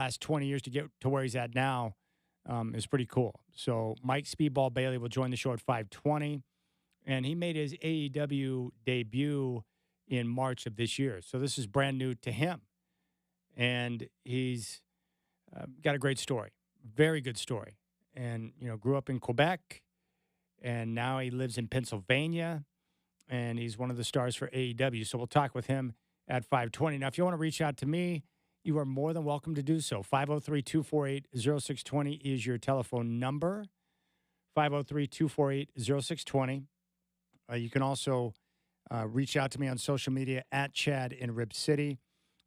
last 20 years to get to where he's at now is pretty cool. So Mike Speedball Bailey will join the show at 5:20, and he made his AEW debut in March of this year. So this is brand new to him, and he's got a great story, very good story, and grew up in Quebec, and now he lives in Pennsylvania, and he's one of the stars for AEW. So we'll talk with him at 5:20. Now, if you want to reach out to me, you are more than welcome to do so. 503-248-0620 is your telephone number. 503-248-0620. You can also reach out to me on social media at Chad in Rip City.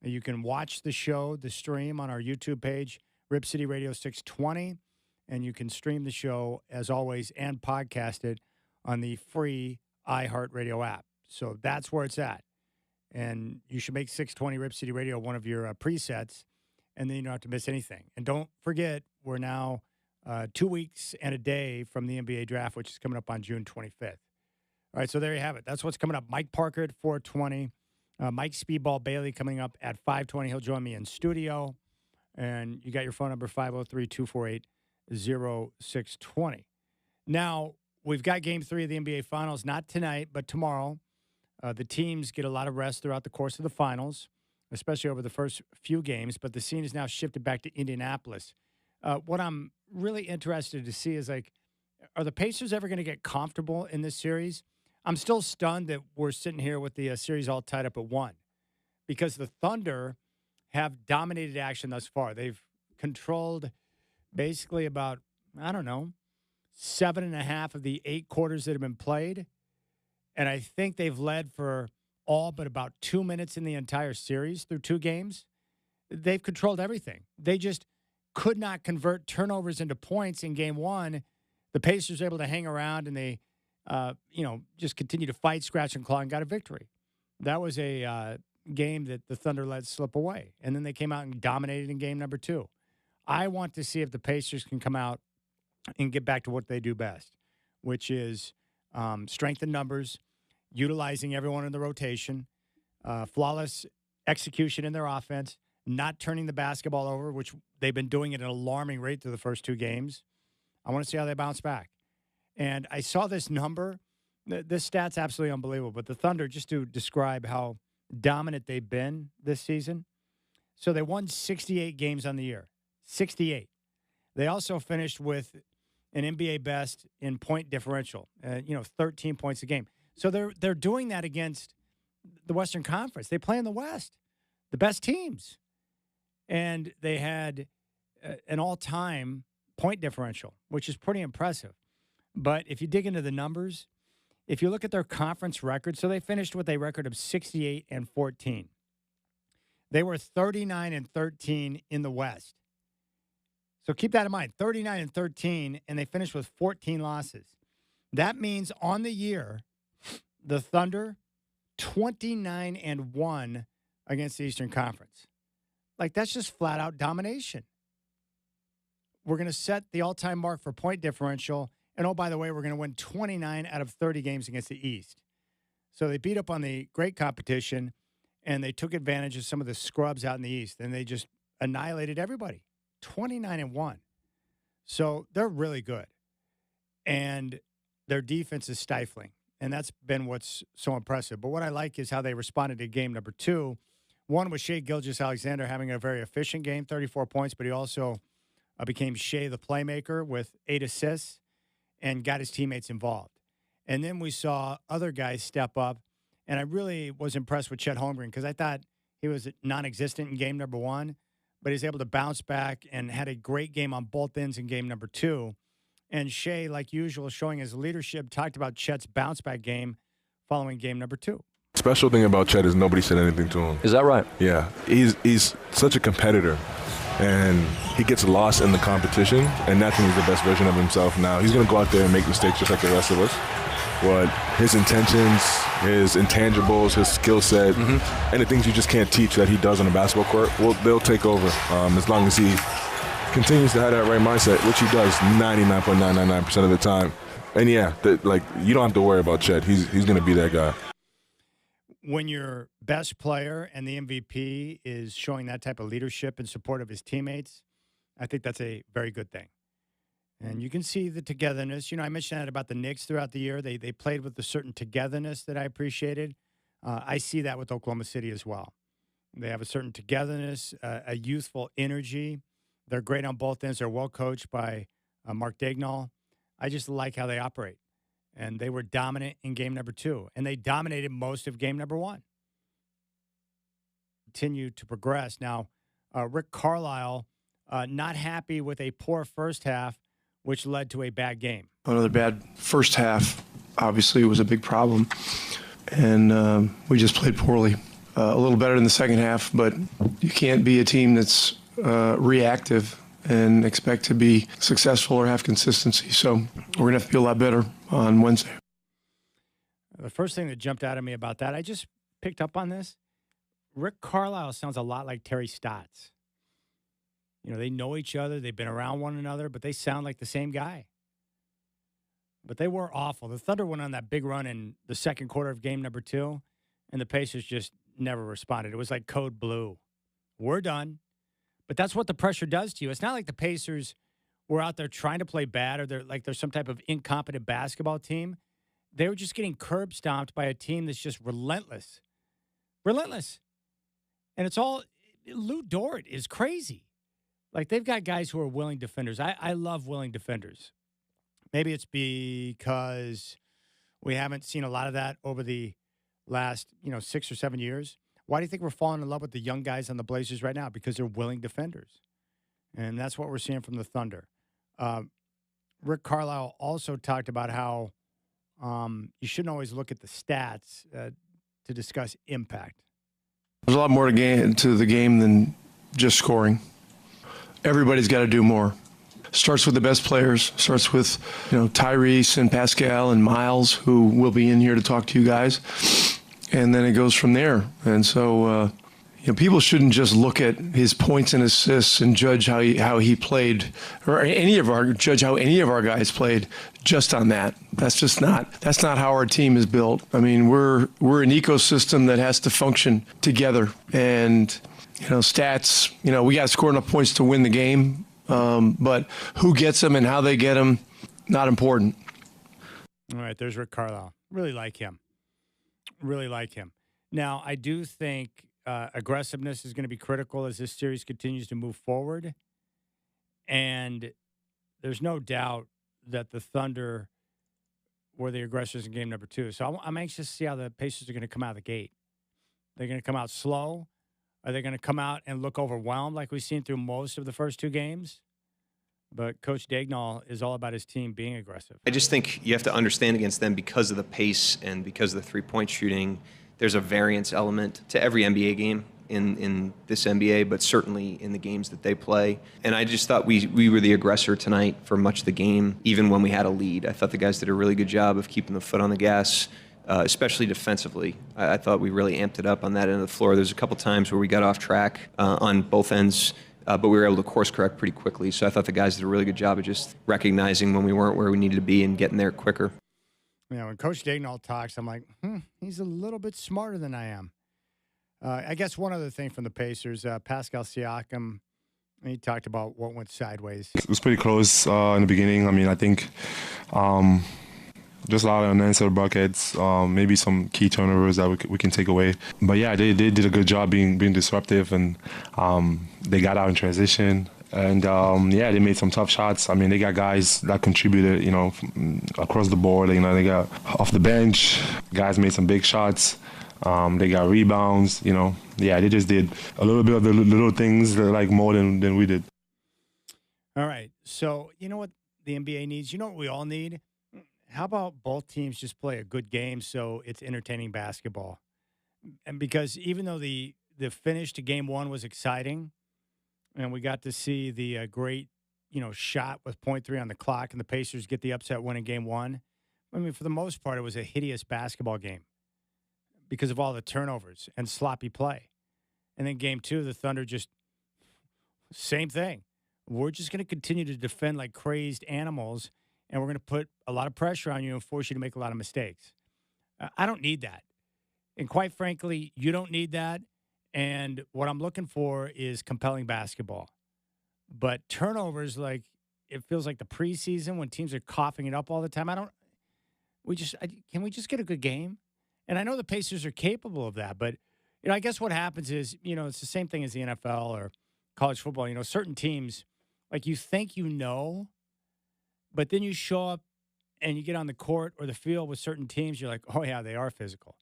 You can watch the show, the stream on our YouTube page, Rip City Radio 620. And you can stream the show, as always, and podcast it on the free iHeartRadio app. So that's where it's at. And you should make 620 Rip City Radio one of your presets, and then you don't have to miss anything. And don't forget, we're now 2 weeks and a day from the NBA draft, which is coming up on June 25th. All right, so there you have it. That's what's coming up. Mike Parker at 4:20. Mike Speedball Bailey coming up at 5:20. He'll join me in studio. And you got your phone number, 503-248-0620. Now, we've got Game 3 of the NBA Finals, not tonight, but tomorrow. The teams get a lot of rest throughout the course of the finals, especially over the first few games, but the scene is now shifted back to Indianapolis. What I'm really interested to see is, are the Pacers ever going to get comfortable in this series? I'm still stunned that we're sitting here with the series all tied up at 1 because the Thunder have dominated action thus far. They've controlled basically about, 7.5 of the 8 quarters that have been played. And I think they've led for all but about 2 minutes in the entire series through 2 games. They've controlled everything. They just could not convert turnovers into points in Game 1. The Pacers were able to hang around, and they, just continue to fight, scratch, and claw, and got a victory. That was a game that the Thunder let slip away. And then they came out and dominated in game number 2. I want to see if the Pacers can come out and get back to what they do best, which is strength in numbers, utilizing everyone in the rotation, flawless execution in their offense, not turning the basketball over, which they've been doing at an alarming rate through the first 2 games. I want to see how they bounce back. And I saw this number. This stat's absolutely unbelievable. But the Thunder, just to describe how dominant they've been this season. So they won 68 games on the year. 68. They also finished with an NBA best in point differential, 13 points a game. So they're doing that against the Western Conference. They play in the West, the best teams. And they had an all-time point differential, which is pretty impressive. But if you dig into the numbers, if you look at their conference record, so they finished with a record of 68-14. They were 39-13 in the West. So keep that in mind, 39-13, and they finished with 14 losses. That means on the year, the Thunder 29-1 against the Eastern Conference. That's just flat out domination. We're going to set the all-time mark for point differential. And, oh, by the way, we're going to win 29 out of 30 games against the East. So they beat up on the great competition, and they took advantage of some of the scrubs out in the East, and they just annihilated everybody. 29-1. So they're really good. And their defense is stifling. And that's been what's so impressive. But what I like is how they responded to game number 2. One was Shai Gilgeous-Alexander having a very efficient game, 34 points, but he also became Shai the playmaker with 8 assists and got his teammates involved. And then we saw other guys step up, and I really was impressed with Chet Holmgren because I thought he was non-existent in game number 1, but he's able to bounce back and had a great game on both ends in game number 2. And Shai, like usual, showing his leadership, talked about Chet's bounce-back game following game number 2. Special thing about Chet is nobody said anything to him. Is that right? Yeah. He's such a competitor, and he gets lost in the competition, and that's when he's the best version of himself now. He's going to go out there and make mistakes just like the rest of us. But his intentions, his intangibles, his skill set, and the things you just can't teach that he does on the basketball court, they'll take over as long as he continues to have that right mindset, which he does 99.999% of the time. And, yeah, you don't have to worry about Chet. He's going to be that guy. When your best player and the MVP is showing that type of leadership and support of his teammates, I think that's a very good thing. And you can see the togetherness. I mentioned that about the Knicks throughout the year. They played with a certain togetherness that I appreciated. I see that with Oklahoma City as well. They have a certain togetherness, a youthful energy. They're great on both ends. They're well coached by Mark Dagnall. I just like how they operate. And they were dominant in game number 2. And they dominated most of game number 1. Continue to progress. Now, Rick Carlisle, not happy with a poor first half, which led to a bad game. Another bad first half, obviously, was a big problem. And we just played poorly. A little better in the second half, but you can't be a team that's reactive and expect to be successful or have consistency. So we're going to have to be a lot better on Wednesday. The first thing that jumped out at me about that, I just picked up on this. Rick Carlisle sounds a lot like Terry Stotts. They know each other. They've been around one another, but they sound like the same guy. But they were awful. The Thunder went on that big run in the second quarter of game number 2, and the Pacers just never responded. It was like code blue. We're done. But that's what the pressure does to you. It's not like the Pacers were out there trying to play bad or they're some type of incompetent basketball team. They were just getting curb stomped by a team that's just relentless. Relentless. And it's all – Lou Dort is crazy. Like, they've got guys who are willing defenders. I love willing defenders. Maybe it's because we haven't seen a lot of that over the last, 6 or 7 years. Why do you think we're falling in love with the young guys on the Blazers right now? Because they're willing defenders. And that's what we're seeing from the Thunder. Rick Carlisle also talked about how you shouldn't always look at the stats to discuss impact. There's a lot more to the game than just scoring. Everybody's got to do more. Starts with the best players. Starts with, Tyrese and Pascal and Miles, who will be in here to talk to you guys. And then it goes from there. And so, people shouldn't just look at his points and assists and judge how he played, or judge how any of our guys played just on that. That's not how our team is built. I mean, we're an ecosystem that has to function together. And, stats, we got to score enough points to win the game. But who gets them and how they get them, not important. All right, there's Rick Carlisle. Really like him. Now, I do think aggressiveness is going to be critical as this series continues to move forward. And there's no doubt that the Thunder were the aggressors in game number 2. So I'm anxious to see how the Pacers are going to come out of the gate. They're going to come out slow. Are they going to come out and look overwhelmed like we've seen through most of the first 2 games? But Coach Dagnall is all about his team being aggressive. I just think you have to understand against them because of the pace and because of the three-point shooting. There's a variance element to every NBA game in this NBA, but certainly in the games that they play. And I just thought we were the aggressor tonight for much of the game, even when we had a lead. I thought the guys did a really good job of keeping the foot on the gas. Especially defensively. I thought we really amped it up on that end of the floor. There's a couple times where we got off track on both ends, but we were able to course correct pretty quickly. So I thought the guys did a really good job of just recognizing when we weren't where we needed to be and getting there quicker. When Coach Dagnall talks, I'm like, he's a little bit smarter than I am. I guess one other thing from the Pacers, Pascal Siakam, he talked about what went sideways. It was pretty close in the beginning. I mean, I think just a lot of unanswered buckets, maybe some key turnovers that we can take away. But yeah, they did a good job being disruptive, and they got out in transition. And they made some tough shots. I mean, they got guys that contributed, across the board. They got off the bench, guys made some big shots. They got rebounds. They just did a little bit of the little things like more than we did. All right, so you know what the NBA needs? You know what we all need? How about both teams just play a good game so it's entertaining basketball? And because even though the finish to game 1 was exciting, and we got to see the great, shot with 0.3 on the clock, and the Pacers get the upset win in game 1, I mean, for the most part, it was a hideous basketball game because of all the turnovers and sloppy play. And then game 2, the Thunder just, same thing. We're just going to continue to defend like crazed animals, and we're going to put a lot of pressure on you and force you to make a lot of mistakes. I don't need that. And quite frankly, you don't need that. And what I'm looking for is compelling basketball. But turnovers, like it feels like the preseason when teams are coughing it up all the time. Can we just get a good game? And I know the Pacers are capable of that, but I guess what happens is, it's the same thing as the NFL or college football. Certain teams, like you think but then you show up and you get on the court or the field with certain teams, you're like, oh yeah, they are physical.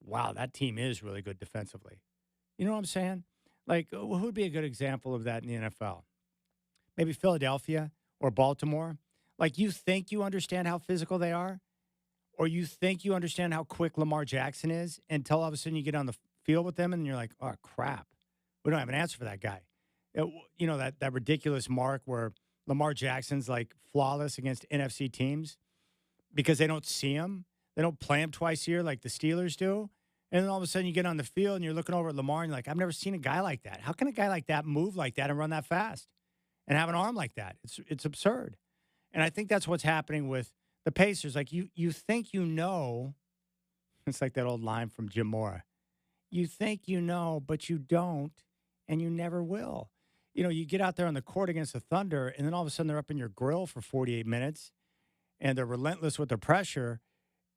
Wow, that team is really good defensively. You know what I'm saying? Like, who would be a good example of that in the NFL? Maybe Philadelphia or Baltimore. Like, you think you understand how physical they are, or you think you understand how quick Lamar Jackson is until all of a sudden you get on the field with them and you're like, oh, crap. We don't have an answer for that guy. That ridiculous mark where Lamar Jackson's like flawless against NFC teams because they don't see him. They don't play him twice a year like the Steelers do. And then all of a sudden you get on the field and you're looking over at Lamar and you're like, I've never seen a guy like that. How can a guy like that move like that and run that fast and have an arm like that? It's absurd. And I think that's what's happening with the Pacers. Like you think it's like that old line from Jim Mora. You think but you don't, and you never will. You get out there on the court against the Thunder, and then all of a sudden they're up in your grill for 48 minutes, and they're relentless with their pressure,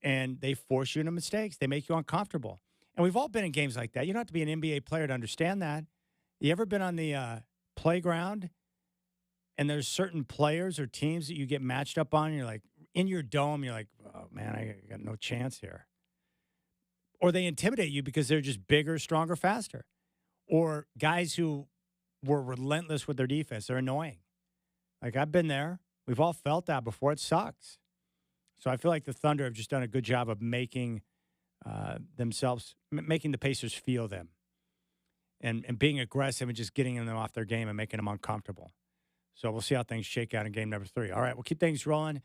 and they force you into mistakes. They make you uncomfortable. And we've all been in games like that. You don't have to be an NBA player to understand that. You ever been on the playground, and there's certain players or teams that you get matched up on, and you're like, in your dome, you're like, oh, man, I got no chance here. Or they intimidate you because they're just bigger, stronger, faster. Or guys who were relentless with their defense. They're annoying. Like, I've been there. We've all felt that before. It sucks. So I feel like the Thunder have just done a good job of making making the Pacers feel them. And being aggressive and just getting them off their game and making them uncomfortable. So we'll see how things shake out in game number 3. All right, we'll keep things rolling.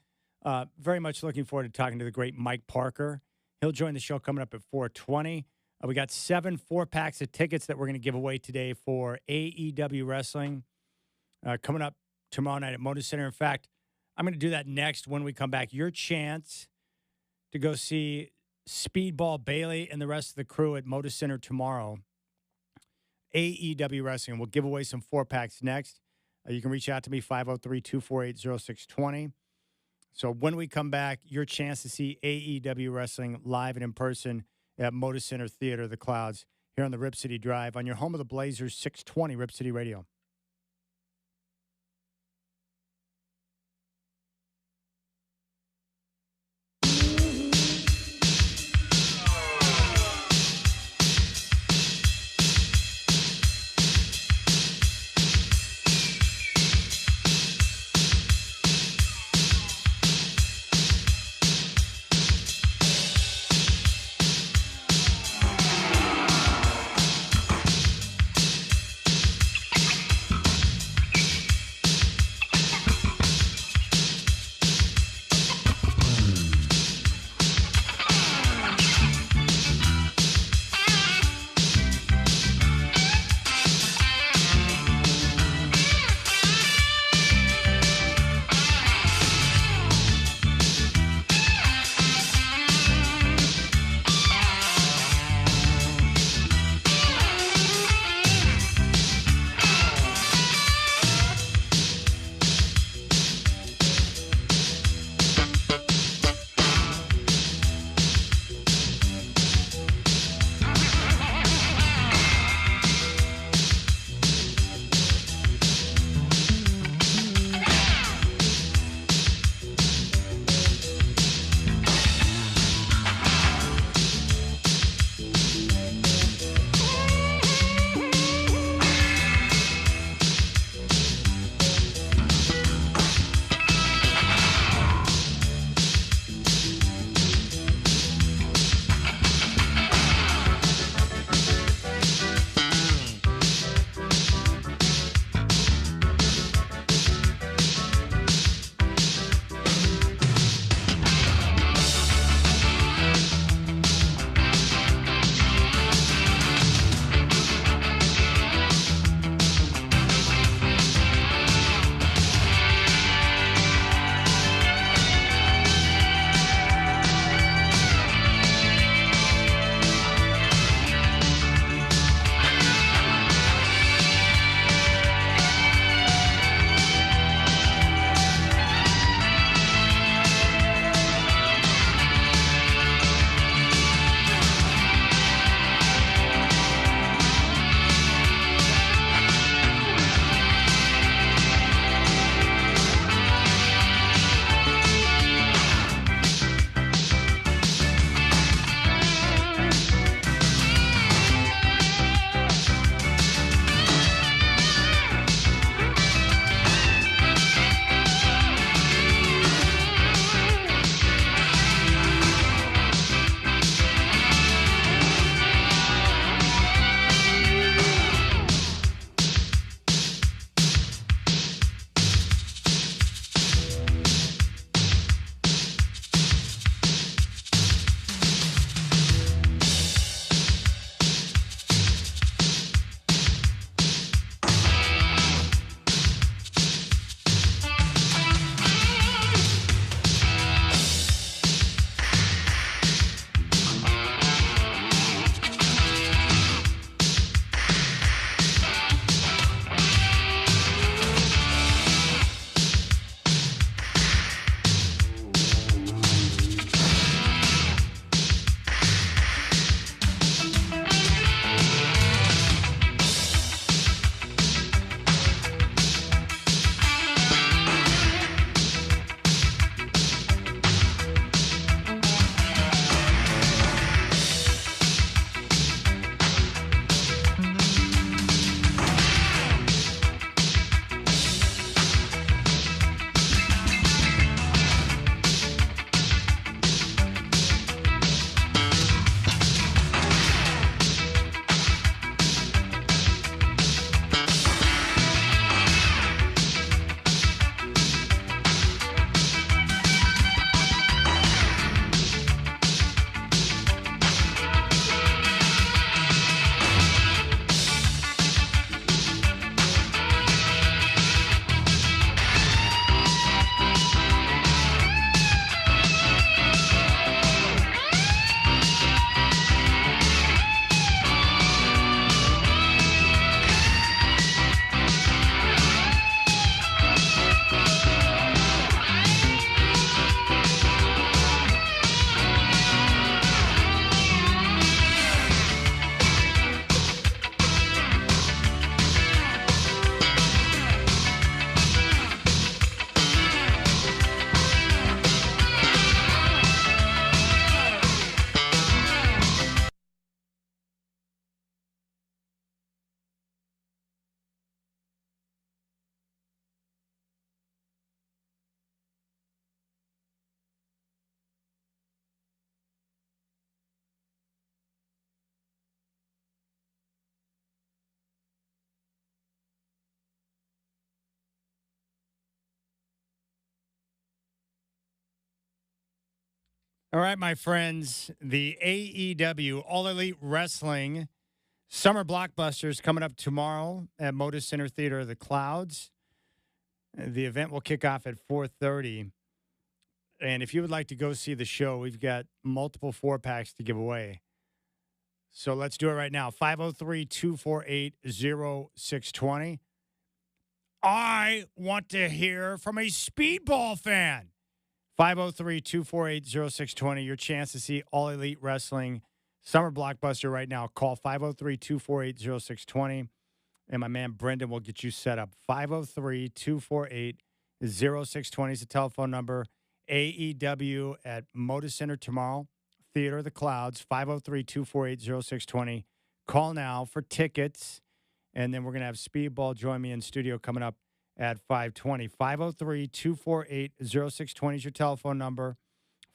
Very much looking forward to talking to the great Mike Parker. He'll join the show coming up at 4:20. We got 7 4-packs of tickets that we're going to give away today for AEW Wrestling coming up tomorrow night at Moda Center. In fact, I'm going to do that next when we come back. Your chance to go see Speedball Bailey and the rest of the crew at Moda Center tomorrow. AEW Wrestling. We'll give away some 4-packs next. You can reach out to me, 503-248-0620. So when we come back, your chance to see AEW Wrestling live and in person at Moda Center Theater of the Clouds here on the Rip City Drive on your home of the Blazers, 620 Rip City Radio. All right, my friends, the AEW, All Elite Wrestling Summer Blockbusters coming up tomorrow at Moda Center Theater of the Clouds. The event will kick off at 4:30. And if you would like to go see the show, we've got multiple 4-packs to give away. So let's do it right now. 503-248-0620. I want to hear from a Speedball fan. 503-248-0620. Your chance to see All Elite Wrestling Summer Blockbuster right now. Call 503-248-0620. And my man Brendan will get you set up. 503-248-0620 is the telephone number. AEW at Moda Center tomorrow. Theater of the Clouds. 503-248-0620. Call now for tickets. And then we're going to have Speedball join me in studio coming up at 520. 503-248-0620 is your telephone number.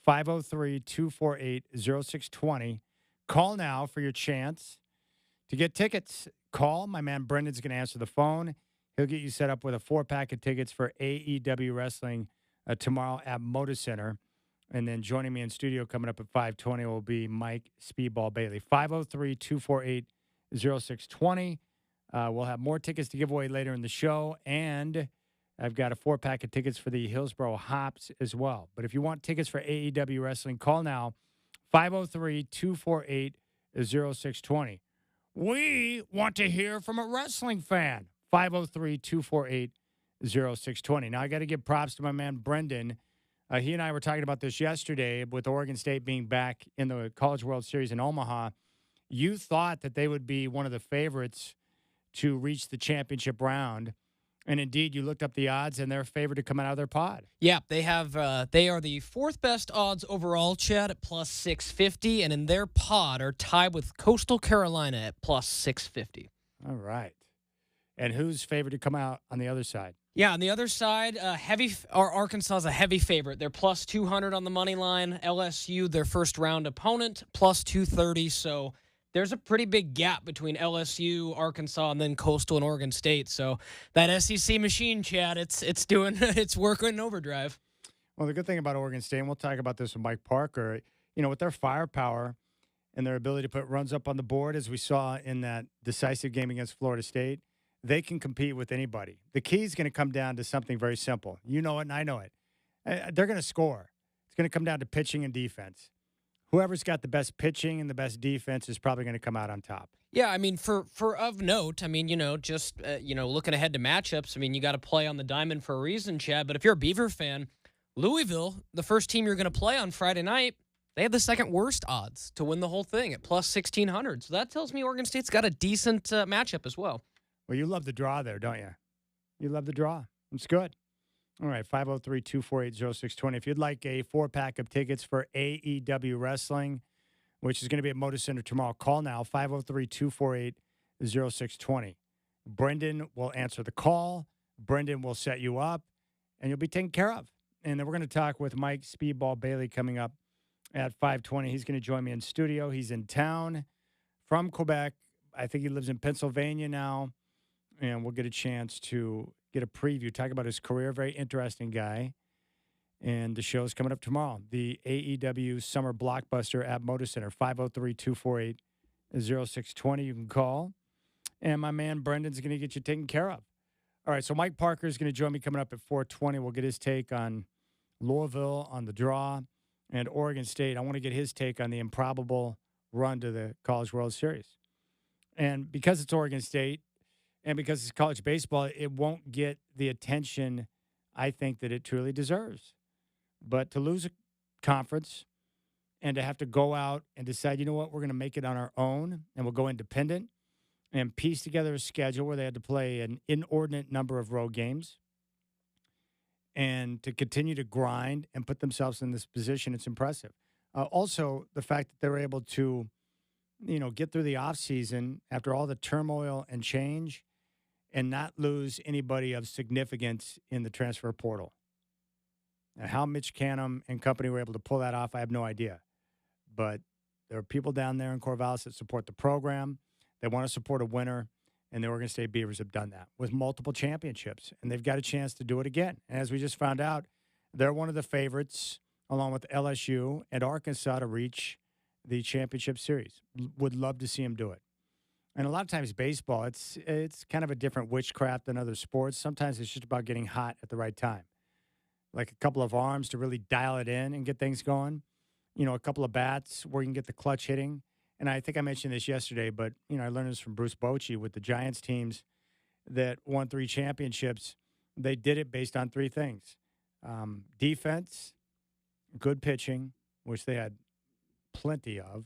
503-248-0620. Call now for your chance to get tickets. Call. My man Brendan's going to answer the phone. He'll get you set up with a 4-pack of tickets for AEW Wrestling tomorrow at Moda Center. And then joining me in studio coming up at 520 will be Mike Speedball Bailey. 503-248-0620. We'll have more tickets to give away later in the show, and I've got a 4-pack of tickets for the Hillsboro Hops as well. But if you want tickets for AEW Wrestling, call now, 503-248-0620. We want to hear from a wrestling fan, 503-248-0620. Now, I got to give props to my man Brendan. He and I were talking about this yesterday with Oregon State being back in the College World Series in Omaha. You thought that they would be one of the favorites to reach the championship round. And indeed, you looked up the odds, and they're favored to come out of their pod. Yeah, they have. They are the 4th best odds overall, Chad, at plus 650, and in their pod are tied with Coastal Carolina at plus 650. All right. And who's favored to come out on the other side? Yeah, on the other side, Arkansas is a heavy favorite. They're plus 200 on the money line. LSU, their first round opponent, plus 230. So there's a pretty big gap between LSU, Arkansas, and then Coastal and Oregon State. So that SEC machine, Chad, it's working in overdrive. Well, the good thing about Oregon State, and we'll talk about this with Mike Parker, with their firepower and their ability to put runs up on the board, as we saw in that decisive game against Florida State, they can compete with anybody. The key is going to come down to something very simple. You know it, and I know it. They're going to score. It's going to come down to pitching and defense. Whoever's got the best pitching and the best defense is probably going to come out on top. Yeah, I mean, for of note, I mean, just looking ahead to matchups, I mean, you got to play on the diamond for a reason, Chad. But if you're a Beaver fan, Louisville, the first team you're going to play on Friday night, they have the second worst odds to win the whole thing at plus 1,600. So that tells me Oregon State's got a decent matchup as well. Well, you love the draw there, don't you? You love the draw. It's good. All right, 503-248-0620. If you'd like a 4-pack of tickets for AEW Wrestling, which is going to be at Moda Center tomorrow, call now, 503-248-0620. Brendan will answer the call. Brendan will set you up, and you'll be taken care of. And then we're going to talk with Mike Speedball Bailey coming up at 520. He's going to join me in studio. He's in town from Quebec. I think he lives in Pennsylvania now. And we'll get a chance to get a preview, talk about his career. Very interesting guy. And the show's coming up tomorrow. The AEW Summer Blockbuster at Moda Center, 503-248-0620. You can call. And my man Brendan's going to get you taken care of. All right, so Mike Parker is going to join me coming up at 420. We'll get his take on Louisville, on the draw, and Oregon State. I want to get his take on the improbable run to the College World Series. And because it's Oregon State, and because it's college baseball, it won't get the attention I think that it truly deserves. But to lose a conference and to have to go out and decide, you know what, we're going to make it on our own and we'll go independent and piece together a schedule where they had to play an inordinate number of road games and to continue to grind and put themselves in this position, it's impressive. Also, the fact that they're able to, get through the offseason after all the turmoil and change and not lose anybody of significance in the transfer portal. Now, how Mitch Canham and company were able to pull that off, I have no idea. But there are people down there in Corvallis that support the program. They want to support a winner, and the Oregon State Beavers have done that with multiple championships, and they've got a chance to do it again. And as we just found out, they're one of the favorites along with LSU and Arkansas, to reach the championship series. Would love to see him do it. And a lot of times baseball, it's kind of a different witchcraft than other sports. Sometimes it's just about getting hot at the right time. Like a couple of arms to really dial it in and get things going. A couple of bats where you can get the clutch hitting. And I think I mentioned this yesterday, but, I learned this from Bruce Bochy with the Giants teams that won 3 championships. They did it based on 3 things. Defense, good pitching, which they had plenty of,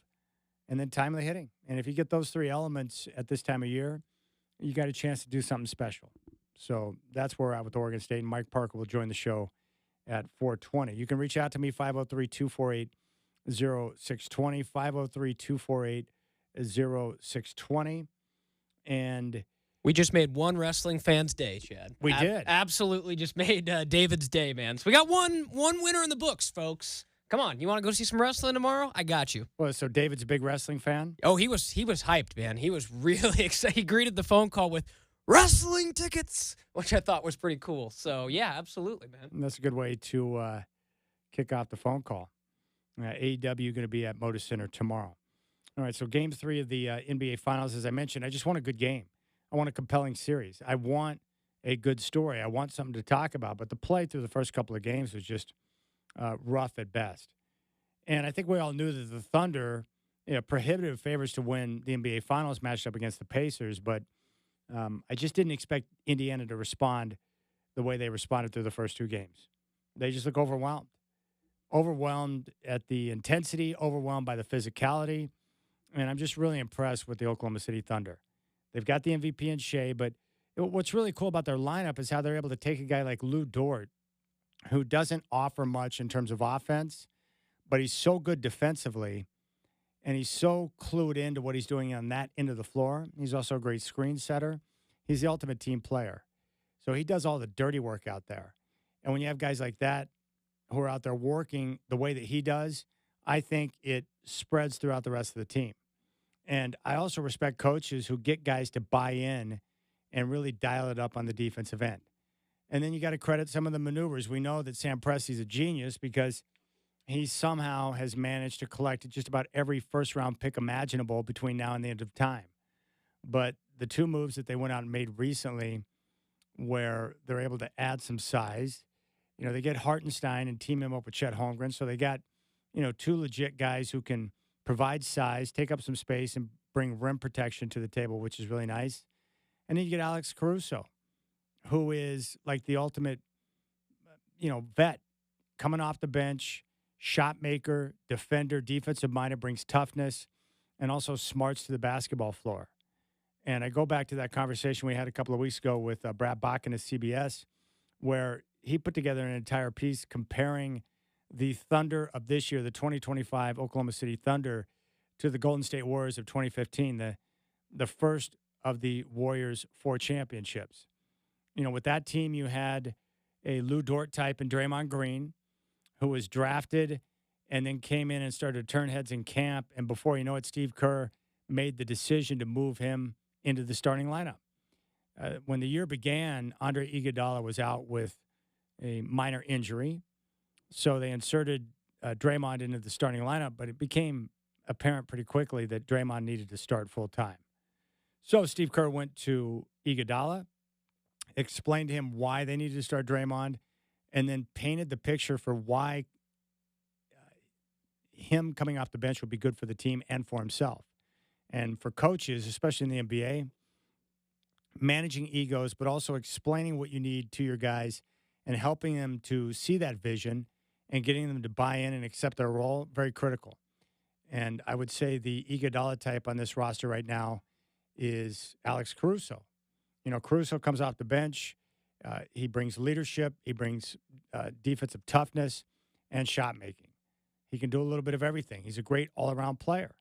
and then timely hitting. And if you get those 3 elements at this time of year, you got a chance to do something special. So that's where we're at with Oregon State. And Mike Parker will join the show at 4:20. You can reach out to me, 503-248-0620, 503-248-0620. And we just made one wrestling fan's day, Chad. We did. Absolutely just made David's day, man. So we got one winner in the books, folks. Come on, you want to go see some wrestling tomorrow? I got you. Well, so David's a big wrestling fan? Oh, he was hyped, man. He was really excited. He greeted the phone call with wrestling tickets, which I thought was pretty cool. So, yeah, absolutely, man. And that's a good way to kick off the phone call. AEW going to be at Moda Center tomorrow. All right, so Game 3 of the NBA Finals, as I mentioned, I just want a good game. I want a compelling series. I want a good story. I want something to talk about. But the play through the first couple of games was just rough at best. And I think we all knew that the Thunder, prohibitive favorites to win the NBA Finals, matched up against the Pacers. But I just didn't expect Indiana to respond the way they responded through the first 2 games. They just look overwhelmed. Overwhelmed at the intensity, overwhelmed by the physicality. And I'm just really impressed with the Oklahoma City Thunder. They've got the MVP in Shea, but what's really cool about their lineup is how they're able to take a guy like Lou Dort, who doesn't offer much in terms of offense, but he's so good defensively, and he's so clued into what he's doing on that end of the floor. He's also a great screen setter. He's the ultimate team player. So he does all the dirty work out there. And when you have guys like that who are out there working the way that he does, I think it spreads throughout the rest of the team. And I also respect coaches who get guys to buy in and really dial it up on the defensive end. And then you got to credit some of the maneuvers. We know that Sam Presti's a genius because he somehow has managed to collect just about every first-round pick imaginable between now and the end of time. But the 2 moves that they went out and made recently where they're able to add some size, they get Hartenstein and team him up with Chet Holmgren. So they got, 2 legit guys who can provide size, take up some space, and bring rim protection to the table, which is really nice. And then you get Alex Caruso, who is like the ultimate, vet, coming off the bench, shot maker, defender, defensive minded, brings toughness, and also smarts to the basketball floor. And I go back to that conversation we had a couple of weeks ago with Brad Bakken at CBS, where he put together an entire piece comparing the Thunder of this year, the 2025 Oklahoma City Thunder, to the Golden State Warriors of 2015, the first of the Warriors' 4 championships. With that team, you had a Lou Dort type in Draymond Green, who was drafted and then came in and started to turn heads in camp. And before you know it, Steve Kerr made the decision to move him into the starting lineup. When the year began, Andre Iguodala was out with a minor injury. So they inserted Draymond into the starting lineup, but it became apparent pretty quickly that Draymond needed to start full time. So Steve Kerr went to Iguodala, explained to him why they needed to start Draymond, and then painted the picture for why him coming off the bench would be good for the team and for himself. And for coaches, especially in the NBA, managing egos, but also explaining what you need to your guys and helping them to see that vision and getting them to buy in and accept their role, very critical. And I would say the Iguodala type on this roster right now is Alex Caruso. Caruso comes off the bench. He brings leadership. He brings defensive toughness and shot making. He can do a little bit of everything. He's a great all-around player.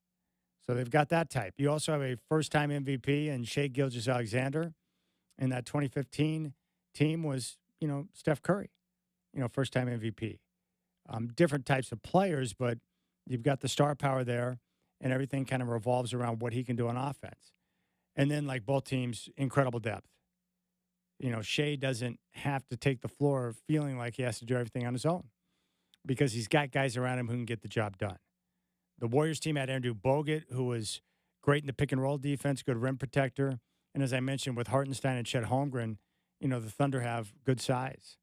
So they've got that type. You also have a first-time MVP in Shai Gilgeous-Alexander. And that 2015 team was, Steph Curry, first-time MVP. Different types of players, but you've got the star power there, and everything kind of revolves around what he can do on offense. And then, like both teams, incredible depth. Shai doesn't have to take the floor feeling like he has to do everything on his own. because he's got guys around him who can get the job done. The Warriors team had Andrew Bogut, who was great in the pick and roll defense, good rim protector. And as I mentioned, with Hartenstein and Chet Holmgren, the Thunder have good size.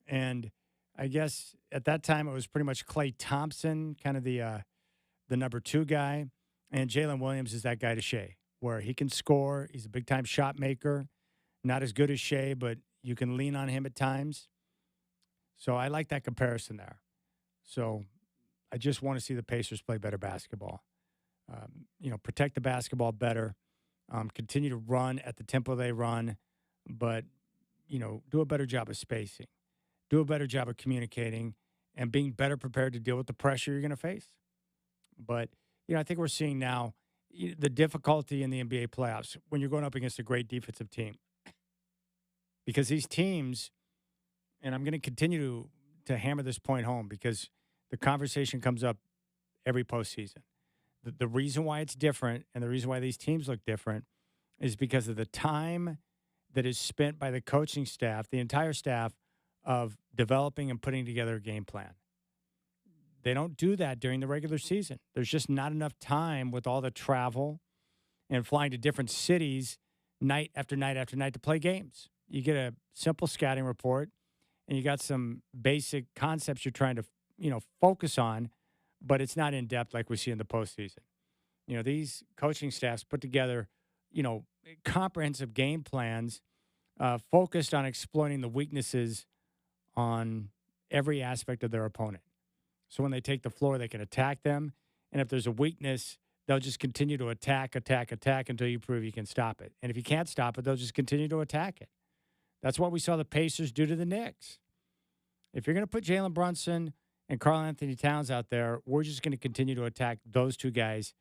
And I guess at that time it was pretty much Klay Thompson, kind of the number 2 guy, and Jalen Williams is that guy to Shea, where he can score. He's a big-time shot maker, not as good as Shea, but you can lean on him at times. So I like that comparison there. So I just want to see the Pacers play better basketball. Protect the basketball better, continue to run at the tempo they run, but, do a better job of spacing, do a better job of communicating, and being better prepared to deal with the pressure you're going to face. But, I think we're seeing now the difficulty in the NBA playoffs when you're going up against a great defensive team. Because these teams, and I'm going to continue to hammer this point home because the conversation comes up every postseason. The reason why it's different and the reason why these teams look different is because of the time that is spent by the coaching staff, the entire staff, of developing and putting together a game plan. They don't do that during the regular season. There's just not enough time with all the travel and flying to different cities night after night after night to play games. You get a simple scouting report, and you got some basic concepts you're trying to, focus on, but it's not in depth like we see in the postseason. These coaching staffs put together, comprehensive game plans focused on exploiting the weaknesses on every aspect of their opponent. So when they take the floor, they can attack them. And if there's a weakness, they'll just continue to attack until you prove you can stop it. And if you can't stop it, they'll just continue to attack it. That's what we saw the Pacers do to the Knicks. If you're going to put Jalen Brunson and Karl Anthony Towns out there, we're just going to continue to attack those 2 guys,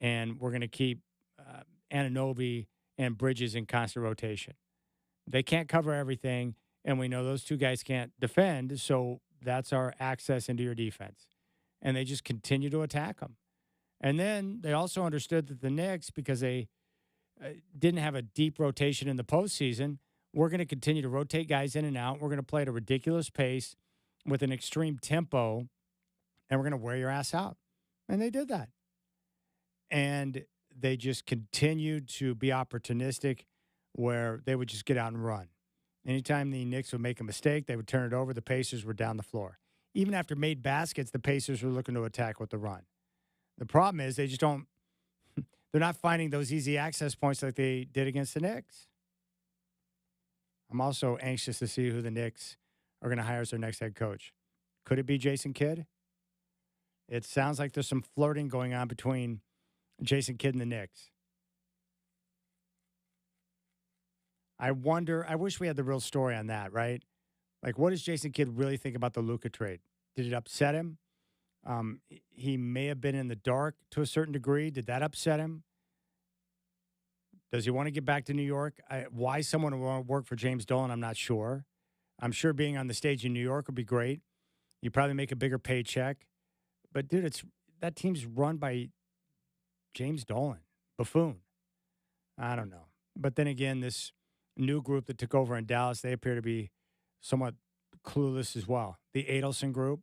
and we're going to keep Anunoby and Bridges in constant rotation. They can't cover everything, and we know those 2 guys can't defend, so that's our access into your defense. And they just continue to attack them. And then they also understood that the Knicks, because they didn't have a deep rotation in the postseason, we're going to continue to rotate guys in and out. We're going to play at a ridiculous pace with an extreme tempo, and we're going to wear your ass out. And they did that. And they just continued to be opportunistic where they would just get out and run. Anytime the Knicks would make a mistake, they would turn it over. The Pacers were down the floor. Even after made baskets, the Pacers were looking to attack with the run. The problem is they just don't – they're not finding those easy access points like they did against the Knicks. I'm also anxious to see who the Knicks are going to hire as their next head coach. Could it be Jason Kidd? It sounds like there's some flirting going on between Jason Kidd and the Knicks. I wish we had the real story on that, right? Like, what does Jason Kidd really think about the Luka trade? Did it upset him? He may have been in the dark to a certain degree. Did that upset him? Does he want to get back to New York? Why someone would want to work for James Dolan, I'm not sure. I'm sure being on the stage in New York would be great. You probably make a bigger paycheck. But, dude, that team's run by James Dolan, buffoon. I don't know. But then again, this new group that took over in Dallas, they appear to be somewhat clueless as well. The Adelson group.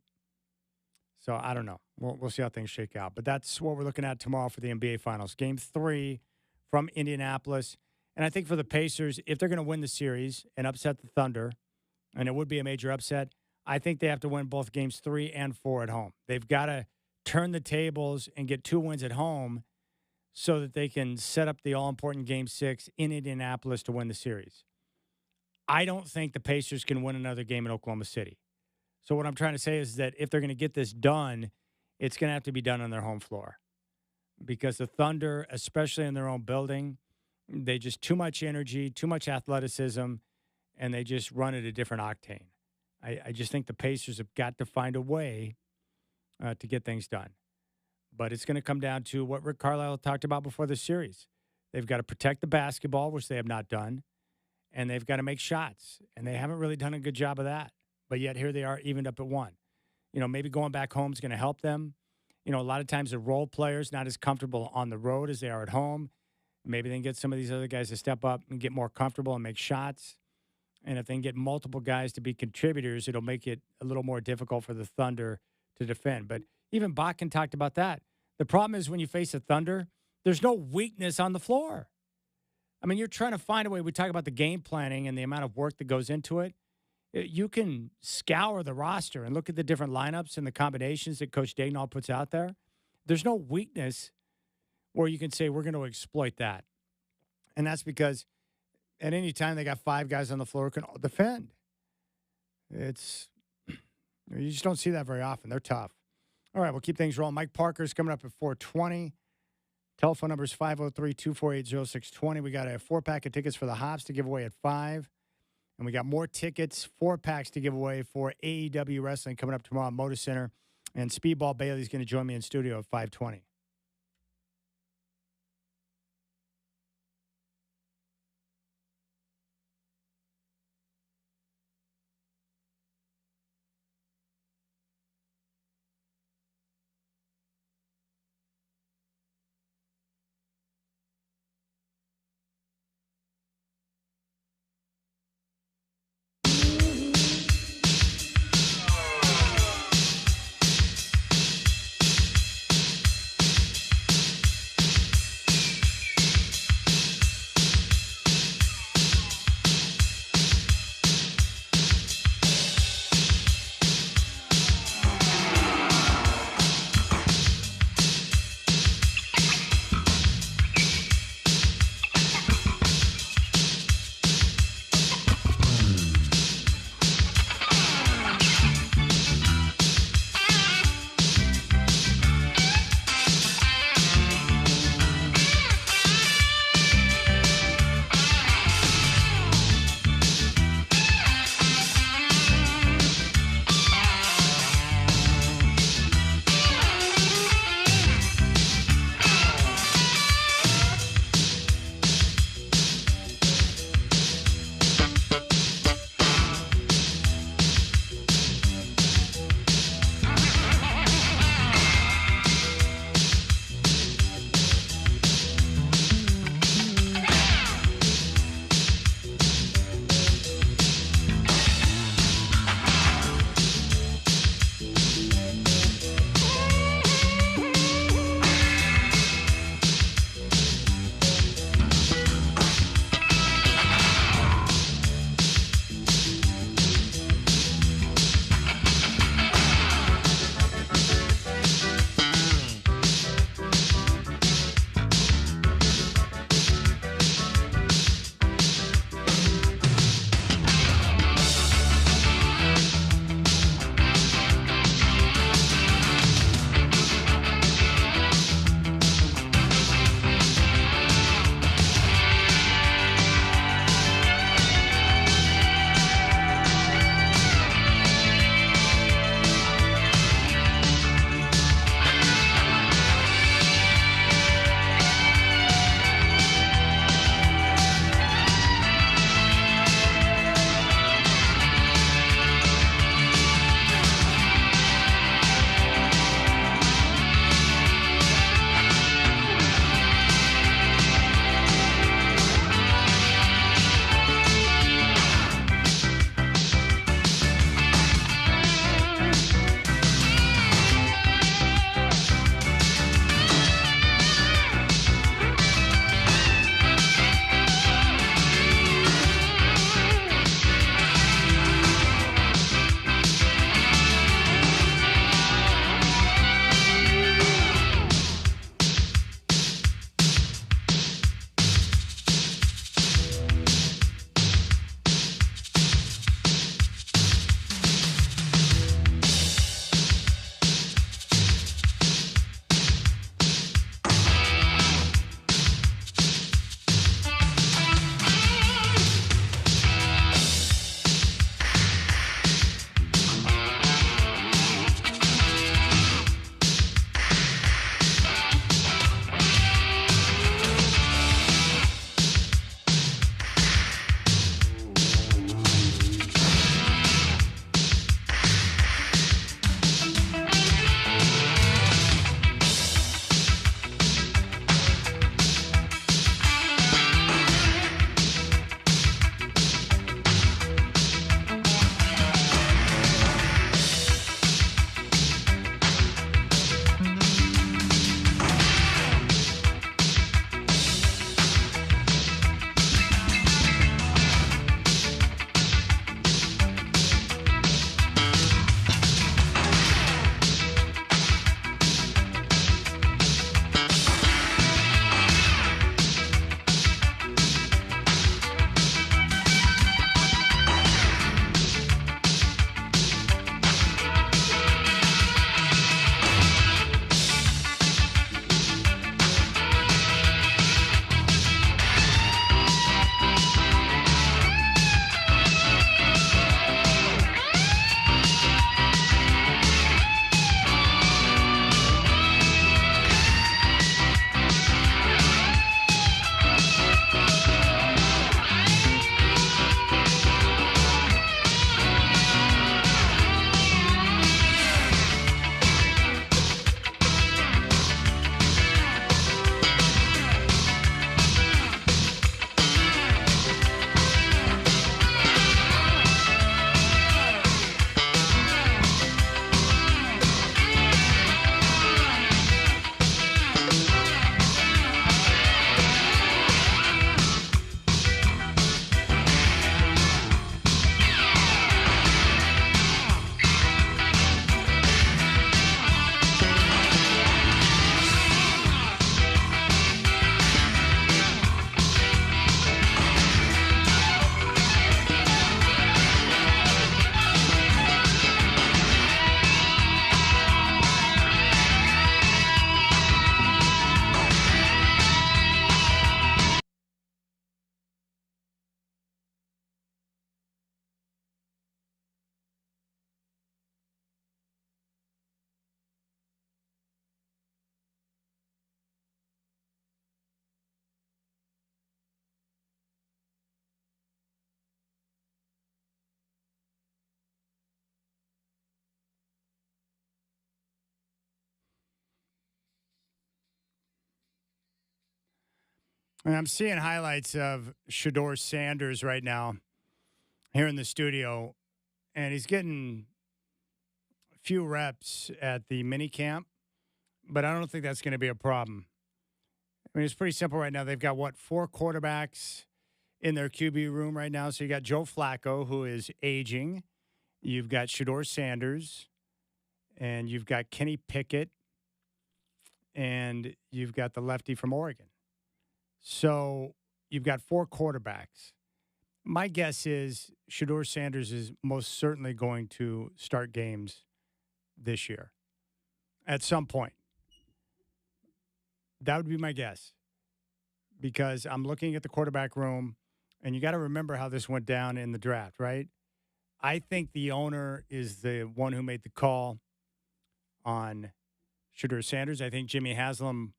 So I don't know. We'll see how things shake out. But that's what we're looking at tomorrow for the NBA Finals. Game 3 from Indianapolis. And I think for the Pacers, if they're going to win the series and upset the Thunder, and it would be a major upset, I think they have to win both games 3 and 4 at home. They've got to turn the tables and get 2 wins at home so that they can set up the all-important Game 6 in Indianapolis to win the series. I don't think the Pacers can win another game in Oklahoma City. So what I'm trying to say is that if they're going to get this done, it's going to have to be done on their home floor. Because the Thunder, especially in their own building, they just too much energy, too much athleticism, and they just run at a different octane. I just think the Pacers have got to find a way to get things done. But it's going to come down to what Rick Carlisle talked about before the series. They've got to protect the basketball, which they have not done, and they've got to make shots. And they haven't really done a good job of that. But yet here they are, evened up at 1. Maybe going back home is going to help them. A lot of times the role players not as comfortable on the road as they are at home. Maybe they can get some of these other guys to step up and get more comfortable and make shots. And if they can get multiple guys to be contributors, it'll make it a little more difficult for the Thunder to defend. But even Bakken talked about that. The problem is when you face the Thunder, there's no weakness on the floor. I mean, you're trying to find a way. We talk about the game planning and the amount of work that goes into it. You can scour the roster and look at the different lineups and the combinations that Coach Dagnall puts out there. There's no weakness where you can say we're going to exploit that. And that's because at any time they got 5 guys on the floor who can all defend. You just don't see that very often. They're tough. All right, we'll keep things rolling. Mike Parker's coming up at 4:20. Telephone number is 503-248-0620. We got a 4-pack of tickets for the Hops to give away at 5. And we got more tickets, 4-packs to give away for AEW Wrestling coming up tomorrow at Moda Center. And Speedball Bailey's going to join me in studio at 5:20. And I'm seeing highlights of Shador Sanders right now here in the studio, and he's getting a few reps at the mini camp, but I don't think that's going to be a problem. I mean, it's pretty simple right now. They've got, what, 4 quarterbacks in their QB room right now. So you got Joe Flacco, who is aging. You've got Shador Sanders, and you've got Kenny Pickett, and you've got the lefty from Oregon. So you've got 4 quarterbacks. My guess is Shador Sanders is most certainly going to start games this year at some point. That would be my guess, because I'm looking at the quarterback room, and you got to remember how this went down in the draft, right? I think the owner is the one who made the call on Shador Sanders. I think Jimmy Haslam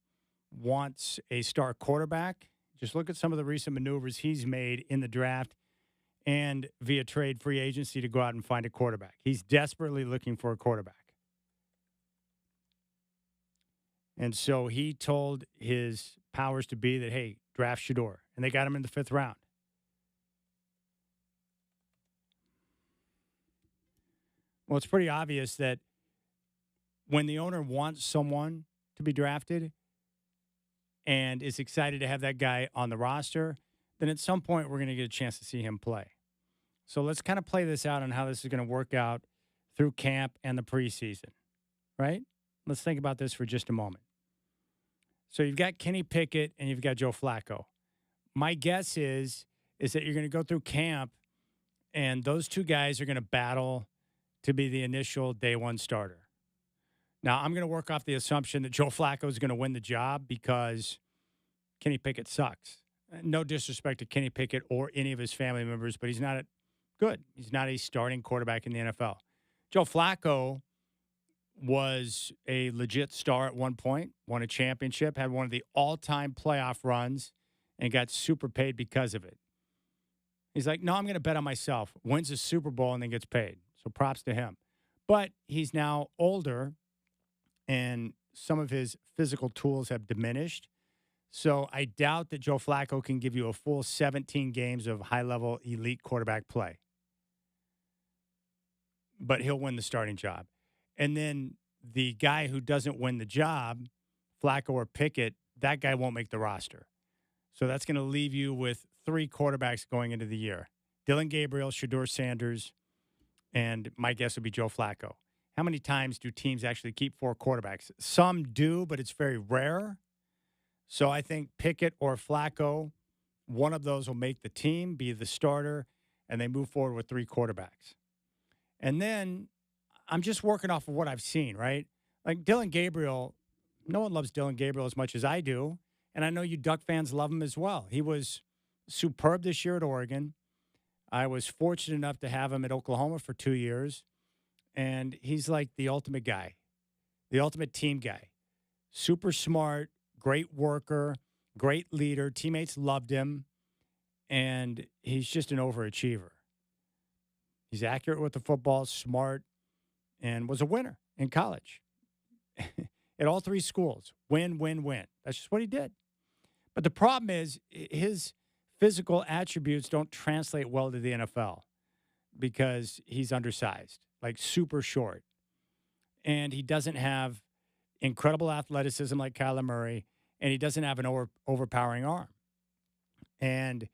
wants a star quarterback. Just look at some of the recent maneuvers he's made in the draft and via trade free agency to go out and find a quarterback. He's desperately looking for a quarterback. And so he told his powers to be that, hey, draft Shador. And they got him in the 5th round. Well, it's pretty obvious that when the owner wants someone to be drafted and is excited to have that guy on the roster, then at some point we're going to get a chance to see him play. So let's kind of play this out on how this is going to work out through camp and the preseason, right? Let's think about this for just a moment. So you've got Kenny Pickett and you've got Joe Flacco. My guess is that you're going to go through camp and those 2 guys are going to battle to be the initial day 1 starter. Now, I'm going to work off the assumption that Joe Flacco is going to win the job because Kenny Pickett sucks. No disrespect to Kenny Pickett or any of his family members, but he's not good. He's not a starting quarterback in the NFL. Joe Flacco was a legit star at one point, won a championship, had one of the all-time playoff runs, and got super paid because of it. He's like, no, I'm going to bet on myself. Wins a Super Bowl and then gets paid. So props to him. But he's now older, and some of his physical tools have diminished. So I doubt that Joe Flacco can give you a full 17 games of high-level elite quarterback play. But he'll win the starting job. And then the guy who doesn't win the job, Flacco or Pickett, that guy won't make the roster. So that's going to leave you with 3 quarterbacks going into the year. Dylan Gabriel, Shador Sanders, and my guess would be Joe Flacco. How many times do teams actually keep 4 quarterbacks? Some do, but it's very rare. So I think Pickett or Flacco, one of those will make the team, be the starter, and they move forward with 3 quarterbacks. And then I'm just working off of what I've seen, right? Like Dylan Gabriel, no one loves Dylan Gabriel as much as I do. And I know you Duck fans love him as well. He was superb this year at Oregon. I was fortunate enough to have him at Oklahoma for 2 years. And he's like the ultimate guy, the ultimate team guy. Super smart, great worker, great leader. Teammates loved him. And he's just an overachiever. He's accurate with the football, smart, and was a winner in college at all 3 schools. Win, win, win. That's just what he did. But the problem is his physical attributes don't translate well to the NFL because he's undersized, like super short. And he doesn't have incredible athleticism like Kyler Murray, and he doesn't have an overpowering arm. And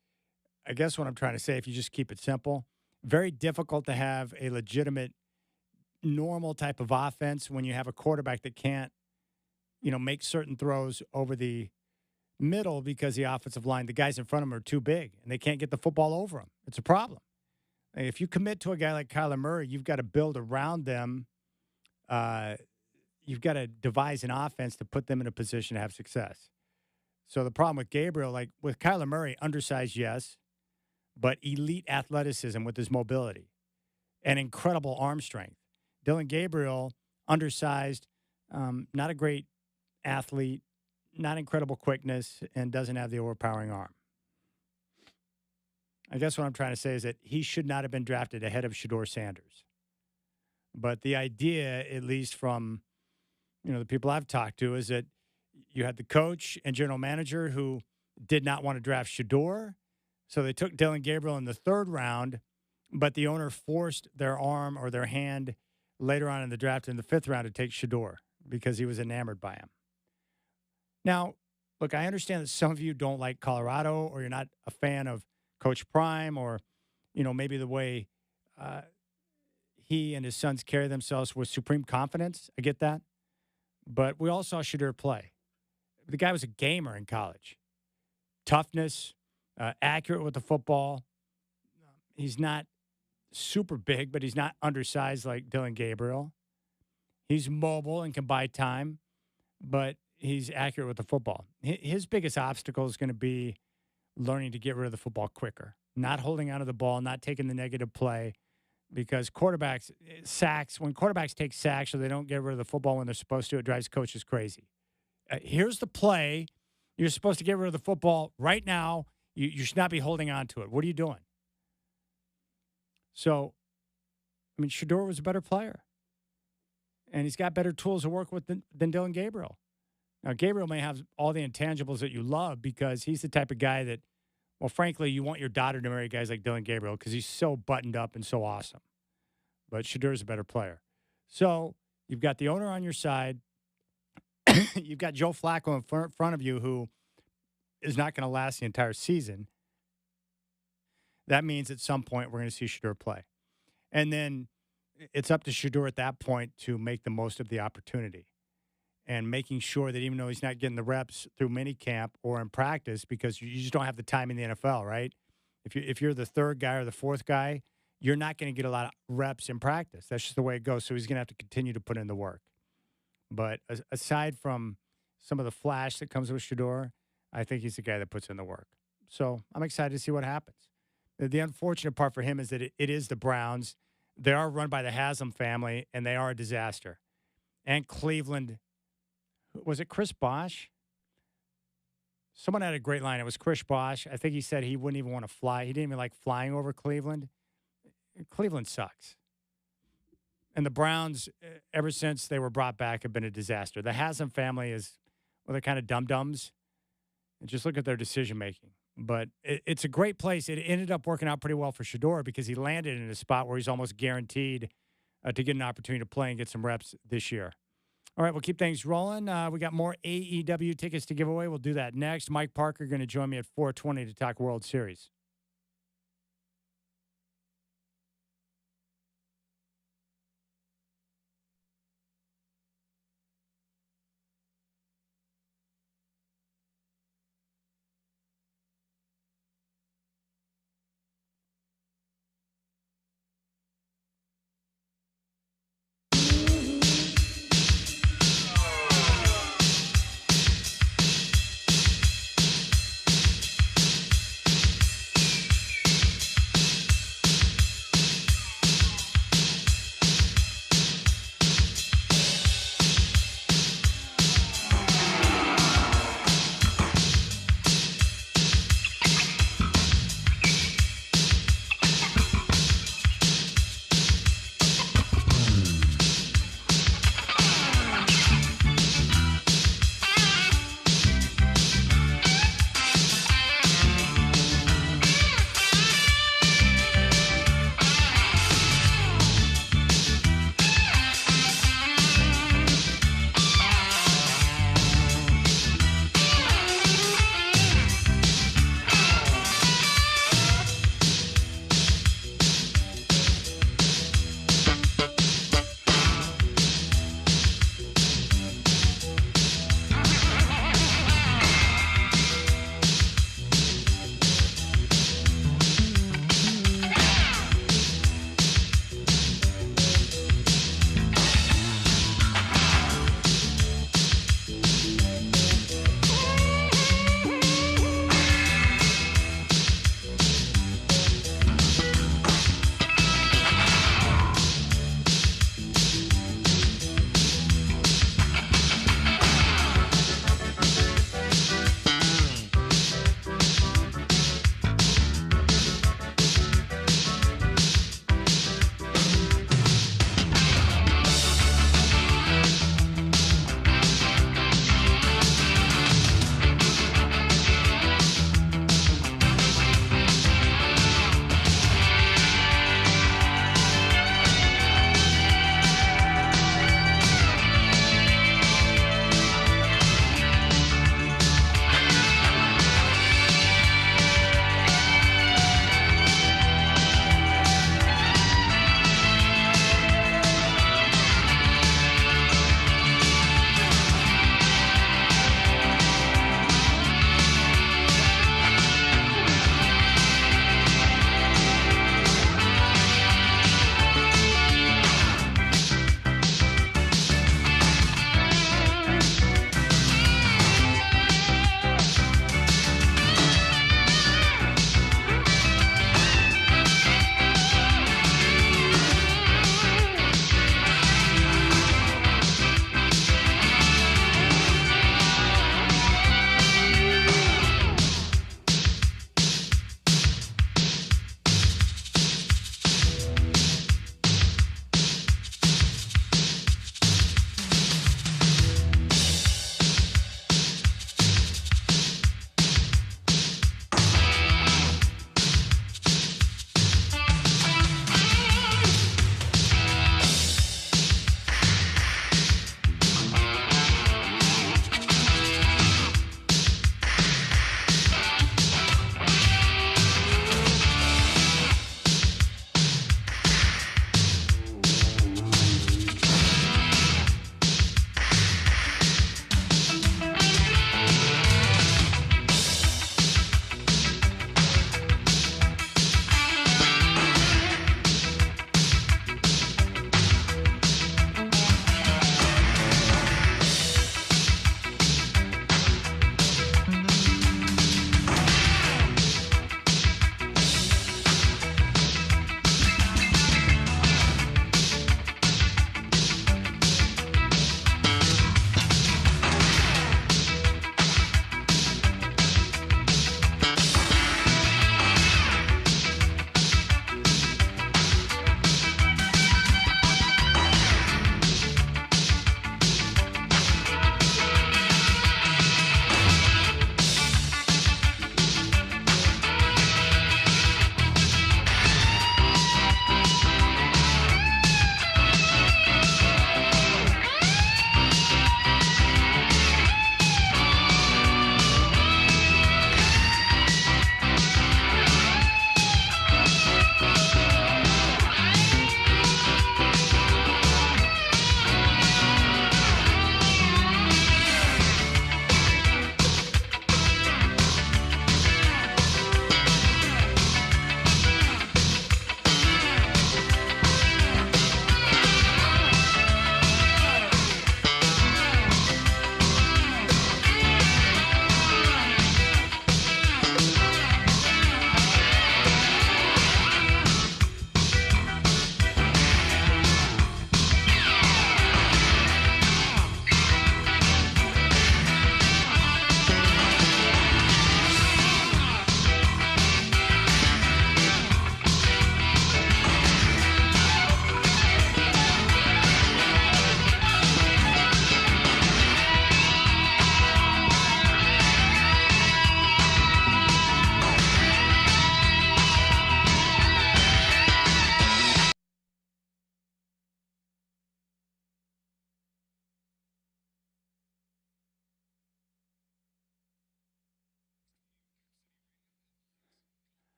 I guess what I'm trying to say, if you just keep it simple, very difficult to have a legitimate normal type of offense when you have a quarterback that can't, make certain throws over the middle because the offensive line, the guys in front of them are too big and they can't get the football over them. It's a problem. If you commit to a guy like Kyler Murray, you've got to build around them. You've got to devise an offense to put them in a position to have success. So the problem with Gabriel, like with Kyler Murray, undersized, yes, but elite athleticism with his mobility and incredible arm strength. Dylan Gabriel, undersized, not a great athlete, not incredible quickness, and doesn't have the overpowering arm. I guess what I'm trying to say is that he should not have been drafted ahead of Shador Sanders. But the idea, at least from the people I've talked to, is that you had the coach and general manager who did not want to draft Shador, so they took Dylan Gabriel in the 3rd round, but the owner forced their arm or their hand later on in the draft in the 5th round to take Shador because he was enamored by him. Now, look, I understand that some of you don't like Colorado or you're not a fan of Coach Prime or, maybe the way he and his sons carry themselves with supreme confidence. I get that. But we all saw Shador play. The guy was a gamer in college. Toughness, accurate with the football. He's not super big, but he's not undersized like Dylan Gabriel. He's mobile and can buy time, but he's accurate with the football. His biggest obstacle is going to be learning to get rid of the football quicker, not holding onto the ball, not taking the negative play, because when quarterbacks take sacks or they don't get rid of the football when they're supposed to, it drives coaches crazy. Here's the play. You're supposed to get rid of the football right now. You should not be holding on to it. What are you doing? So, Shador was a better player. And he's got better tools to work with than Dylan Gabriel. Now, Gabriel may have all the intangibles that you love because he's the type of guy that, well, frankly, you want your daughter to marry guys like Dylan Gabriel because he's so buttoned up and so awesome. But Shador's a better player. So you've got the owner on your side. You've got Joe Flacco in front of you who is not going to last the entire season. That means at some point we're going to see Shador play. And then it's up to Shador at that point to make the most of the opportunity and making sure that even though he's not getting the reps through minicamp or in practice, because you just don't have the time in the NFL, right? If you're the 3rd guy or the 4th guy, you're not going to get a lot of reps in practice. That's just the way it goes. So he's going to have to continue to put in the work. But aside from some of the flash that comes with Shador, I think he's the guy that puts in the work. So I'm excited to see what happens. The unfortunate part for him is that it is the Browns. They are run by the Haslam family, and they are a disaster. And Cleveland, was it Chris Bosh? Someone had a great line. It was Chris Bosh. I think he said he wouldn't even want to fly. He didn't even like flying over Cleveland. Cleveland sucks. And the Browns, ever since they were brought back, have been a disaster. The Haslam family they're kind of dum-dums. And just look at their decision-making. But it's a great place. It ended up working out pretty well for Shador because he landed in a spot where he's almost guaranteed to get an opportunity to play and get some reps this year. All right, we'll keep things rolling. We got more AEW tickets to give away. We'll do that next. Mike Parker going to join me at 4:20 to talk World Series.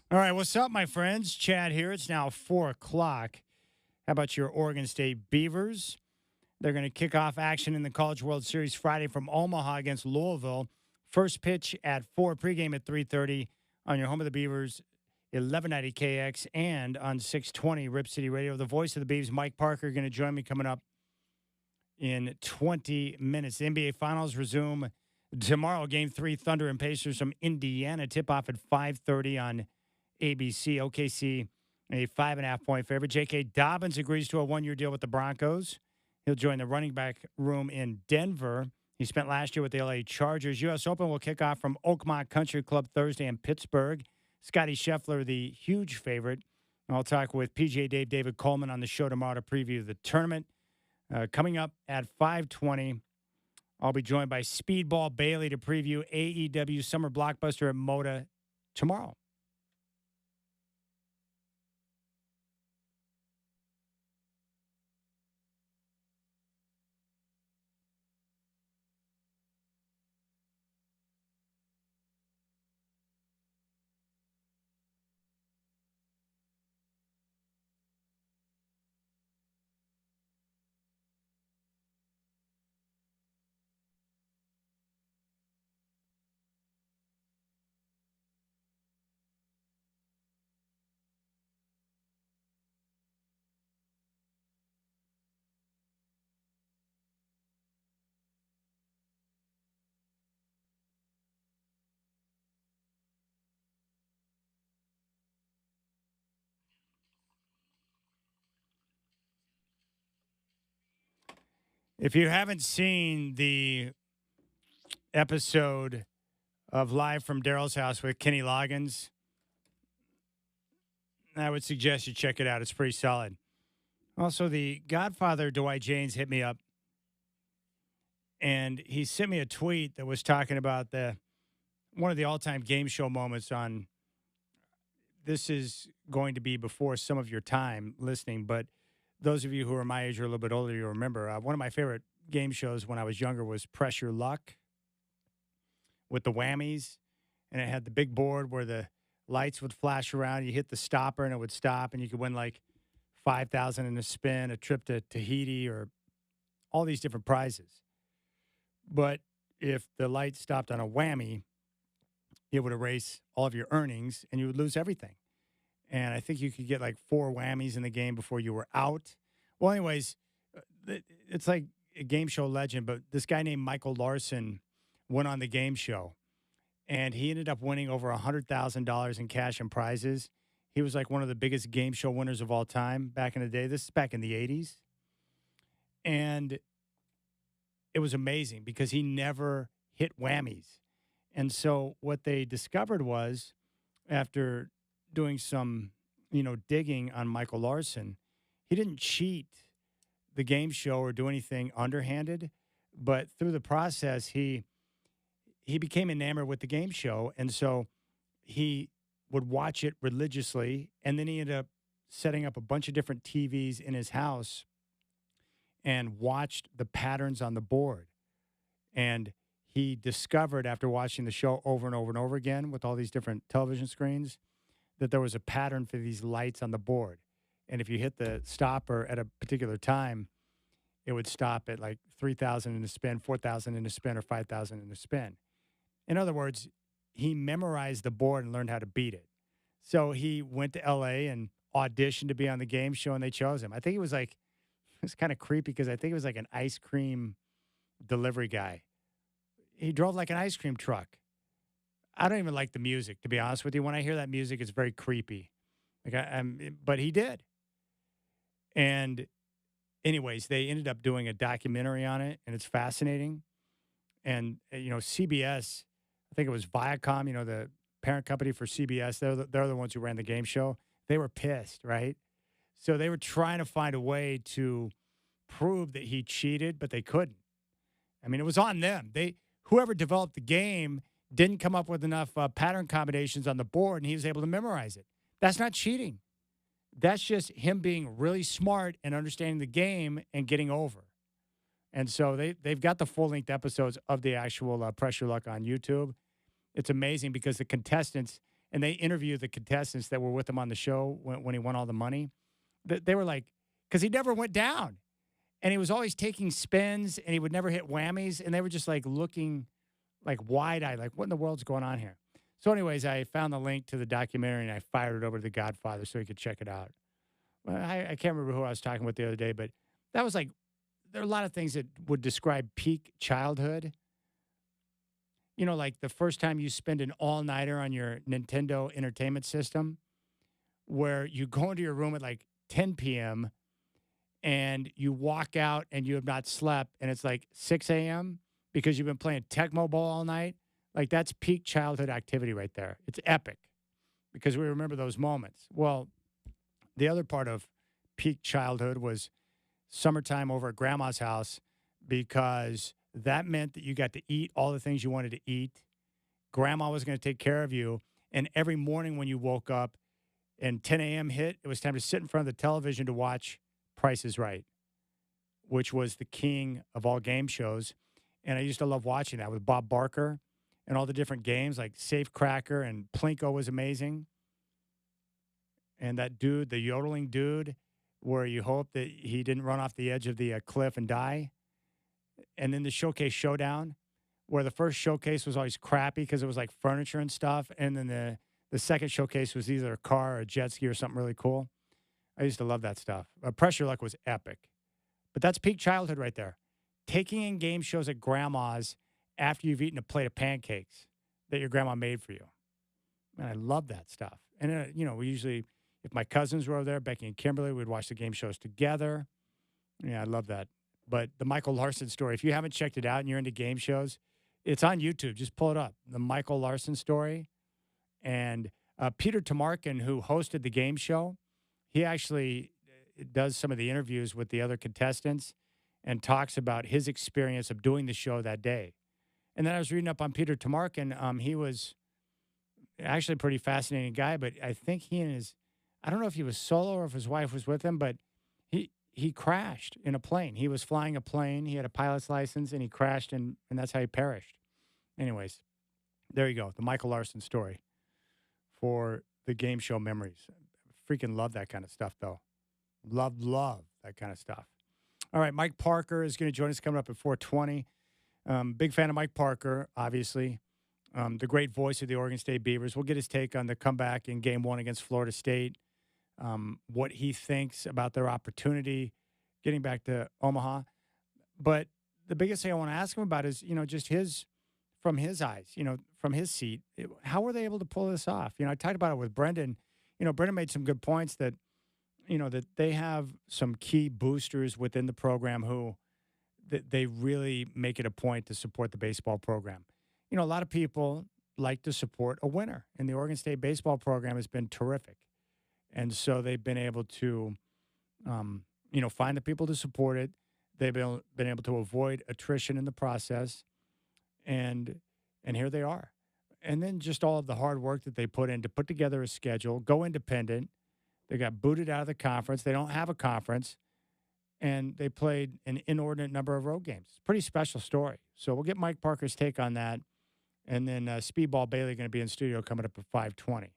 All right, what's up, my friends? Chad here. It's now 4 o'clock. How about your Oregon State Beavers? They're going to kick off action in the College World Series Friday from Omaha against Louisville. First pitch at 4, pregame at 3:30 on your home of the Beavers, 1190 KX, and on 620 Rip City Radio. The voice of the Beavs, Mike Parker, going to join me coming up in 20 minutes. The NBA Finals resume tomorrow. Game 3, Thunder and Pacers from Indiana. Tip-off at 5:30 on ABC. OKC, a 5.5-point favorite. J.K. Dobbins agrees to a one-year deal with the Broncos. He'll join the running back room in Denver. He spent last year with the LA Chargers. U.S. Open will kick off from Oakmont Country Club Thursday in Pittsburgh. Scotty Scheffler, the huge favorite. I'll talk with PGA David Coleman on the show tomorrow to preview the tournament. Coming up at 5:20, I'll be joined by Speedball Bailey to preview AEW Summer Blockbuster at Moda tomorrow. If you haven't seen the episode of Live from Daryl's House with Kenny Loggins, I would suggest you check it out. It's pretty solid. Also, the Godfather, Dwight James, hit me up, and he sent me a tweet that was talking about one of the all-time game show moments on, this is going to be before some of your time listening, but those of you who are my age or a little bit older, you'll remember one of my favorite game shows when I was younger was Press Your Luck with the whammies, and it had the big board where the lights would flash around. You hit the stopper, and it would stop, and you could win like $5,000 in a spin, a trip to Tahiti, or all these different prizes. But if the light stopped on a whammy, it would erase all of your earnings, and you would lose everything. And I think you could get like 4 whammies in the game before you were out. Well, anyways, it's like a game show legend, but this guy named Michael Larson went on the game show, and he ended up winning over $100,000 in cash and prizes. He was like one of the biggest game show winners of all time back in the day. This is back in the 80s. And it was amazing because he never hit whammies. And so what they discovered was, after doing some, digging on Michael Larson, he didn't cheat the game show or do anything underhanded, but through the process, he became enamored with the game show, and so he would watch it religiously, and then he ended up setting up a bunch of different TVs in his house and watched the patterns on the board. And he discovered, after watching the show over and over and over again with all these different television screens, that there was a pattern for these lights on the board. And if you hit the stopper at a particular time, it would stop at like 3,000 in a spin, 4,000 in a spin, or 5,000 in a spin. In other words, he memorized the board and learned how to beat it. So he went to L.A. and auditioned to be on the game show, and they chose him. I think it's kind of creepy because I think it was like an ice cream delivery guy. He drove like an ice cream truck. I don't even like the music, to be honest with you. When I hear that music, it's very creepy. But he did. And anyways, they ended up doing a documentary on it, and it's fascinating. And, CBS, I think it was Viacom, the parent company for CBS, they're the ones who ran the game show. They were pissed, right? So they were trying to find a way to prove that he cheated, but they couldn't. I mean, it was on them. Whoever developed the game didn't come up with enough pattern combinations on the board, and he was able to memorize it. That's not cheating. That's just him being really smart and understanding the game and getting over. And so they've got the full-length episodes of the actual Press Your Luck on YouTube. It's amazing because the contestants and they interviewed the contestants that were with him on the show when he won all the money. They were like, because he never went down. And he was always taking spins, and he would never hit whammies. And they were just like looking like wide-eyed, like, what in the world's going on here? So anyways, I found the link to the documentary, and I fired it over to The Godfather so he could check it out. Well, I can't remember who I was talking with the other day, but that was like, there are a lot of things that would describe peak childhood. You know, like the first time you spend an all-nighter on your Nintendo Entertainment System, where you go into your room at like 10 p.m., and you walk out and you have not slept, and it's like 6 a.m. because you've been playing Tecmo Bowl all night. Like, that's peak childhood activity right there. It's epic because we remember those moments. Well, the other part of peak childhood was summertime over at Grandma's house, because that meant that you got to eat all the things you wanted to eat. Grandma was going to take care of you. And every morning when you woke up and 10 a.m. hit, it was time to sit in front of the television to watch Price is Right, which was the king of all game shows. And I used to love watching that with Bob Barker and all the different games like Safecracker, and Plinko was amazing. And that dude, the yodeling dude, where you hope that he didn't run off the edge of the cliff and die. And then the Showcase Showdown, where the first showcase was always crappy because it was like furniture and stuff. And then the second showcase was either a car or a jet ski or something really cool. I used to love that stuff. Pressure Luck was epic. But that's peak childhood right there. Taking in game shows at grandma's after you've eaten a plate of pancakes that your grandma made for you. Man, I love that stuff. And, we usually, if my cousins were over there, Becky and Kimberly, we'd watch the game shows together. Yeah, I love that. But the Michael Larson story, if you haven't checked it out and you're into game shows, it's on YouTube. Just pull it up. The Michael Larson story. And Peter Tamarkin, who hosted the game show, he actually does some of the interviews with the other contestants and talks about his experience of doing the show that day. And then I was reading up on Peter Tamarkin. He was actually a pretty fascinating guy, but I think I don't know if he was solo or if his wife was with him, but he crashed in a plane. He was flying a plane. He had a pilot's license, and he crashed, and that's how he perished. Anyways, there you go. The Michael Larson story for the game show memories. Freaking love that kind of stuff, though. Love that kind of stuff. All right, Mike Parker is going to join us coming up at 4:20. Big fan of Mike Parker, obviously. The great voice of the Oregon State Beavers. We'll get his take on the comeback in Game 1 against Florida State, what he thinks about their opportunity getting back to Omaha. But the biggest thing I want to ask him about is, just from his eyes, from his seat, how were they able to pull this off? I talked about it with Brendan. Brendan made some good points that, that they have some key boosters within the program who they really make it a point to support the baseball program. A lot of people like to support a winner, and the Oregon State baseball program has been terrific. And so they've been able to, find the people to support it. They've been able to avoid attrition in the process, and here they are. And then just all of the hard work that they put in to put together a schedule, go independent. They got booted out of the conference. They don't have a conference. And they played an inordinate number of road games. Pretty special story. So we'll get Mike Parker's take on that. And then Speedball Bailey going to be in studio coming up at 5:20.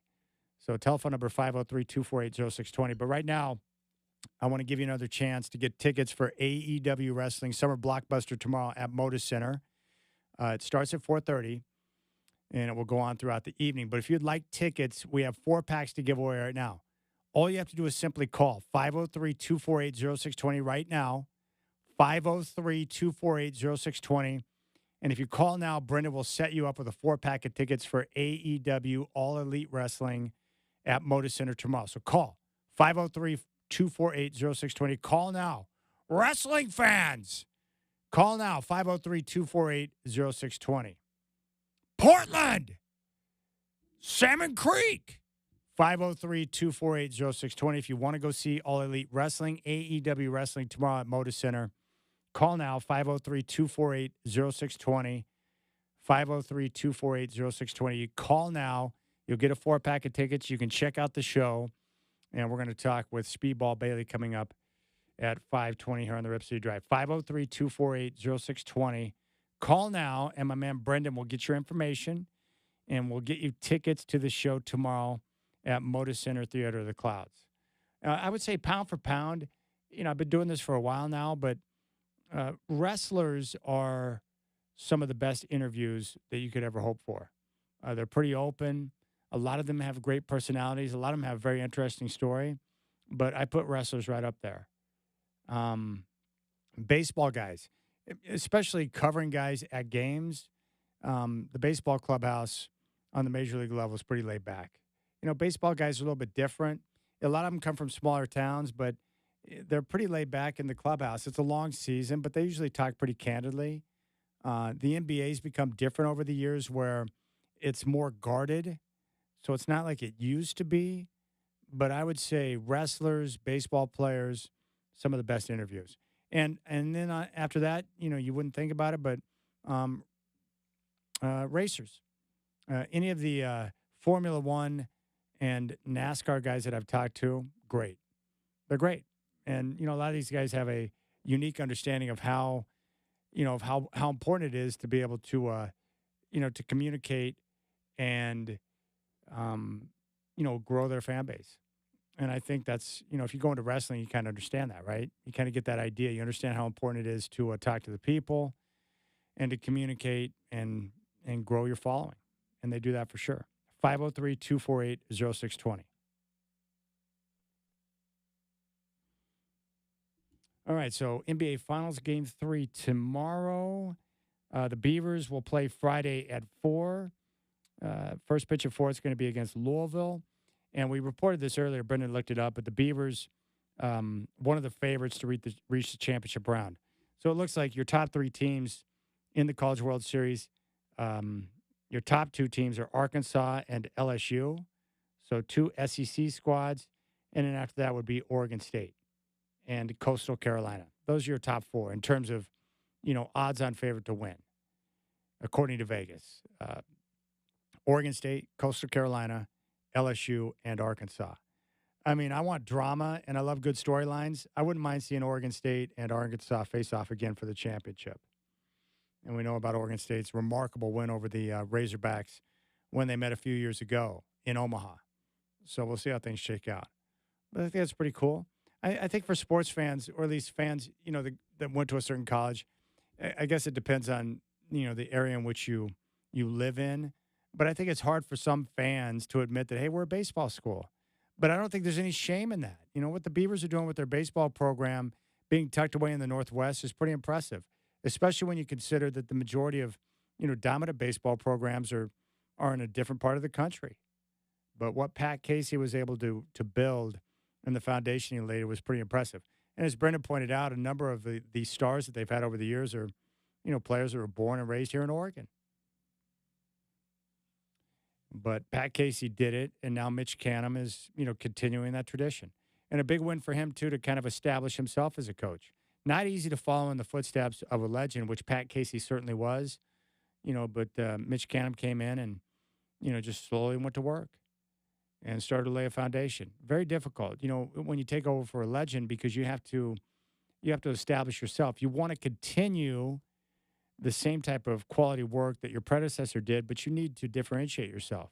So telephone number 503-248-0620. But right now, I want to give you another chance to get tickets for AEW Wrestling Summer Blockbuster tomorrow at Moda Center. It starts at 4:30. And it will go on throughout the evening. But if you'd like tickets, we have 4 packs to give away right now. All you have to do is simply call 503-248-0620 right now, 503-248-0620. And if you call now, Brenda will set you up with a 4-pack of tickets for AEW All Elite Wrestling at Moda Center tomorrow. So call 503-248-0620. Call now. Wrestling fans, call now, 503-248-0620. Portland, Salmon Creek, 503-248-0620. If you want to go see All Elite Wrestling, AEW Wrestling tomorrow at Moda Center, call now, 503-248-0620, 503-248-0620. You call now, you'll get a 4-pack of tickets. You can check out the show, and we're going to talk with Speedball Bailey coming up at 5:20 here on the Rip City Drive. 503-248-0620. Call now, and my man Brendan will get your information, and we'll get you tickets to the show tomorrow at Moda Center Theater of the Clouds. I would say pound for pound, I've been doing this for a while now, but wrestlers are some of the best interviews that you could ever hope for. They're pretty open. A lot of them have great personalities. A lot of them have a very interesting story, but I put wrestlers right up there. Baseball guys, especially covering guys at games. The baseball clubhouse on the major league level is pretty laid back. Baseball guys are a little bit different. A lot of them come from smaller towns, but they're pretty laid back in the clubhouse. It's a long season, but they usually talk pretty candidly. The NBA's become different over the years where it's more guarded. So it's not like it used to be. But I would say wrestlers, baseball players, some of the best interviews. And then after that, you wouldn't think about it, but racers. Any of the Formula One and NASCAR guys that I've talked to, great. They're great. And, a lot of these guys have a unique understanding of how important it is to be able to, to communicate and, grow their fan base. And I think that's, if you go into wrestling, you kind of understand that, right? You kind of get that idea. You understand how important it is to talk to the people and to communicate and grow your following. And they do that for sure. 503-248-0620. All right, so NBA Finals Game 3 tomorrow. The Beavers will play Friday at 4. First pitch at 4 is going to be against Louisville. And we reported this earlier. Brendan looked it up. But the Beavers, one of the favorites to reach the championship round. So it looks like your top 3 teams in the College World Series, your top 2 teams are Arkansas and LSU. So 2 SEC squads. And then after that would be Oregon State and Coastal Carolina. Those are your top 4 in terms of, odds-on favorite to win, according to Vegas. Oregon State, Coastal Carolina, LSU, and Arkansas. I mean, I want drama, and I love good storylines. I wouldn't mind seeing Oregon State and Arkansas face off again for the championship. And we know about Oregon State's remarkable win over the Razorbacks when they met a few years ago in Omaha. So we'll see how things shake out. But I think that's pretty cool. I think for sports fans, or at least fans, that went to a certain college, I guess it depends on, the area in which you live in. But I think it's hard for some fans to admit that, hey, we're a baseball school. But I don't think there's any shame in that. What the Beavers are doing with their baseball program being tucked away in the Northwest is pretty impressive, especially when you consider that the majority of, dominant baseball programs are in a different part of the country. But what Pat Casey was able to build and the foundation he laid was pretty impressive. And as Brendan pointed out, a number of the stars that they've had over the years are, players that were born and raised here in Oregon. But Pat Casey did it, and now Mitch Canham is, continuing that tradition. And a big win for him, too, to kind of establish himself as a coach. Not easy to follow in the footsteps of a legend, which Pat Casey certainly was, but Mitch Canham came in and, just slowly went to work and started to lay a foundation. Very difficult, when you take over for a legend, because you have to establish yourself. You want to continue the same type of quality work that your predecessor did, but you need to differentiate yourself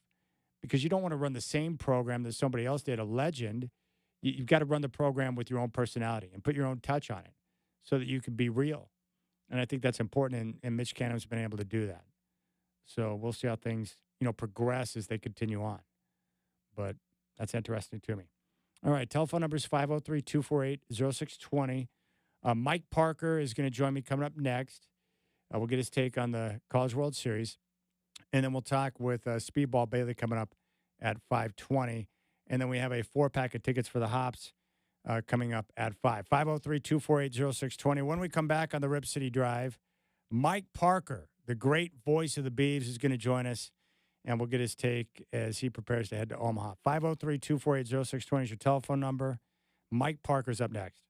because you don't want to run the same program that somebody else did, a legend. You've got to run the program with your own personality and put your own touch on it so that you can be real. And I think that's important, and Mitch Canham's been able to do that. So we'll see how things, progress as they continue on. But that's interesting to me. All right, telephone number is 503-248-0620. Mike Parker is going to join me coming up next. We'll get his take on the College World Series. And then we'll talk with Speedball Bailey coming up at 5:20. And then we have a 4-pack of tickets for the Hops coming up at 5. 503-248-0620. When we come back on the Rip City Drive, Mike Parker, the great voice of the Beavs, is going to join us. And we'll get his take as he prepares to head to Omaha. 503-248-0620 is your telephone number. Mike Parker's up next.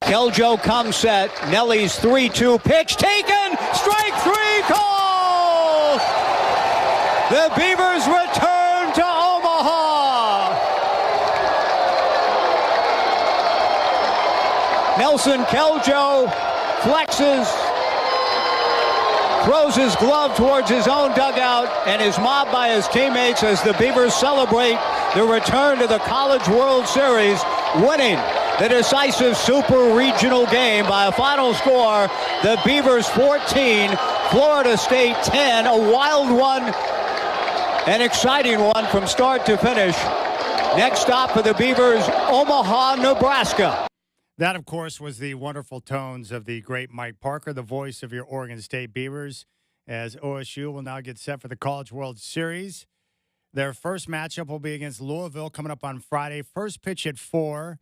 Keljo comes set. Nelly's 3-2 pitch taken. Strike three called. The Beavers return to Omaha. Nelson Keljo flexes, throws his glove towards his own dugout, and is mobbed by his teammates as the Beavers celebrate the return to the College World Series, winning the decisive Super Regional game by a final score, the Beavers 14, Florida State 10, a wild one, an exciting one from start to finish. Next stop for the Beavers, Omaha, Nebraska. That, of course, was the wonderful tones of the great Mike Parker, the voice of your Oregon State Beavers, as OSU will now get set for the College World Series. Their first matchup will be against Louisville coming up on Friday. First pitch at 4,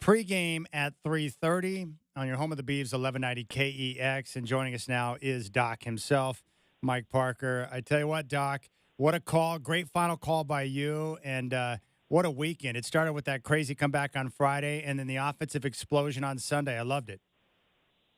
pregame at 3:30 on your home of the Beavs, 1190 KEX. And joining us now is Doc himself, Mike Parker. I tell you what, Doc, what a call. Great final call by you. And what a weekend. It started with that crazy comeback on Friday and then the offensive explosion on Sunday. I loved it.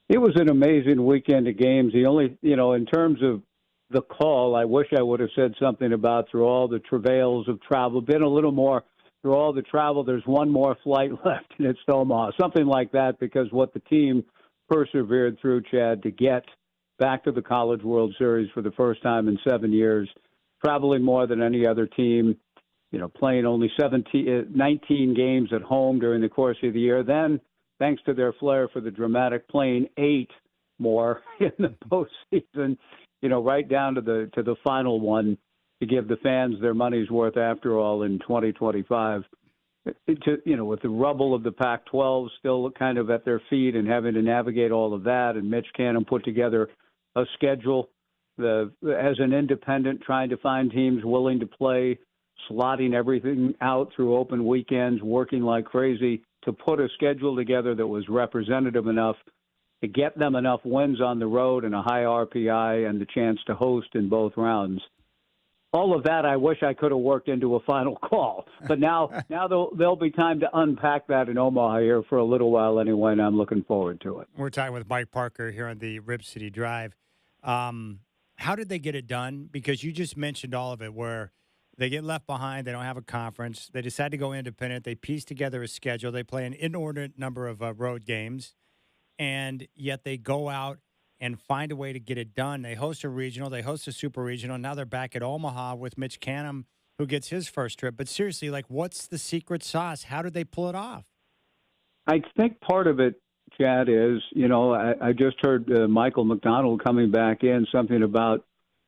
It was an amazing weekend of games. The only, in terms of the call, I wish I would have said something about through all the travails of travel, been a little more through all the travel, there's one more flight left, and it's to Omaha. Something like that, because what the team persevered through, Chad, to get back to the College World Series for the first time in 7 years, traveling more than any other team, playing only 19 games at home during the course of the year. Then, thanks to their flair for the dramatic, playing 8 more in the postseason, right down to the final one to give the fans their money's worth after all in 2025. With the rubble of the Pac-12 still kind of at their feet and having to navigate all of that, and Mitch Canham put together a schedule as an independent, trying to find teams willing to play, slotting everything out through open weekends, working like crazy to put a schedule together that was representative enough to get them enough wins on the road and a high RPI and the chance to host in both rounds. All of that I wish I could have worked into a final call. But now there'll be time to unpack that in Omaha here for a little while anyway, and I'm looking forward to it. We're talking with Mike Parker here on the Rip City Drive. How did they get it done? Because you just mentioned all of it, where they get left behind, they don't have a conference, they decide to go independent, they piece together a schedule, they play an inordinate number of road games, and yet they go out and find a way to get it done. They host a regional, they host a super regional, now they're back at Omaha with Mitch Canham, who gets his first trip. But seriously, what's the secret sauce? How did they pull it off? I think part of it, Chad, is, I just heard Michael McDonald coming back in, something about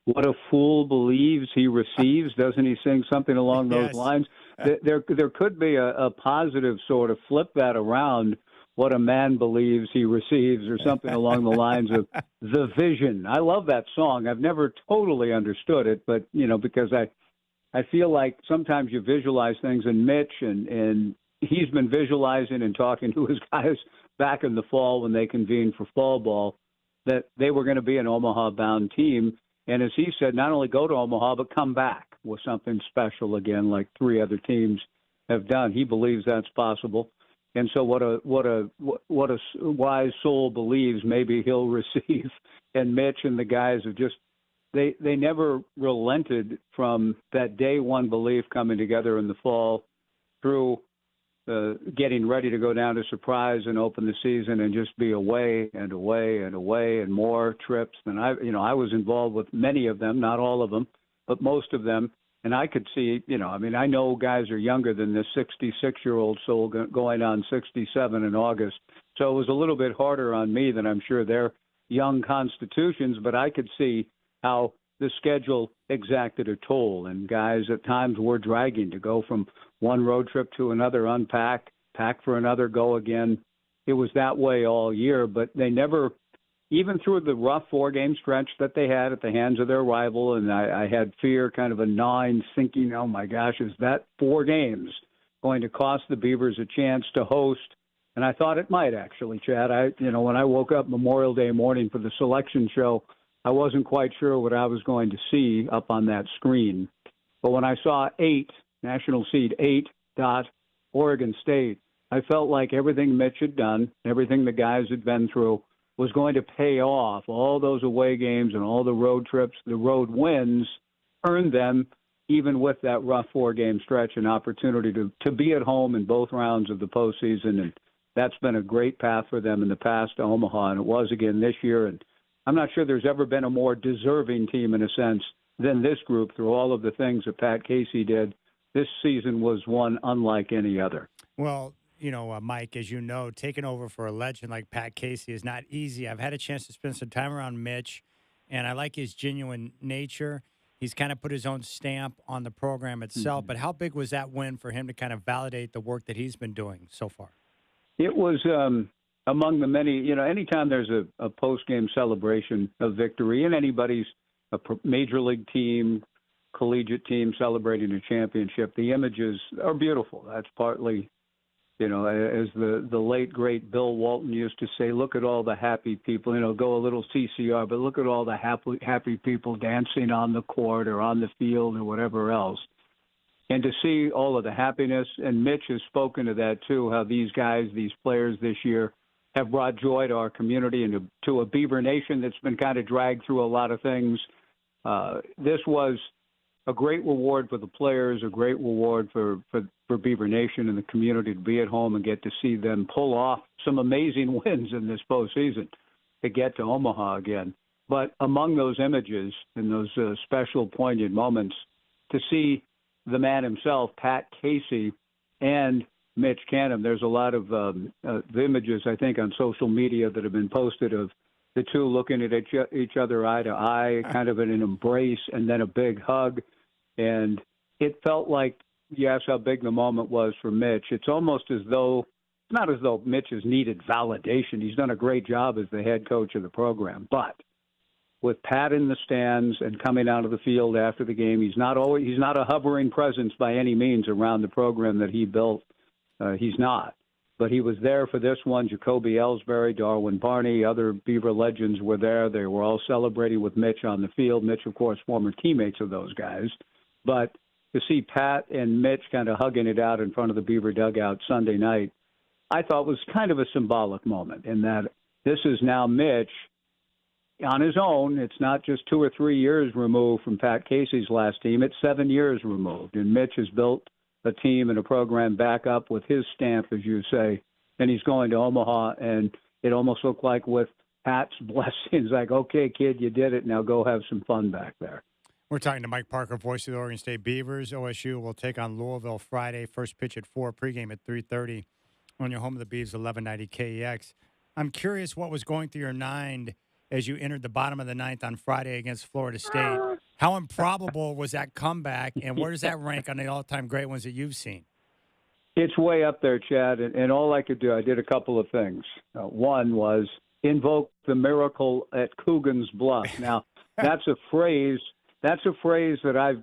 what a fool believes he receives. Doesn't he sing something along those lines? There could be a positive sort of flip that around. What a man believes he receives, or something along the lines of the vision. I love that song. I've never totally understood it, but, because I feel like sometimes you visualize things, and Mitch, and he's been visualizing and talking to his guys back in the fall when they convened for fall ball, that they were going to be an Omaha-bound team. And as he said, not only go to Omaha, but come back with something special again, like 3 other teams have done. He believes that's possible. And so what a wise soul believes maybe he'll receive. And Mitch and the guys have just, they never relented from that day one belief coming together in the fall through getting ready to go down to Surprise and open the season and just be away and away and away and more trips. And I was involved with many of them, not all of them, but most of them. And I could see, I know guys are younger than this 66-year-old soul going on 67 in August. So it was a little bit harder on me than I'm sure their young constitutions, but I could see how the schedule exacted a toll, and guys at times were dragging to go from one road trip to another, unpack, pack for another, go again. It was that way all year, but they never, even through the rough 4-game stretch that they had at the hands of their rival, and I had fear, kind of a gnawing, thinking, oh my gosh, is that 4 games going to cost the Beavers a chance to host? And I thought it might actually, Chad. When I woke up Memorial Day morning for the selection show, I wasn't quite sure what I was going to see up on that screen. But when I saw 8, national seed 8, Oregon State, I felt like everything Mitch had done, everything the guys had been through, was going to pay off. All those away games and all the road trips, the road wins, earned them, even with that rough 4-game stretch, an opportunity to be at home in both rounds of the postseason. And that's been a great path for them in the past to Omaha, and it was again this year. And I'm not sure there's ever been a more deserving team, in a sense, than this group through all of the things that Pat Casey did. This season was one unlike any other. Well, Mike, as you know, taking over for a legend like Pat Casey is not easy. I've had a chance to spend some time around Mitch, and I like his genuine nature. He's kind of put his own stamp on the program itself. But how big was that win for him to kind of validate the work that he's been doing so far? It was among the many, anytime there's a post-game celebration of victory in anybody's major league team, collegiate team celebrating a championship, the images are beautiful. That's partly, as the late, great Bill Walton used to say, look at all the happy people, go a little CCR, but look at all the happy people dancing on the court or on the field or whatever else. And to see all of the happiness, and Mitch has spoken to that too, how these guys, these players this year have brought joy to our community and to a Beaver Nation that's been kind of dragged through a lot of things. This was a great reward for the players, a great reward for Beaver Nation and the community to be at home and get to see them pull off some amazing wins in this postseason to get to Omaha again. But among those images and those special, poignant moments, to see the man himself, Pat Casey, and Mitch Canham, there's a lot of the images, I think, on social media that have been posted of the two looking at each other eye to eye, kind of in an embrace, and then a big hug. And it felt like, you asked how big the moment was for Mitch. It's almost as though, not as though Mitch has needed validation. He's done a great job as the head coach of the program. But with Pat in the stands and coming out of the field after the game, he's not a hovering presence by any means around the program that he built. He's not. But he was there for this one. Jacoby Ellsbury, Darwin Barney, other Beaver legends were there. They were all celebrating with Mitch on the field. Mitch, of course, former teammates of those guys. But to see Pat and Mitch kind of hugging it out in front of the Beaver dugout Sunday night, I thought was kind of a symbolic moment in that this is now Mitch on his own. It's not just 2 or 3 years removed from Pat Casey's last team. It's 7 years removed. And Mitch has built a team and a program back up with his stamp, as you say, and he's going to Omaha, and it almost looked like with Pat's blessings, like, okay, kid, you did it. Now go have some fun back there. We're talking to Mike Parker, voice of the Oregon State Beavers. OSU will take on Louisville Friday. First pitch at 4, pregame at 3:30 on your home of the Beavs, 1190 KEX. I'm curious what was going through your mind as you entered the bottom of the ninth on Friday against Florida State. How improbable was that comeback, and where does that rank on the all-time great ones that you've seen? It's way up there, Chad, and all I could do, I did a couple of things. One was invoke the miracle at Coogan's Bluff. Now, that's a phrase that I've,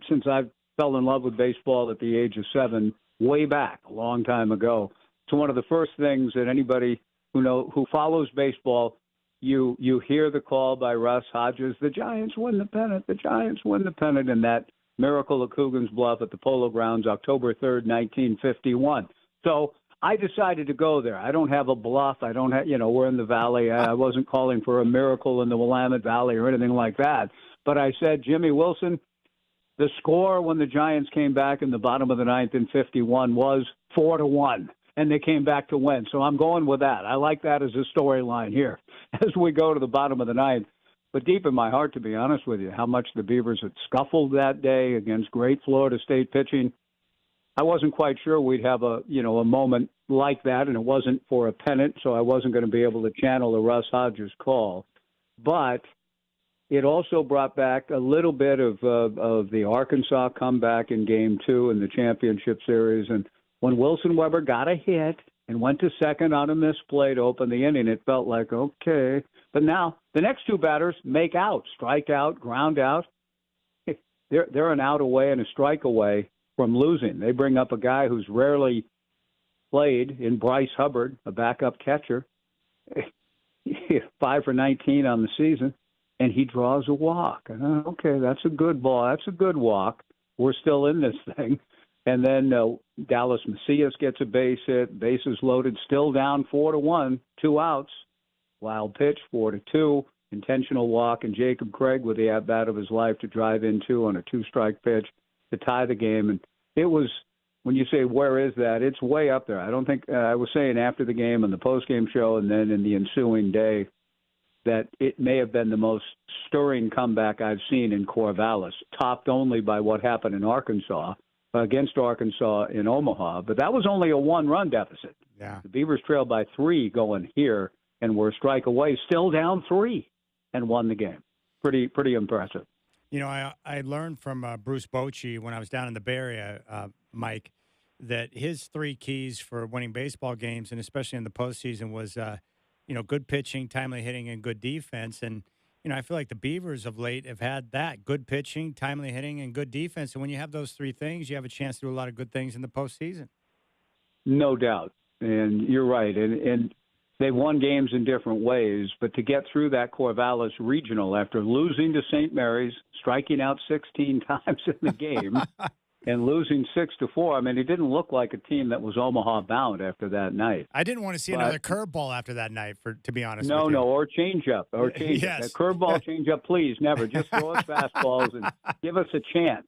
since I fell in love with baseball at the age of 7, way back, a long time ago. It's one of the first things that anybody who follows baseball, you hear the call by Russ Hodges, the Giants win the pennant, and that miracle at Coogan's Bluff at the Polo Grounds, October 3rd, 1951. So I decided to go there. I don't have a bluff. I don't have, we're in the valley. I wasn't calling for a miracle in the Willamette Valley or anything like that. But I said, Jimmy Wilson, the score when the Giants came back in the bottom of the ninth in 51 was 4-1, and they came back to win. So I'm going with that. I like that as a storyline here as we go to the bottom of the ninth. But deep in my heart, to be honest with you, how much the Beavers had scuffled that day against great Florida State pitching, I wasn't quite sure we'd have a moment like that, and it wasn't for a pennant, so I wasn't going to be able to channel the Russ Hodges call. But it also brought back a little bit of the Arkansas comeback in Game 2 in the championship series. And when Wilson Weber got a hit and went to second on a misplay to open the inning, it felt like, okay. But now the next two batters make out, strike out, ground out. They're an out away and a strike away from losing. They bring up a guy who's rarely played in Bryce Hubbard, a backup catcher, 5 for 19 on the season. And he draws a walk. And, okay, that's a good ball. That's a good walk. We're still in this thing. And then Dallas Macias gets a base hit, bases loaded, still down 4-1, 2 outs. Wild pitch, 4-2, intentional walk, and Jacob Craig with the at-bat of his life to drive in 2 on a 2-strike pitch to tie the game. And it was, when you say where is that, it's way up there. I don't think I was saying after the game on the post-game show and then in the ensuing day that it may have been the most stirring comeback I've seen in Corvallis, topped only by what happened in Arkansas, against Arkansas in Omaha. But that was only a 1-run deficit. Yeah. The Beavers trailed by 3 going here and were a strike away, still down 3, and won the game. Pretty impressive. You know, I learned from Bruce Bochy when I was down in the Bay Area, Mike, that his 3 keys for winning baseball games, and especially in the postseason, was, good pitching, timely hitting, and good defense. And, I feel like the Beavers of late have had that, good pitching, timely hitting, and good defense. And when you have those 3 things, you have a chance to do a lot of good things in the postseason. No doubt. And you're right. And they won games in different ways, but to get through that Corvallis regional after losing to St. Mary's, striking out 16 times in the game, and losing 6-4. I mean, it didn't look like a team that was Omaha bound after that night. I didn't want to see another curveball after that night, to be honest. No, with you. or changeup, Yes. Curveball, changeup, please, never. Just throw us fastballs and give us a chance.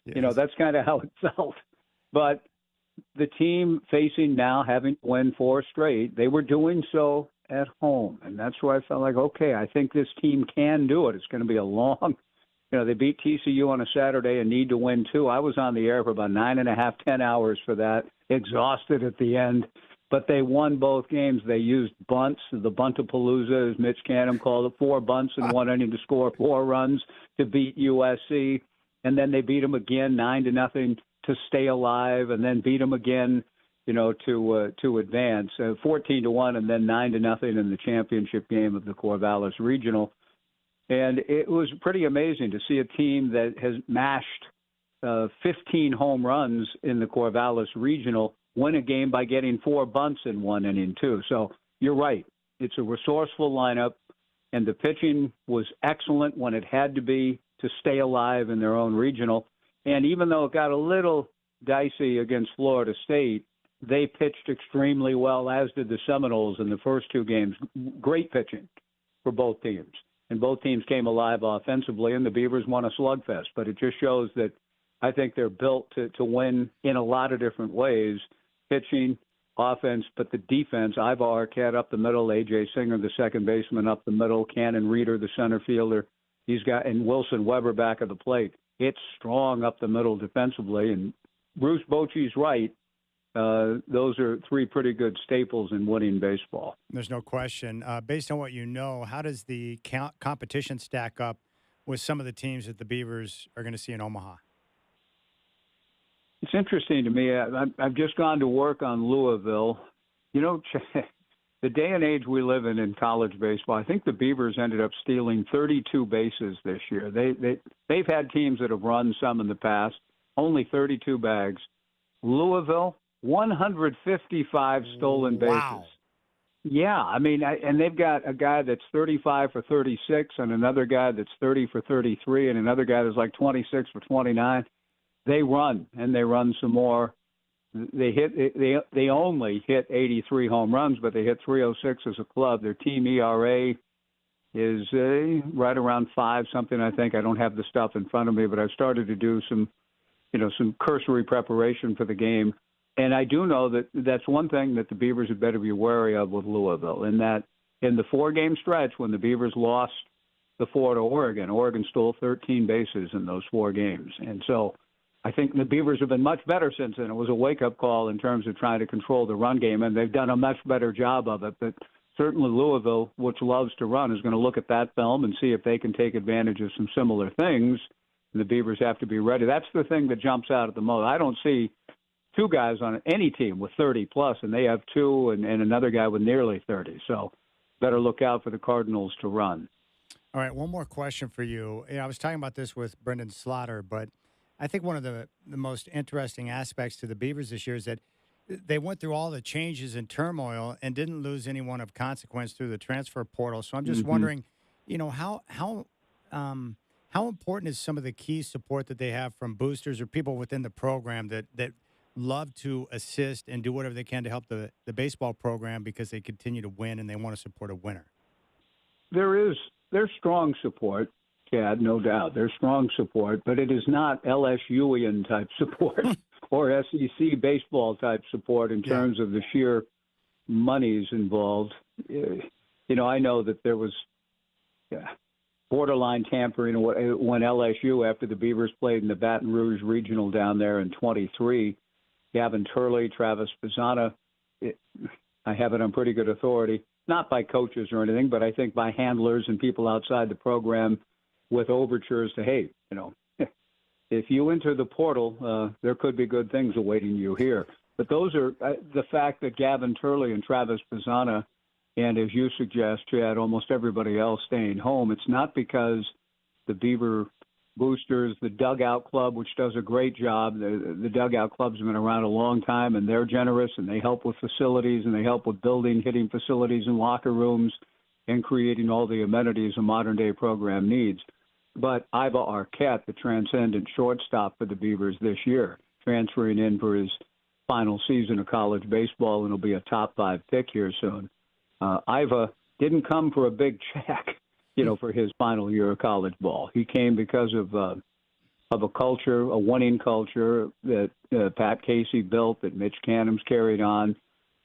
Yes. That's kind of how it felt. But the team facing now having to win 4 straight, they were doing so at home, and that's where I felt like, okay, I think this team can do it. It's going to be a long. They beat TCU on a Saturday and need to win 2. I was on the air for about 9.5, 10 hours for that, exhausted at the end. But they won both games. They used bunts, the buntapalooza, as Mitch Canham called it, 4 bunts in one inning to score 4 runs to beat USC. And then they beat them again 9-0 to stay alive, and then beat them again, to advance, 14-1, and then 9-0 in the championship game of the Corvallis Regional. And it was pretty amazing to see a team that has mashed 15 home runs in the Corvallis Regional win a game by getting 4 bunts in one inning, too. So you're right. It's a resourceful lineup, and the pitching was excellent when it had to be to stay alive in their own regional. And even though it got a little dicey against Florida State, they pitched extremely well, as did the Seminoles in the first 2 games. Great pitching for both teams. And both teams came alive offensively, and the Beavers won a slugfest. But it just shows that I think they're built to win in a lot of different ways, pitching, offense, but the defense. Ivar Arquette up the middle, A.J. Singer, the second baseman, up the middle, Cannon Reeder, the center fielder. And Wilson Weber back at the plate. It's strong up the middle defensively. And Bruce Bochy's right. Those are 3 pretty good staples in winning baseball. There's no question. Based on what you know, how does the competition stack up with some of the teams that the Beavers are going to see in Omaha? It's interesting to me. I've just gone to work on Louisville. The day and age we live in college baseball, I think the Beavers ended up stealing 32 bases this year. They've had teams that have run some in the past, only 32 bags. Louisville, 155 stolen bases. Wow. Yeah, and they've got a guy that's 35 for 36 and another guy that's 30 for 33 and another guy that's like 26 for 29. They run, and they run some more. They only hit 83 home runs, but they hit 306 as a club. Their team ERA is right around 5 something, I think. I don't have the stuff in front of me, but I've started to do some cursory preparation for the game. And I do know that that's one thing that the Beavers had better be wary of with Louisville, in that in the 4-game stretch when the Beavers lost the 4 to Oregon stole 13 bases in those 4 games. And so I think the Beavers have been much better since then. It was a wake-up call in terms of trying to control the run game, and they've done a much better job of it. But certainly Louisville, which loves to run, is going to look at that film and see if they can take advantage of some similar things. And the Beavers have to be ready. That's the thing that jumps out at the most. I don't see 2 guys on any team with 30-plus, and they have 2 and another guy with nearly 30. So better look out for the Cardinals to run. All right, one more question for you. I was talking about this with Brendan Slaughter, but I think one of the most interesting aspects to the Beavers this year is that they went through all the changes and turmoil and didn't lose anyone of consequence through the transfer portal. So I'm just wondering, how important is some of the key support that they have from boosters or people within the program that love to assist and do whatever they can to help the baseball program because they continue to win and they want to support a winner. There's strong support, Chad, no doubt. There's strong support, but it is not LSUian type support or SEC baseball type support in terms of the sheer monies involved. I know that there was borderline tampering when LSU, after the Beavers played in the Baton Rouge Regional down there in 23, Gavin Turley, Travis Pisana, I have it on pretty good authority, not by coaches or anything, but I think by handlers and people outside the program with overtures to, hey, if you enter the portal, there could be good things awaiting you here. But those are the fact that Gavin Turley and Travis Pisana, and as you suggest, Chad, almost everybody else staying home, it's not because the Beaver Boosters, the Dugout Club, which does a great job. The Dugout Club's been around a long time, and they're generous, and they help with facilities, and they help with building, hitting facilities and locker rooms, and creating all the amenities a modern-day program needs. But Iva Arquette, the transcendent shortstop for the Beavers this year, transferring in for his final season of college baseball, and will be a top 5 pick here soon. Iva didn't come for a big check, for his final year of college ball. He came because of a culture, a winning culture that Pat Casey built, that Mitch Canham's carried on,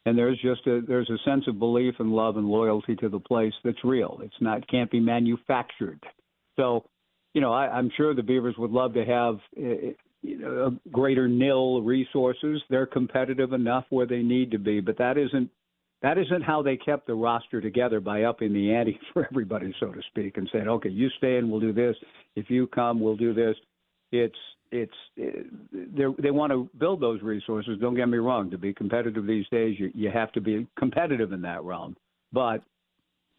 and there's a sense of belief and love and loyalty to the place that's real. Can't be manufactured. So, I'm sure the Beavers would love to have a greater nil resources. They're competitive enough where they need to be, but that isn't how they kept the roster together, by upping the ante for everybody, so to speak, and saying, okay, you stay and we'll do this. If you come, we'll do this. They want to build those resources. Don't get me wrong. To be competitive these days, you have to be competitive in that realm. But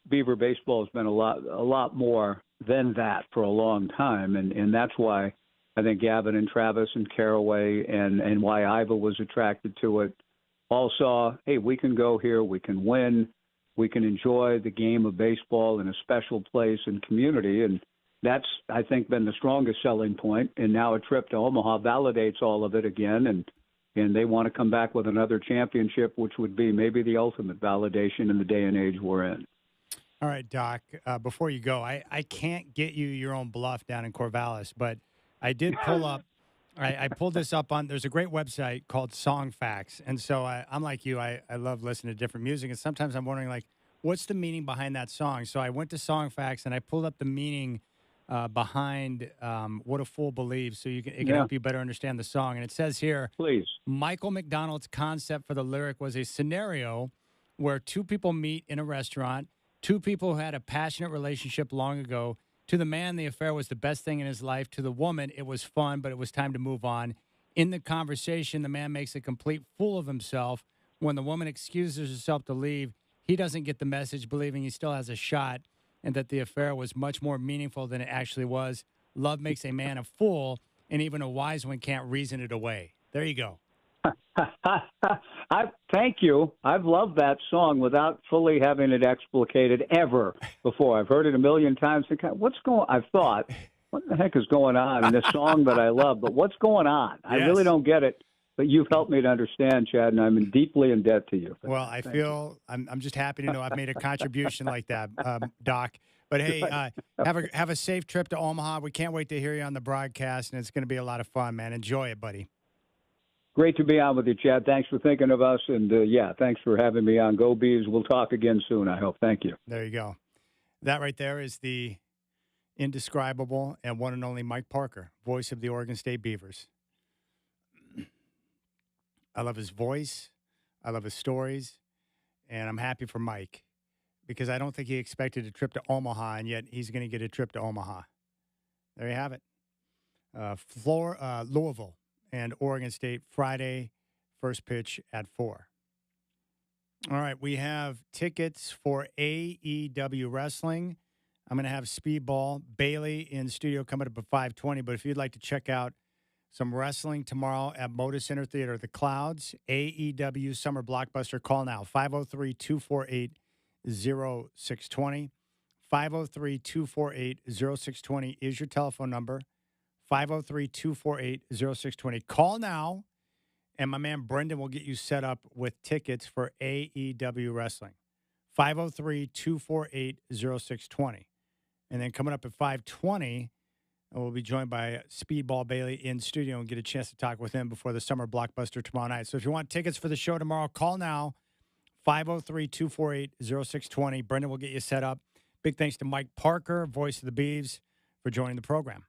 Beaver baseball has been a lot more than that for a long time, and that's why I think Gavin and Travis and Caraway and why Iva was attracted to it all saw, hey, we can go here, we can win, we can enjoy the game of baseball in a special place and community, and that's, I think, been the strongest selling point. And now a trip to Omaha validates all of it again, and they want to come back with another championship, which would be maybe the ultimate validation in the day and age we're in. All right, Doc, before you go, I can't get you your own bluff down in Corvallis, but I did pull up. I pulled this up on, there's a great website called Song Facts. And so I'm like you, I love listening to different music. And sometimes I'm wondering, what's the meaning behind that song? So I went to Song Facts and I pulled up the meaning behind What a Fool Believes, so it can help you better understand the song. And it says here, please, Michael McDonald's concept for the lyric was a scenario where two people meet in a restaurant, two people who had a passionate relationship long ago. To the man, the affair was the best thing in his life. To the woman, it was fun, but it was time to move on. In the conversation, the man makes a complete fool of himself. When the woman excuses herself to leave, he doesn't get the message, believing he still has a shot and that the affair was much more meaningful than it actually was. Love makes a man a fool, and even a wise one can't reason it away. There you go. Thank you. I've loved that song without fully having it explicated ever before. I've heard it a million times. I've thought, what the heck is going on in this song that I love? But what's going on? I really don't get it. But you've helped me to understand, Chad, and I'm deeply in debt to you. Well, I'm just happy to know I've made a contribution like that, Doc. But hey, have a safe trip to Omaha. We can't wait to hear you on the broadcast, and it's going to be a lot of fun, man. Enjoy it, buddy. Great to be on with you, Chad. Thanks for thinking of us, and thanks for having me on. Go Beavs. We'll talk again soon, I hope. Thank you. There you go. That right there is the indescribable and one and only Mike Parker, voice of the Oregon State Beavers. I love his voice. I love his stories, and I'm happy for Mike because I don't think he expected a trip to Omaha, and yet he's going to get a trip to Omaha. There you have it. Louisville and Oregon State Friday, first pitch at 4. All right, we have tickets for AEW Wrestling. I'm going to have Speedball Bailey in studio coming up at 5:20, but if you'd like to check out some wrestling tomorrow at Moda Center Theater, The Clouds, AEW Summer Blockbuster, call now, 503-248-0620. 503-248-0620 is your telephone number. 503-248-0620. Call now and my man Brendan will get you set up with tickets for AEW Wrestling. 503-248-0620. And then coming up at 5:20, we'll be joined by Speedball Bailey in studio and get a chance to talk with him before the summer blockbuster tomorrow night. So if you want tickets for the show tomorrow, call now, 503-248-0620. Brendan will get you set up. Big thanks to Mike Parker, voice of the Beavs, for joining the program.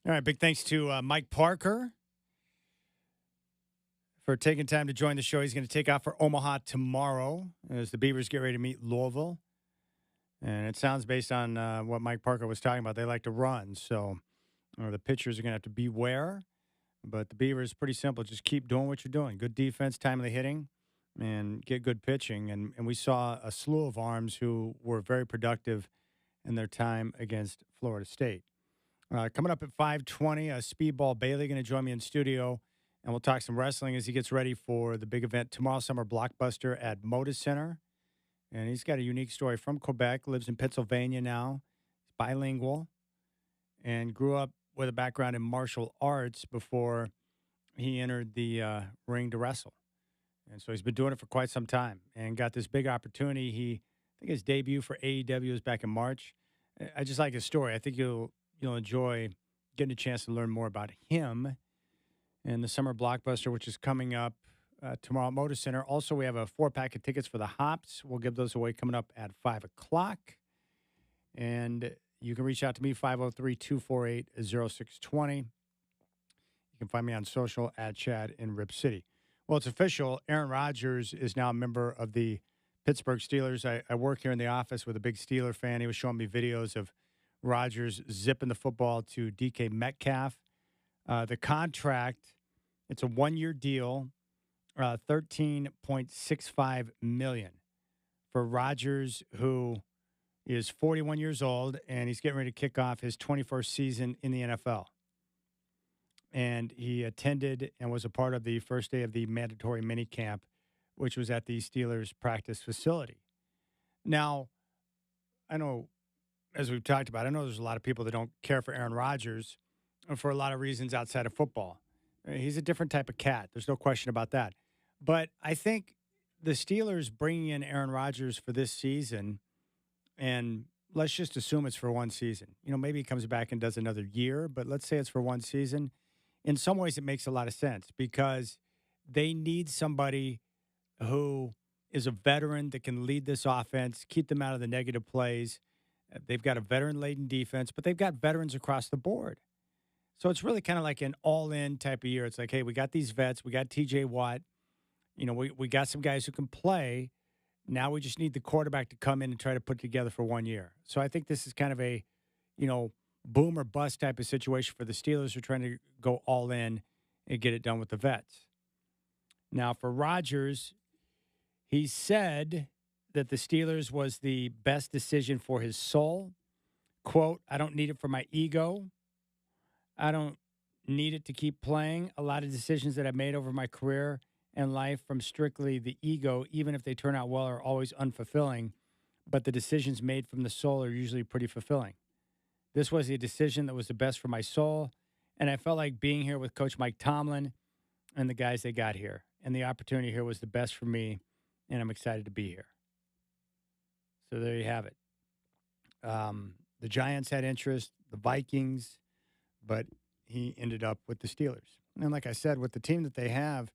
All right, big thanks to Mike Parker for taking time to join the show. He's going to take off for Omaha tomorrow as the Beavers get ready to meet Louisville. And it sounds, based on what Mike Parker was talking about, they like to run. So the pitchers are going to have to beware. But the Beavers, pretty simple. Just keep doing what you're doing. Good defense, timely hitting, and get good pitching. And we saw a slew of arms who were very productive in their time against Florida State. Coming up at 5:20, Speedball Bailey going to join me in studio, and we'll talk some wrestling as he gets ready for the big event tomorrow, Summer Blockbuster at Moda Center. And he's got a unique story from Quebec, lives in Pennsylvania now, he's bilingual, and grew up with a background in martial arts before he entered the ring to wrestle. And so he's been doing it for quite some time and got this big opportunity. I think his debut for AEW was back in March. I just like his story. I think you'll enjoy getting a chance to learn more about him and the Summer Blockbuster, which is coming up tomorrow at Motor Center. Also, we have a 4-pack of tickets for the Hops. We'll give those away coming up at 5 o'clock. And you can reach out to me, 503-248-0620. You can find me on social at Chad in Rip City. Well, it's official. Aaron Rodgers is now a member of the Pittsburgh Steelers. I work here in the office with a big Steeler fan. He was showing me videos of Rodgers zipping the football to DK Metcalf. The contract, it's a 1-year deal, $13.65 million for Rodgers, who is 41 years old, and he's getting ready to kick off his 21st season in the NFL. And he attended and was a part of the first day of the mandatory minicamp, which was at the Steelers practice facility. Now, I know, as we've talked about, I know there's a lot of people that don't care for Aaron Rodgers for a lot of reasons outside of football. He's a different type of cat. There's no question about that. But I think the Steelers bringing in Aaron Rodgers for this season, and let's just assume it's for one season. Maybe he comes back and does another year, but let's say it's for one season. In some ways, it makes a lot of sense because they need somebody who is a veteran that can lead this offense, keep them out of the negative plays. They've got a veteran-laden defense, but they've got veterans across the board. So it's really kind of like an all-in type of year. It's like, hey, we got these vets. We got T.J. Watt. We got some guys who can play. Now we just need the quarterback to come in and try to put it together for 1 year. So I think this is kind of a, boom or bust type of situation for the Steelers who are trying to go all in and get it done with the vets. Now, for Rodgers, he said that the Steelers was the best decision for his soul. Quote, I don't need it for my ego. I don't need it to keep playing. A lot of decisions that I've made over my career and life from strictly the ego, even if they turn out well, are always unfulfilling. But the decisions made from the soul are usually pretty fulfilling. This was a decision that was the best for my soul, and I felt like being here with Coach Mike Tomlin and the guys they got here. And the opportunity here was the best for me, and I'm excited to be here. So there you have it. The Giants had interest, the Vikings, but he ended up with the Steelers. And like I said, with the team that they have,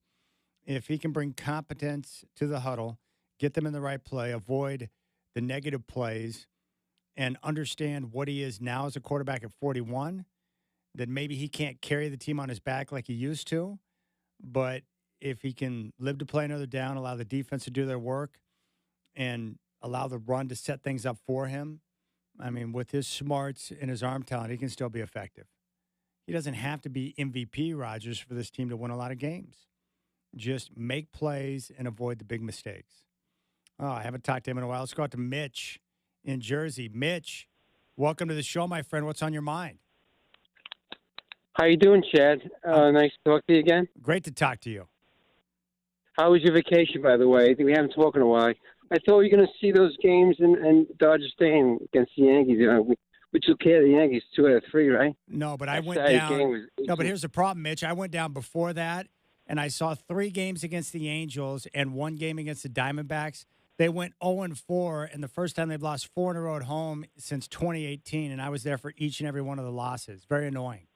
if he can bring competence to the huddle, get them in the right play, avoid the negative plays, and understand what he is now as a quarterback at 41, then maybe he can't carry the team on his back like he used to. But if he can live to play another down, allow the defense to do their work, and allow the run to set things up for him, I mean, with his smarts and his arm talent, he can still be effective. He doesn't have to be MVP Rodgers for this team to win a lot of games. Just make plays and avoid the big mistakes. Oh, I haven't talked to him in a while. Let's go out to Mitch in Jersey. Mitch, welcome to the show, my friend. What's on your mind? How you doing, Chad? Nice to talk to you again. Great to talk to you. How was your vacation, by the way? We haven't spoken in a while. I thought you were going to see those games in Dodger Stadium against the Yankees. We took care of the Yankees 2 out of 3, right? No, but I went down. No, but here's the problem, Mitch. I went down before that, and I saw 3 games against the Angels and 1 game against the Diamondbacks. They went 0-4, and the first time they've lost 4 in a row at home since 2018, and I was there for each and every one of the losses. Very annoying.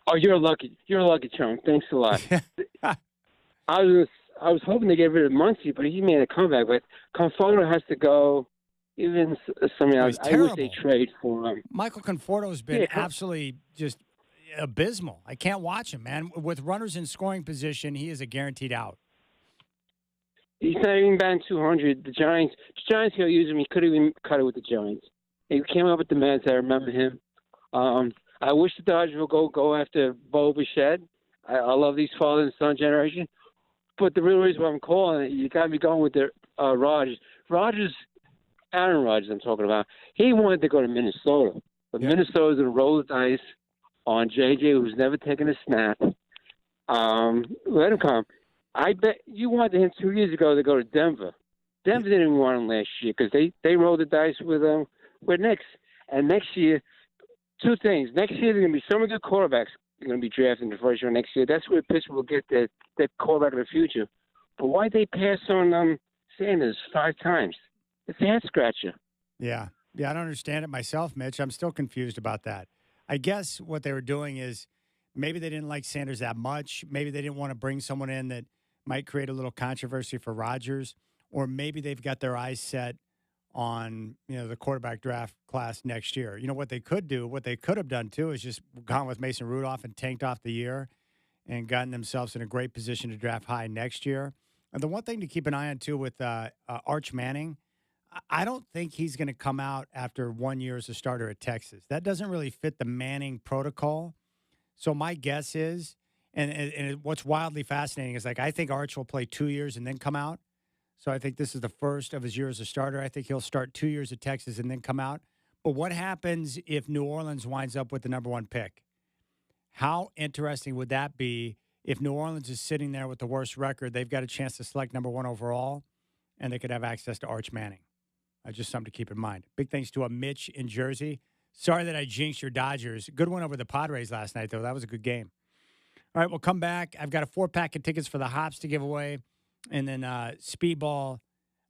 Oh, you're lucky. You're a lucky chunk. Thanks a lot. I was hoping to get rid of Muncie, but he made a comeback. But Conforto has to go. Even something else. I wish they trade for him. Michael Conforto has been absolutely just abysmal. I can't watch him, man. With runners in scoring position, he is a guaranteed out. He's not even batting 200. The Giants could use him. He could have even cut it with the Giants. He came up with the Mets. I remember him. I wish the Dodgers would go after Bo Bichette. I love these father and son generation. But the real reason why I'm calling it, you got me going with the Rodgers. Aaron Rodgers I'm talking about. He wanted to go to Minnesota. But Minnesota's going to roll the dice on J.J., who's never taken a snap. Let him come. I bet you wanted him 2 years ago to go to Denver. Denver didn't even want him last year because they rolled the dice with Knicks. And next year, two things. Next year, there's going to be so many good quarterbacks going to be drafted in the first round next year. That's where Pittsburgh will get that quarterback of the future. But why'd they pass on Sanders 5 times? It's a head-scratcher. Yeah, I don't understand it myself, Mitch. I'm still confused about that. I guess what they were doing is maybe they didn't like Sanders that much. Maybe they didn't want to bring someone in that might create a little controversy for Rodgers. Or maybe they've got their eyes set on, the quarterback draft class next year. You know what they could do? What they could have done, too, is just gone with Mason Rudolph and tanked off the year and gotten themselves in a great position to draft high next year. And the one thing to keep an eye on, too, with Arch Manning, I don't think he's going to come out after 1 year as a starter at Texas. That doesn't really fit the Manning protocol. So my guess is, and what's wildly fascinating is, I think Arch will play 2 years and then come out. So I think this is the first of his year as a starter. I think he'll start 2 years at Texas and then come out. But what happens if New Orleans winds up with the number 1 pick? How interesting would that be if New Orleans is sitting there with the worst record? They've got a chance to select number 1 overall, and they could have access to Arch Manning. Just something to keep in mind. Big thanks to Mitch in Jersey. Sorry that I jinxed your Dodgers. Good one over the Padres last night, though. That was a good game. All right, we'll come back. I've got a 4-pack of tickets for the Hops to give away. And then Speedball,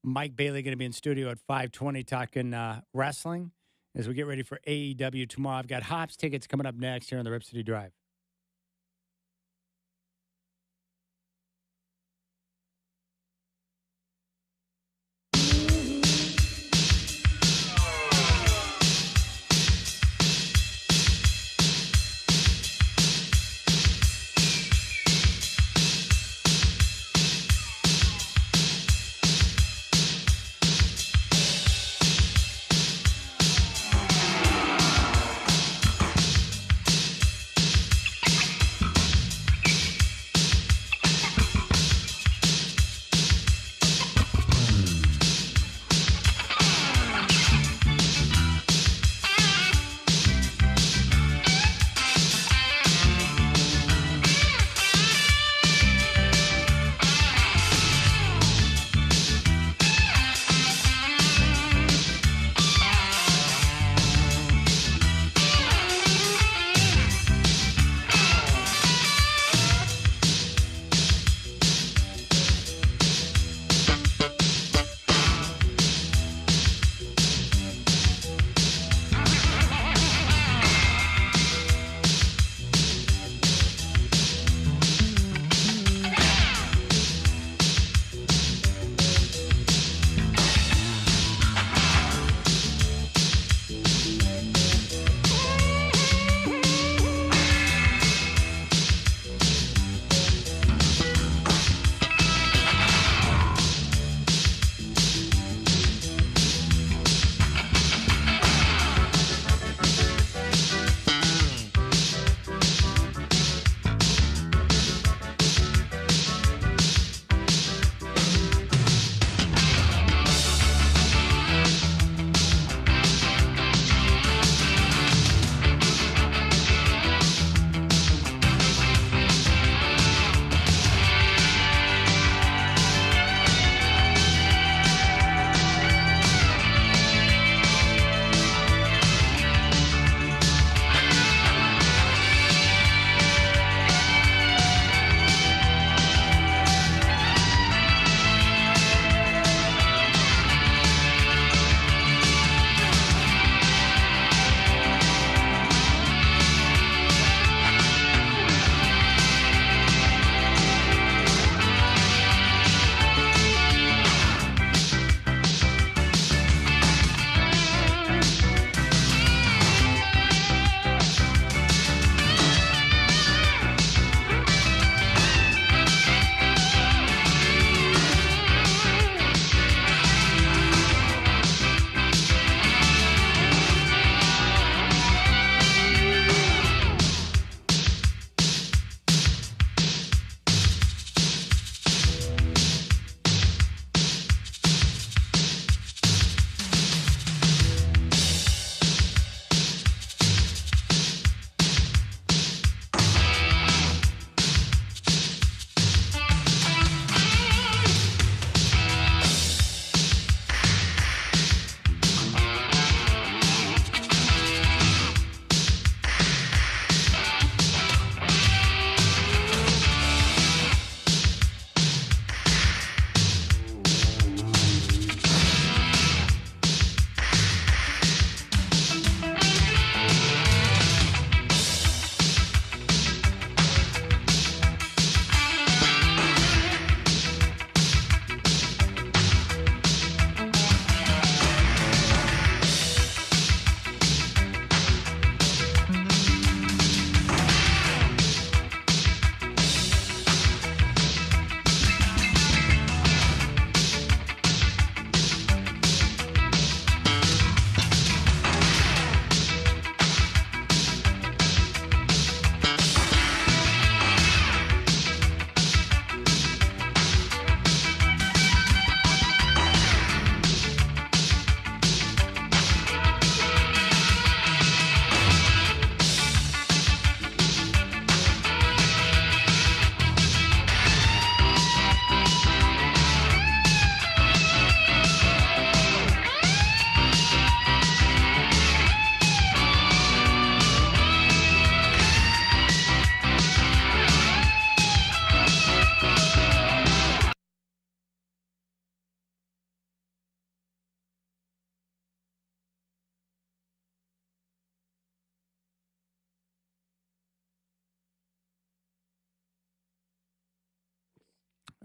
Mike Bailey going to be in studio at 5:20 talking wrestling as we get ready for AEW tomorrow. I've got Hops tickets coming up next here on the Rip City Drive.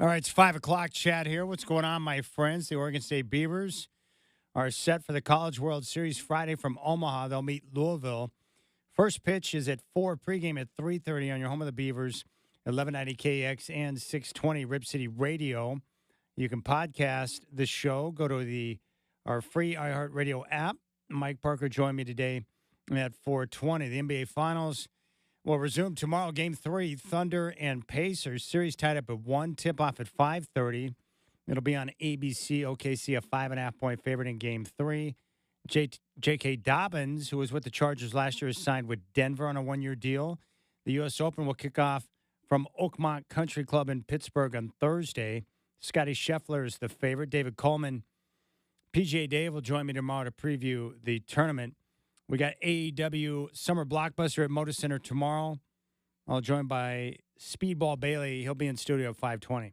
All right, it's 5 o'clock. Chad here. What's going on, my friends? The Oregon State Beavers are set for the College World Series Friday from Omaha. They'll meet Louisville. First pitch is at 4, pregame at 3:30 on your home of the Beavers, 1190 KX and 620 Rip City Radio. You can podcast the show. Go to our free iHeartRadio app. Mike Parker joined me today at 4:20. The NBA Finals will resume tomorrow. Game 3, Thunder and Pacers. Series tied up at 1. Tip-off at 5:30. It'll be on ABC. OKC a 5.5-point favorite in Game 3. J.K. Dobbins, who was with the Chargers last year, is signed with Denver on a 1-year deal. The U.S. Open will kick off from Oakmont Country Club in Pittsburgh on Thursday. Scotty Scheffler is the favorite. David Coleman, PGA Dave will join me tomorrow to preview the tournament. We got AEW Summer Blockbuster at Moda Center tomorrow. I'll join by Speedball Bailey. He'll be in studio at 5:20.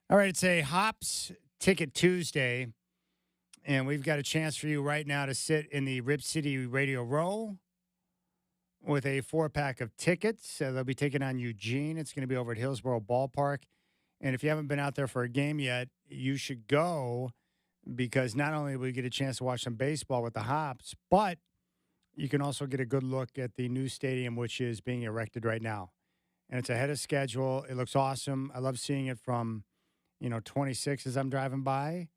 All right, it's a Hops Ticket Tuesday, and we've got a chance for you right now to sit in the Rip City Radio Row with a 4-pack of tickets. They'll be taking on Eugene. It's going to be over at Hillsborough Ballpark. And if you haven't been out there for a game yet, you should go, because not only will you get a chance to watch some baseball with the Hops, but you can also get a good look at the new stadium, which is being erected right now. And it's ahead of schedule. It looks awesome. I love seeing it from 26 as I'm driving by,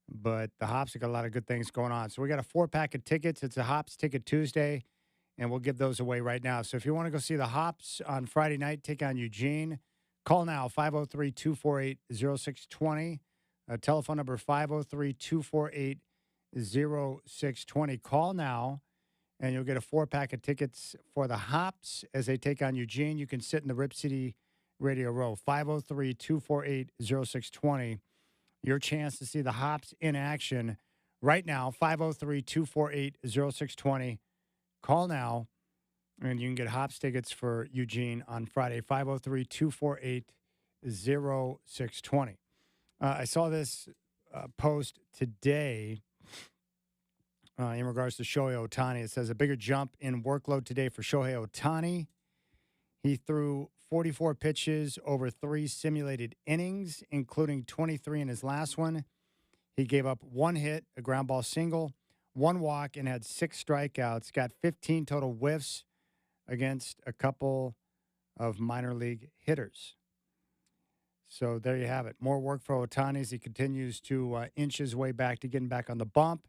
but the Hops have got a lot of good things going on. So we got a 4-pack of tickets. It's a Hops Ticket Tuesday, and we'll give those away right now. So if you want to go see the Hops on Friday night, take on Eugene, call now, 503-248-0620. Telephone number 503-248-0620. Call now, and you'll get a 4-pack of tickets for the Hops as they take on Eugene. You can sit in the Rip City Radio Row, 503-248-0620. Your chance to see the Hops in action right now, 503-248-0620. Call now, and you can get Hops tickets for Eugene on Friday, 503-248-0620. I saw this post today in regards to Shohei Ohtani. It says a bigger jump in workload today for Shohei Ohtani. He threw 44 pitches over 3 simulated innings, including 23 in his last one. He gave up 1 hit, a ground ball single, 1 walk, and had 6 strikeouts. Got 15 total whiffs against a couple of minor league hitters. So there you have it. More work for Ohtani as he continues to inch his way back to getting back on the bump.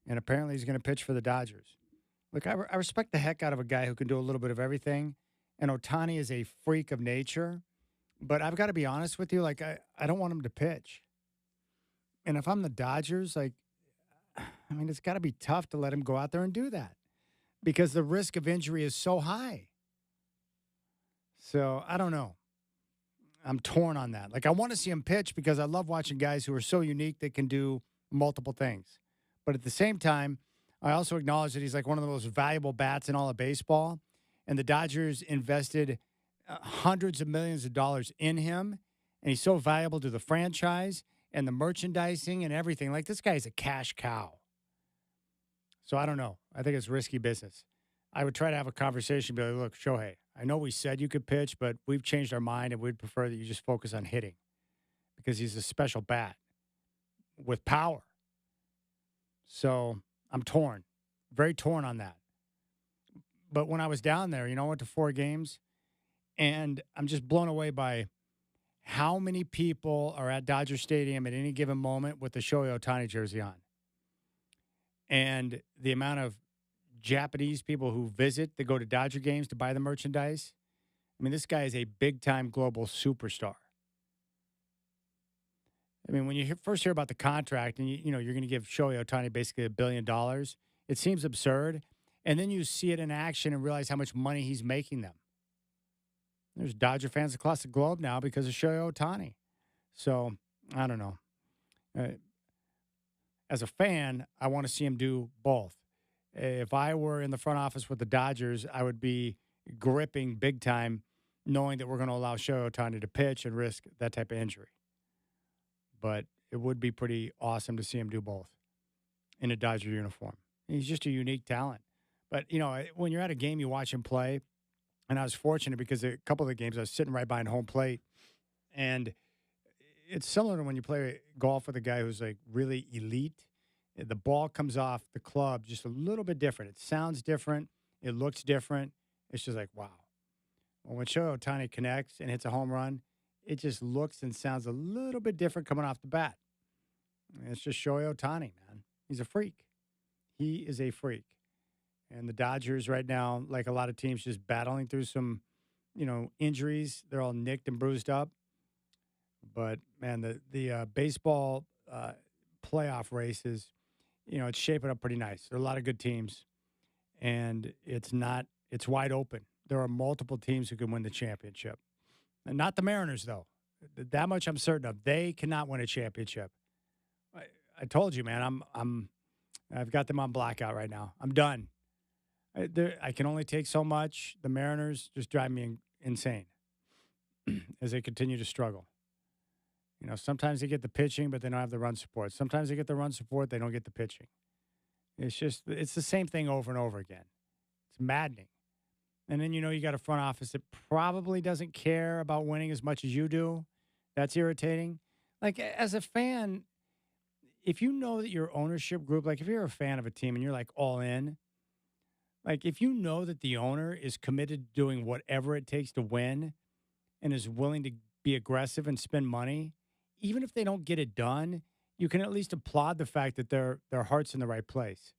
And apparently he's going to pitch for the Dodgers. Look, I respect the heck out of a guy who can do a little bit of everything. And Ohtani is a freak of nature. But I've got to be honest with you, I don't want him to pitch. And if I'm the Dodgers, it's got to be tough to let him go out there and do that, because the risk of injury is so high. So I don't know. I'm torn on that. I want to see him pitch because I love watching guys who are so unique that can do multiple things. But at the same time, I also acknowledge that he's one of the most valuable bats in all of baseball. And the Dodgers invested hundreds of millions of dollars in him. And he's so valuable to the franchise and the merchandising and everything. This guy's a cash cow. So I don't know. I think it's risky business. I would try to have a conversation, be like, look, Shohei, I know we said you could pitch, but we've changed our mind and we'd prefer that you just focus on hitting, because he's a special bat with power. So I'm torn, very torn on that. But when I was down there, I went to 4 games, and I'm just blown away by how many people are at Dodger Stadium at any given moment with the Shohei Ohtani jersey on. And the amount of Japanese people who visit, that go to Dodger games to buy the merchandise. I mean, this guy is a big-time global superstar. I mean, when you first hear about the contract and, you're going to give Shohei Ohtani basically $1 billion, it seems absurd. And then you see it in action and realize how much money he's making them. There's Dodger fans across the globe now because of Shohei Ohtani. So, I don't know. As a fan, I want to see him do both. If I were in the front office with the Dodgers, I would be gripping big time, knowing that we're going to allow Shohei Ohtani to pitch and risk that type of injury. But it would be pretty awesome to see him do both in a Dodger uniform. He's just a unique talent. But, when you're at a game, you watch him play. And I was fortunate because a couple of the games I was sitting right behind home plate. And it's similar to when you play golf with a guy who's like really elite. The ball comes off the club just a little bit different. It sounds different. It looks different. It's just like, wow. Well, when Shohei Ohtani connects and hits a home run, it just looks and sounds a little bit different coming off the bat. It's just Shohei Ohtani, man. He's a freak. He is a freak. And the Dodgers right now, like a lot of teams, just battling through some, injuries. They're all nicked and bruised up. But, man, the baseball playoff races, it's shaping up pretty nice. There are a lot of good teams. And it's wide open. There are multiple teams who can win the championship. And not the Mariners, though. That much I'm certain of. They cannot win a championship. I told you, man, I've got them on blackout right now. I'm done. I can only take so much. The Mariners just drive me insane as they continue to struggle. Sometimes they get the pitching, but they don't have the run support. Sometimes they get the run support, they don't get the pitching. It's the same thing over and over again. It's maddening. And then, you got a front office that probably doesn't care about winning as much as you do. That's irritating. Like, as a fan, if you know that your ownership group, like if you're a fan of a team and you're like all in, like if you know that the owner is committed to doing whatever it takes to win and is willing to be aggressive and spend money, even if they don't get it done, you can at least applaud the fact that their heart's in the right place.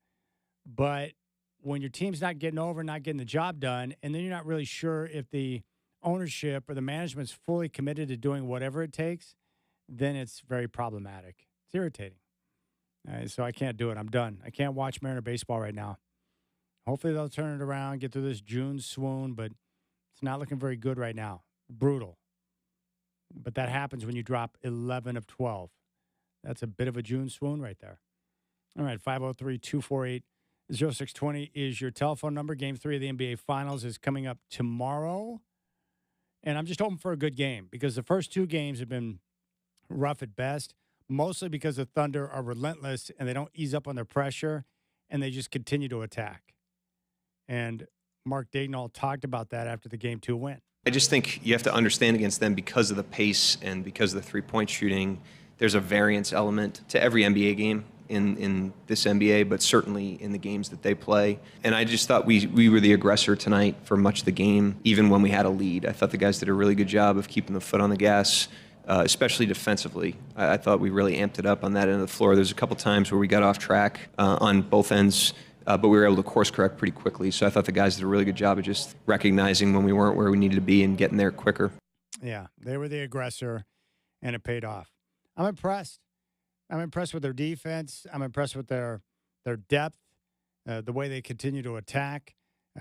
But when your team's not getting over, not getting the job done, and then you're not really sure if the ownership or the management's fully committed to doing whatever it takes, then it's very problematic. It's irritating. So I can't do it. I'm done. I can't watch Mariner baseball right now. Hopefully they'll turn it around, get through this June swoon, but it's not looking very good right now. Brutal. But that happens when you drop 11 of 12. That's a bit of a June swoon right there. All right, 503-248-0620 is your telephone number. Game 3 of the NBA Finals is coming up tomorrow. And I'm just hoping for a good game because the first two games have been rough at best, mostly because the Thunder are relentless and they don't ease up on their pressure and they just continue to attack. And Mark Daigneault talked about that after the Game 2 win. I just think you have to understand against them because of the pace and because of the three-point shooting. There's a variance element to every NBA game in this NBA, but certainly in the games that they play. And I just thought we were the aggressor tonight for much of the game, even when we had a lead. I thought the guys did a really good job of keeping the foot on the gas, especially defensively. I thought we really amped it up on that end of the floor. There's a couple times where we got off track on both ends, but we were able to course correct pretty quickly. So I thought the guys did a really good job of just recognizing when we weren't where we needed to be and getting there quicker. Yeah, they were the aggressor, and it paid off. I'm impressed. I'm impressed with their defense. I'm impressed with their depth, the way they continue to attack.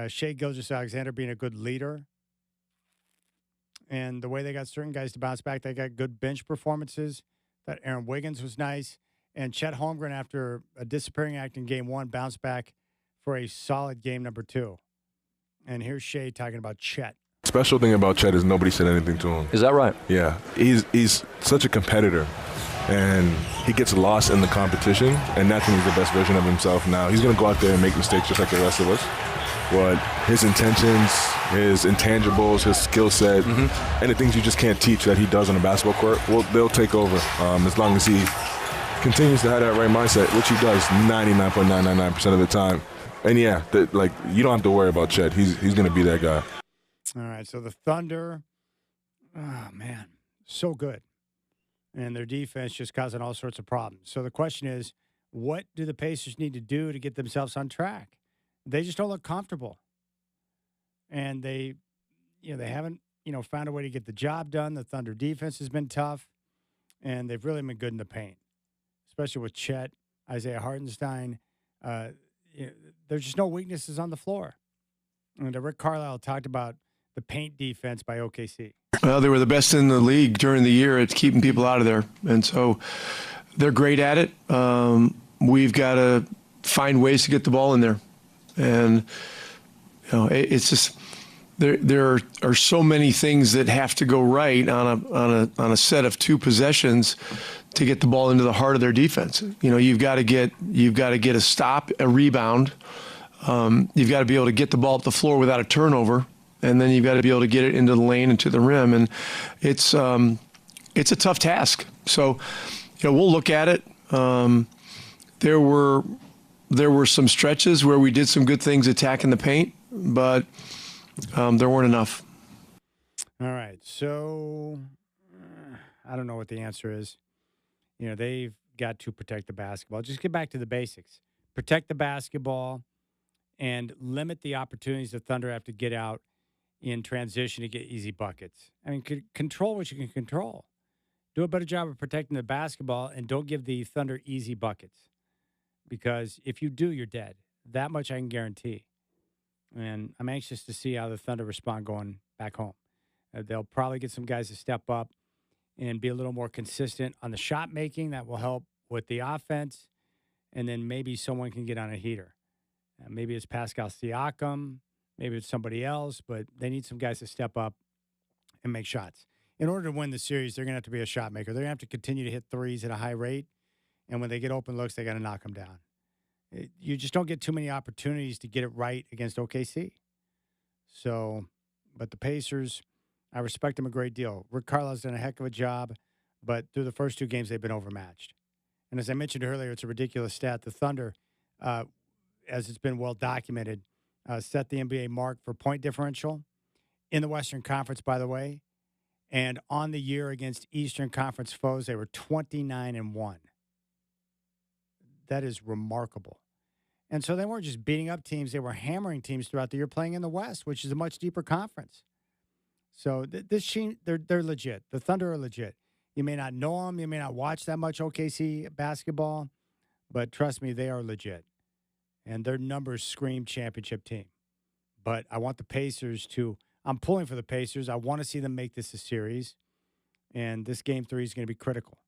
Shai Gilgeous-Alexander being a good leader. And the way they got certain guys to bounce back. They got good bench performances. That Aaron Wiggins was nice. And Chet Holmgren, after a disappearing act in Game 1, bounced back for a solid Game number 2. And here's Shai talking about Chet. Special thing about Chet is nobody said anything to him. Is that right? Yeah. He's such a competitor. And he gets lost in the competition, and that's when he's the best version of himself now. He's going to go out there and make mistakes just like the rest of us. But his intentions, his intangibles, his skill set, and the things you just can't teach that he does on the basketball court, well, they'll take over as long as he continues to have that right mindset, which he does 99.999% of the time. And, yeah, you don't have to worry about Chet. He's going to be that guy. All right, so the Thunder, oh, man, so good. And their defense just causing all sorts of problems. So the question is, what do the Pacers need to do to get themselves on track? They just don't look comfortable. And they haven't found a way to get the job done. The Thunder defense has been tough, and they've really been good in the paint, especially with Chet, Isaiah Hartenstein. There's just no weaknesses on the floor. And Rick Carlisle talked about the paint defense by OKC. Well, they were the best in the league during the year at keeping people out of there. And so they're great at it. We've got to find ways to get the ball in there. And, it's just there are so many things that have to go right on a set of two possessions to get the ball into the heart of their defense. You've got to get a stop, a rebound. You've got to be able to get the ball up the floor without a turnover, and then you've got to be able to get it into the lane and to the rim. And it's a tough task. So, we'll look at it. There were some stretches where we did some good things attacking the paint, but there weren't enough. All right. So I don't know what the answer is. They've got to protect the basketball. Just get back to the basics. Protect the basketball and limit the opportunities the Thunder have to get out in transition to get easy buckets. I mean, control what you can control. Do a better job of protecting the basketball and don't give the Thunder easy buckets. Because if you do, you're dead. That much I can guarantee. And I'm anxious to see how the Thunder respond going back home. They'll probably get some guys to step up and be a little more consistent on the shot making. That will help with the offense. And then maybe someone can get on a heater. Maybe it's Pascal Siakam. Maybe it's somebody else. But they need some guys to step up and make shots. In order to win the series, they're going to have to be a shot maker. They're going to have to continue to hit threes at a high rate. And when they get open looks, they got to knock them down. You just don't get too many opportunities to get it right against OKC. So, but the Pacers, I respect them a great deal. Rick Carlisle's done a heck of a job, but through the first two games, they've been overmatched. And as I mentioned earlier, it's a ridiculous stat. The Thunder, as it's been well documented, set the NBA mark for point differential in the Western Conference, by the way. And on the year against Eastern Conference foes, they were 29-1. That is remarkable. And so they weren't just beating up teams, they were hammering teams throughout the year playing in the West, which is a much deeper conference. So this team, they're legit. The Thunder are legit. You may not know them, you may not watch that much OKC basketball, but trust me, they are legit. And their numbers scream championship team. But I want the Pacers I'm pulling for the Pacers. I want to see them make this a series. And this game 3 is going to be critical.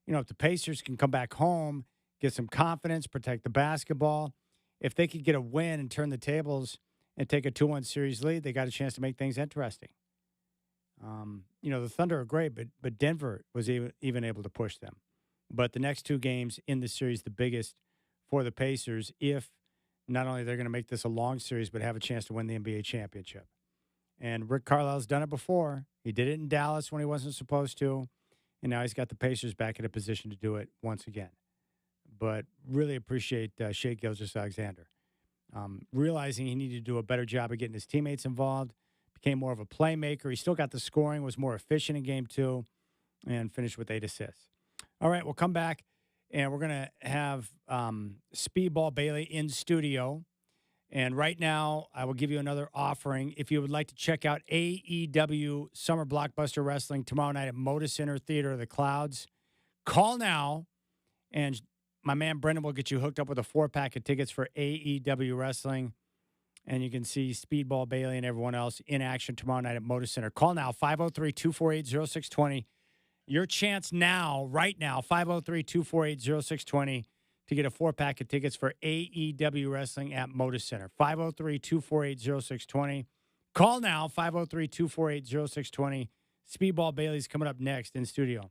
If the Pacers can come back home, get some confidence, protect the basketball. If they could get a win and turn the tables and take a 2-1 series lead, they got a chance to make things interesting. The Thunder are great, but Denver was even able to push them. But the next two games in the series, the biggest for the Pacers, if not only they're going to make this a long series, but have a chance to win the NBA championship. And Rick Carlisle's done it before. He did it in Dallas when he wasn't supposed to, and now he's got the Pacers back in a position to do it once again. But really appreciate Shai Gilgeous-Alexander. Realizing he needed to do a better job of getting his teammates involved, became more of a playmaker. He still got the scoring, was more efficient in game 2, and finished with 8 assists. All right, we'll come back, and we're going to have Speedball Bailey in studio. And right now, I will give you another offering. If you would like to check out AEW Summer Blockbuster Wrestling tomorrow night at Moda Center Theater of the Clouds, call now, and my man Brendan will get you hooked up with a 4-pack of tickets for AEW Wrestling. And you can see Speedball Bailey and everyone else in action tomorrow night at Moda Center. Call now, 503-248-0620. Your chance now, right now, 503-248-0620 to get a 4-pack of tickets for AEW Wrestling at Moda Center. 503-248-0620. Call now, 503-248-0620. Speedball Bailey's coming up next in studio.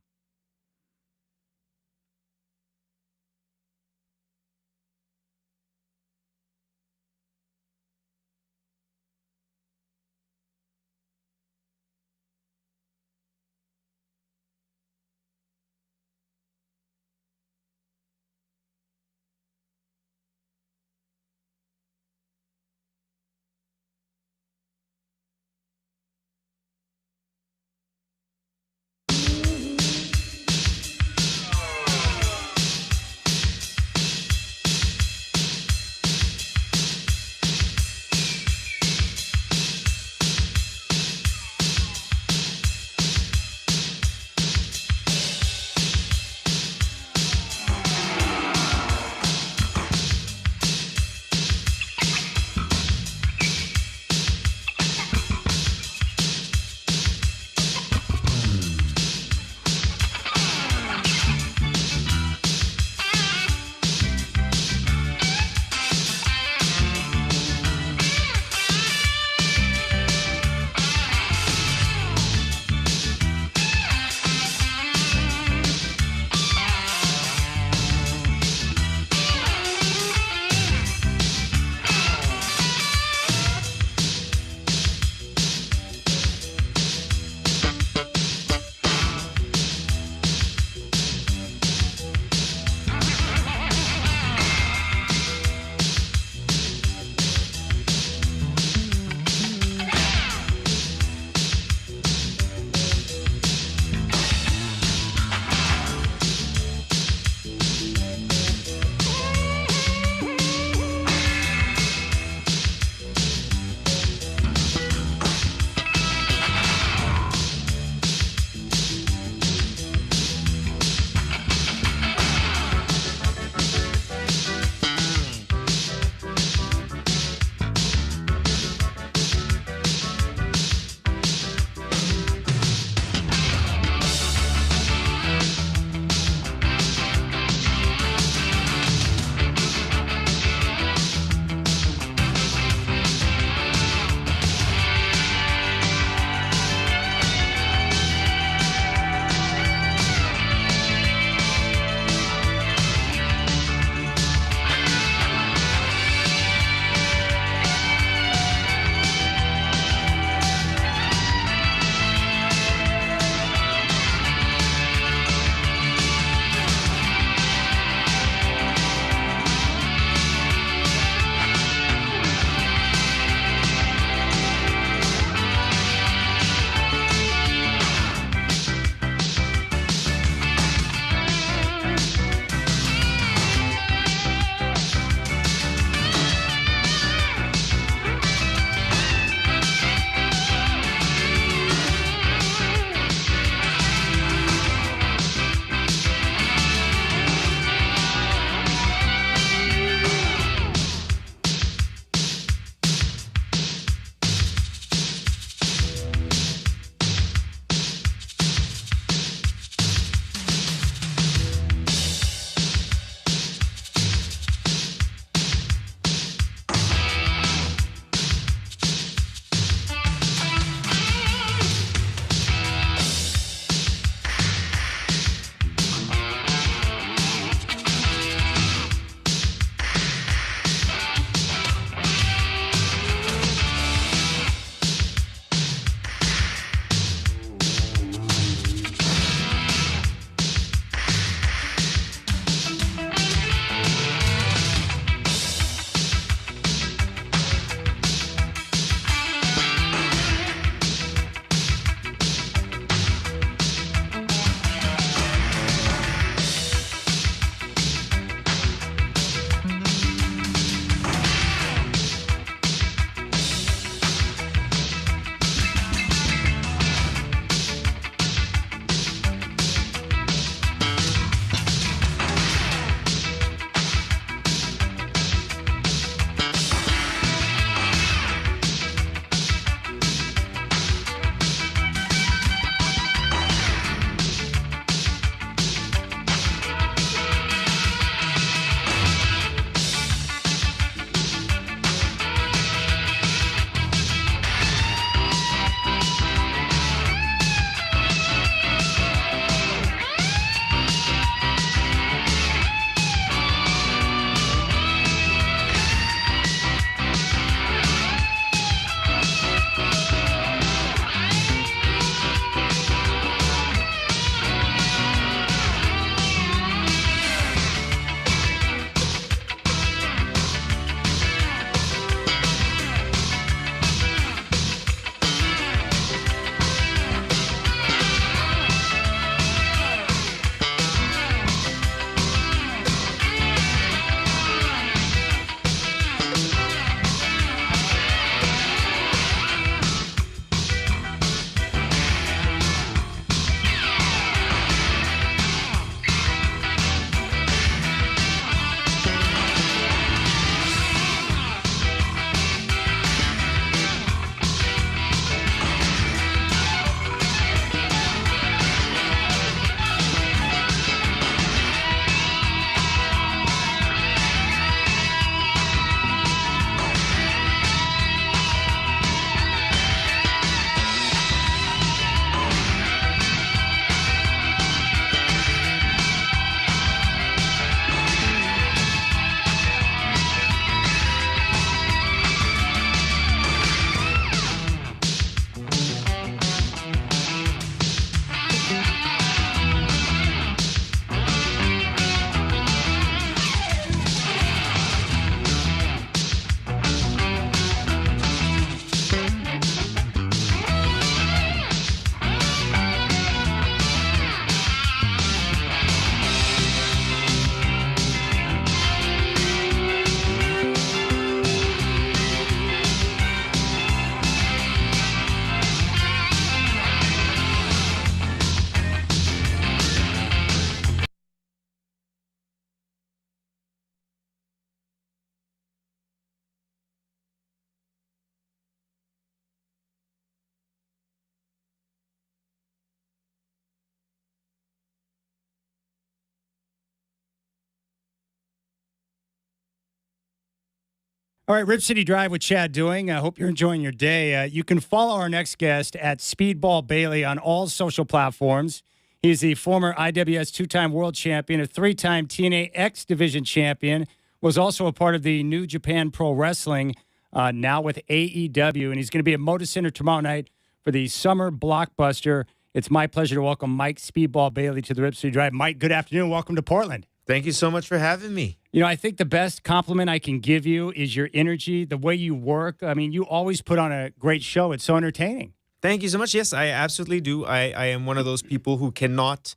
All right, Rip City Drive with Chad Doing. I hope you're enjoying your day. You can follow our next guest at Speedball Bailey on all social platforms. He's the former IWS two-time world champion, a three-time TNA X Division champion, was also a part of the New Japan Pro Wrestling, now with AEW, and he's going to be at Moda Center tomorrow night for the summer blockbuster. It's my pleasure to welcome Mike Speedball Bailey to the Rip City Drive. Mike, good afternoon. Welcome to Portland. Thank you so much for having me. You know, I think the best compliment I can give you is your energy, the way you work. I mean, you always put on a great show. It's so entertaining. Thank you so much. Yes, I absolutely do. I am one of those people who cannot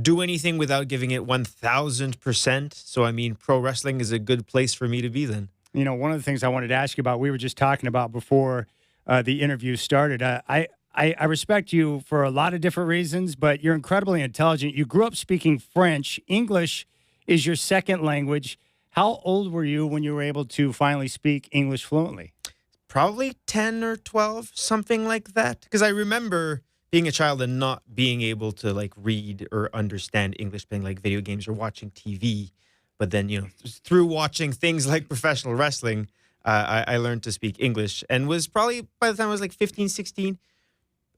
do anything without giving it 1,000%. So, I mean, pro wrestling is a good place for me to be then. You know, one of the things I wanted to ask you about, we were just talking about before the interview started. I respect you for a lot of different reasons, but you're incredibly intelligent. You grew up speaking French. English is your second language. How old were you when you were able to finally speak English fluently? Probably 10 or 12, something like that. Because I remember being a child and not being able to like read or understand English, playing like video games or watching TV. But then, you know, through watching things like professional wrestling, I learned to speak English and was probably, by the time I was like 15, 16,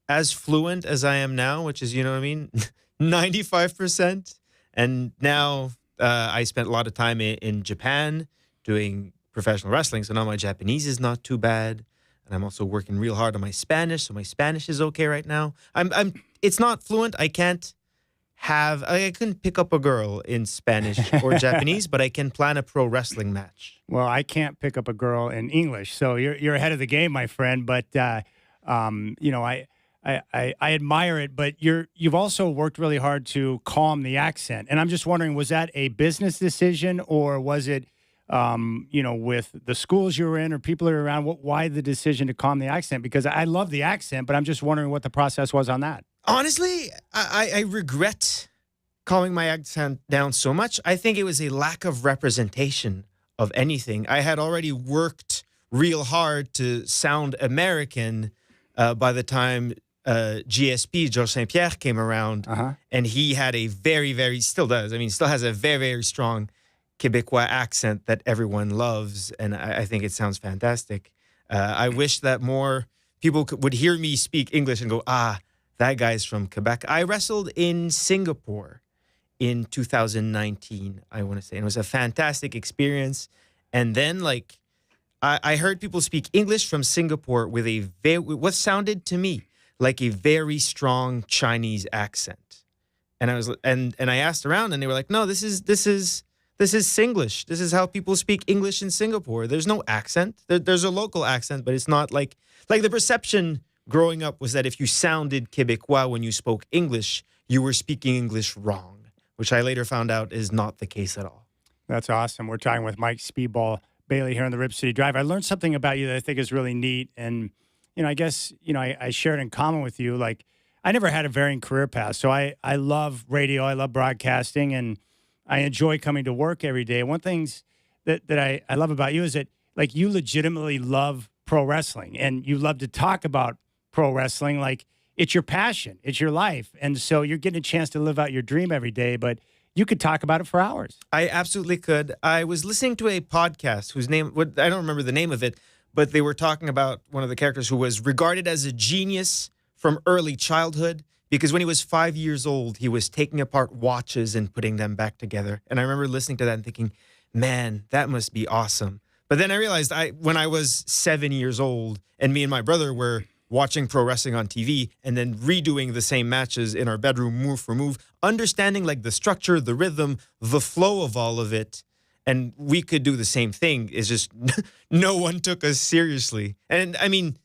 as fluent as I am now, which is, you know what I mean, 95%. And now I spent a lot of time in Japan doing professional wrestling, so now my Japanese is not too bad. And I'm also working real hard on my Spanish, so my Spanish is okay right now. It's not fluent. I couldn't pick up a girl in Spanish or Japanese, but I can plan a pro wrestling match. Well, I can't pick up a girl in English, so you're ahead of the game, my friend. But you know, I admire it, but you've also worked really hard to calm the accent. And I'm just wondering, was that a business decision, or was it, you know, with the schools you were in or people that are around? Why the decision to calm the accent? Because I love the accent, but I'm just wondering what the process was on that. Honestly, I regret calming my accent down so much. I think it was a lack of representation of anything. I had already worked real hard to sound American by the time GSP, Georges St. Pierre, came around, and he had a still has a very, very strong Quebecois accent that everyone loves, and I think it sounds fantastic. I wish that more people would hear me speak English and go, that guy's from Quebec. I wrestled in Singapore in 2019, I want to say, and it was a fantastic experience. And then, like, I heard people speak English from Singapore with what sounded to me like a very strong Chinese accent. And I asked around, and they were like, "No, this is Singlish. This is how people speak English in Singapore. There's no accent. There's a local accent, but it's not like the perception growing up was that if you sounded Quebecois when you spoke English, you were speaking English wrong, which I later found out is not the case at all." That's awesome. We're talking with Mike Speedball Bailey here on the Rip City Drive. I learned something about you that I think is really neat. And, you know, I guess, you know, I shared in common with you, like, I never had a varying career path. So I love radio. I love broadcasting, and I enjoy coming to work every day. One thing that I love about you is that, like, you legitimately love pro wrestling, and you love to talk about pro wrestling. Like, it's your passion, it's your life. And so you're getting a chance to live out your dream every day, but you could talk about it for hours. I absolutely could. I was listening to a podcast whose name, I don't remember the name of it, but they were talking about one of the characters who was regarded as a genius from early childhood, because when he was 5 years old, he was taking apart watches and putting them back together. And I remember listening to that and thinking, man, that must be awesome. But then I realized when I was 7 years old and me and my brother were watching pro wrestling on TV and then redoing the same matches in our bedroom, move for move, understanding like the structure, the rhythm, the flow of all of it. And we could do the same thing. It's just no one took us seriously. And I mean,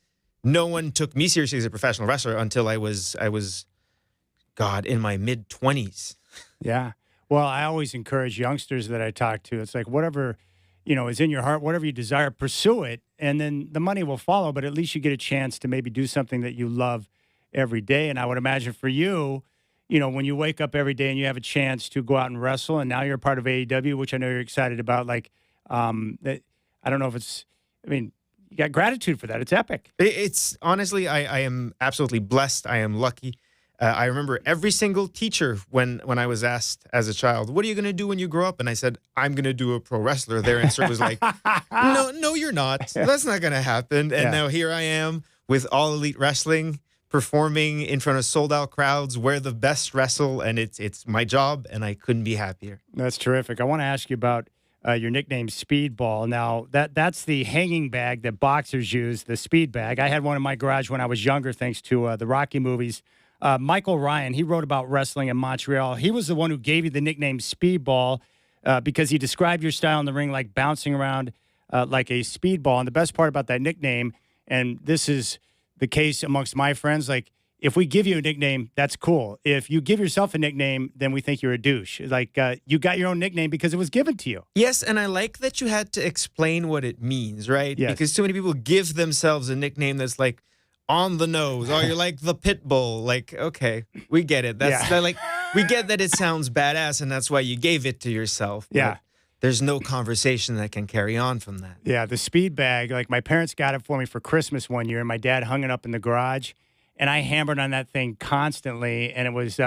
no one took me seriously as a professional wrestler until I was in my mid-20s. Yeah. Well, I always encourage youngsters that I talk to. It's like, whatever, you know, is in your heart, whatever you desire, pursue it. And then the money will follow, but at least you get a chance to maybe do something that you love every day. And I would imagine for you, you know, when you wake up every day and you have a chance to go out and wrestle, and now you're part of AEW, which I know you're excited about, like, that, I don't know if it's, I mean, you got gratitude for that. It's epic. It's honestly, I am absolutely blessed. I am lucky. I remember every single teacher when I was asked as a child, what are you going to do when you grow up? And I said, I'm going to do a pro wrestler. Their answer was like, no, you're not. That's not going to happen. And now here I am with All Elite Wrestling, performing in front of sold out crowds where the best wrestle. And it's my job, and I couldn't be happier. That's terrific. I want to ask you about your nickname Speedball. Now, that's the hanging bag that boxers use, the speed bag. I had one in my garage when I was younger, thanks to the Rocky movies. Michael Ryan, he wrote about wrestling in Montreal. He was the one who gave you the nickname Speedball because he described your style in the ring like bouncing around like a speedball. And the best part about that nickname, and this is the case amongst my friends, like if we give you a nickname, that's cool. If you give yourself a nickname, then we think you're a douche. Like you got your own nickname because it was given to you. Yes, and I like that you had to explain what it means, right? Yes. Because too many people give themselves a nickname that's like on the nose. Oh, you're like the pit bull. Like, okay, we get it. Like we get that it sounds badass, and that's why you gave it to yourself. Yeah. There's no conversation that can carry on from that. Yeah, the speed bag, like my parents got it for me for Christmas one year, and my dad hung it up in the garage, and I hammered on that thing constantly, and it was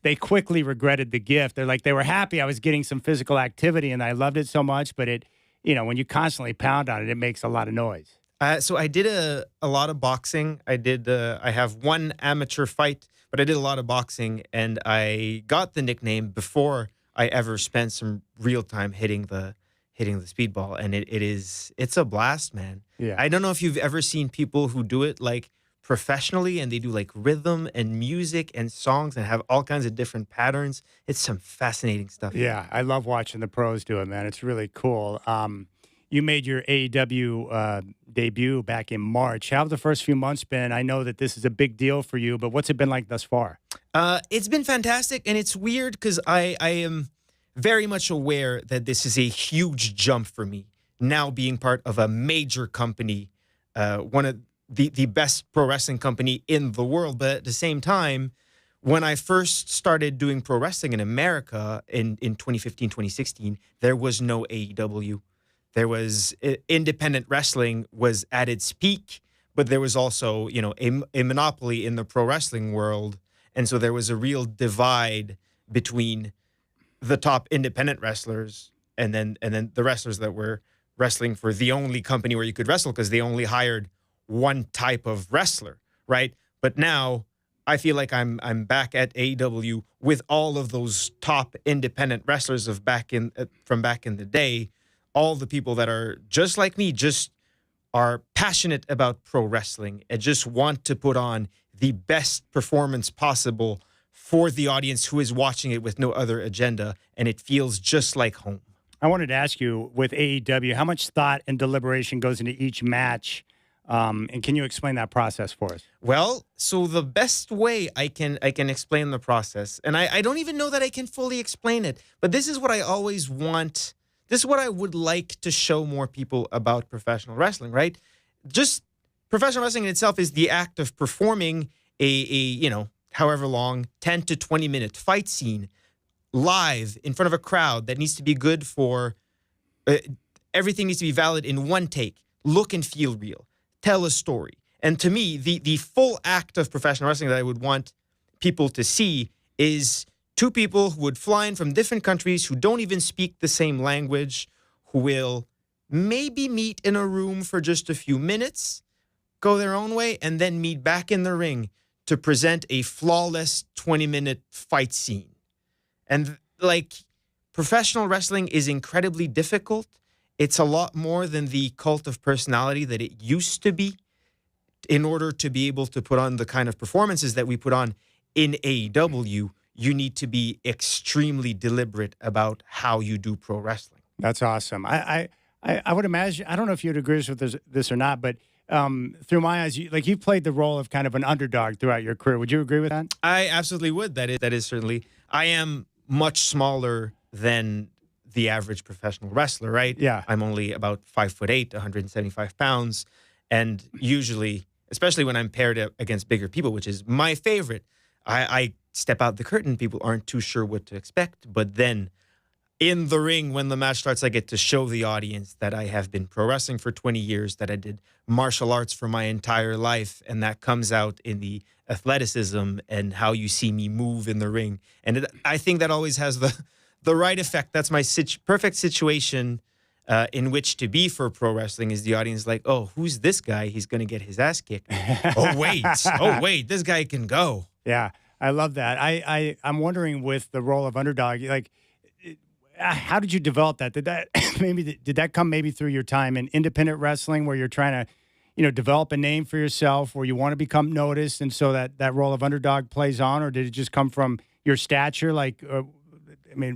they quickly regretted the gift. They were happy I was getting some physical activity, and I loved it so much, but it, when you constantly pound on it, it makes a lot of noise. So I did a lot of boxing. I have one amateur fight, but I did a lot of boxing, and I got the nickname before I ever spent some real time hitting the speedball, and it's a blast, man. Yeah. I don't know if you've ever seen people who do it like professionally, and they do like rhythm and music and songs and have all kinds of different patterns. It's some fascinating stuff. Yeah, I love watching the pros do it, man. It's really cool. You made your AEW debut back in March. How have the first few months been? I know that this is a big deal for you, but what's it been like thus far? It's been fantastic, and it's weird because I am very much aware that this is a huge jump for me, now being part of a major company, one of the best pro wrestling company in the world. But at the same time, when I first started doing pro wrestling in America in 2015, 2016, there was no AEW. There was independent wrestling was at its peak, but there was also, a monopoly in the pro wrestling world. And so there was a real divide between the top independent wrestlers and then the wrestlers that were wrestling for the only company where you could wrestle because they only hired one type of wrestler, right? But now I feel like I'm back at AEW with all of those top independent wrestlers from back in the day. All the people that are just like me, just are passionate about pro wrestling and just want to put on the best performance possible for the audience who is watching it with no other agenda, and it feels just like home. I wanted to ask you, with AEW, how much thought and deliberation goes into each match, and can you explain that process for us? Well, so the best way I can explain the process, and I don't even know that I can fully explain it, but this is what I always want. This is what I would like to show more people about professional wrestling, right? Just professional wrestling in itself is the act of performing a however long, 10 to 20 minute fight scene live in front of a crowd that needs to be good for, everything needs to be valid in one take, look and feel real, tell a story. And to me, the full act of professional wrestling that I would want people to see is two people who would fly in from different countries, who don't even speak the same language, who will maybe meet in a room for just a few minutes, go their own way, and then meet back in the ring to present a flawless 20-minute fight scene. And professional wrestling is incredibly difficult. It's a lot more than the cult of personality that it used to be. In order to be able to put on the kind of performances that we put on in AEW, you need to be extremely deliberate about how you do pro wrestling. That's awesome. I would imagine, I don't know if you'd agree with this or not, but through my eyes, you've played the role of kind of an underdog throughout your career. Would you agree with that? I absolutely would. That is certainly. I am much smaller than the average professional wrestler, right? Yeah. I'm only about 5'8", 175 pounds. And usually, especially when I'm paired up against bigger people, which is my favorite, I step out the curtain. People aren't too sure what to expect. But then in the ring, when the match starts, I get to show the audience that I have been pro wrestling for 20 years, that I did martial arts for my entire life. And that comes out in the athleticism and how you see me move in the ring. And I think that always has the right effect. That's my perfect situation in which to be for pro wrestling, is the audience like, oh, who's this guy? He's going to get his ass kicked. Oh, wait, this guy can go. Yeah, I love that. I'm wondering, with the role of underdog, like, how did you develop that? Did that come maybe through your time in independent wrestling, where you're trying to, develop a name for yourself, where you want to become noticed, and so that role of underdog plays on, or did it just come from your stature,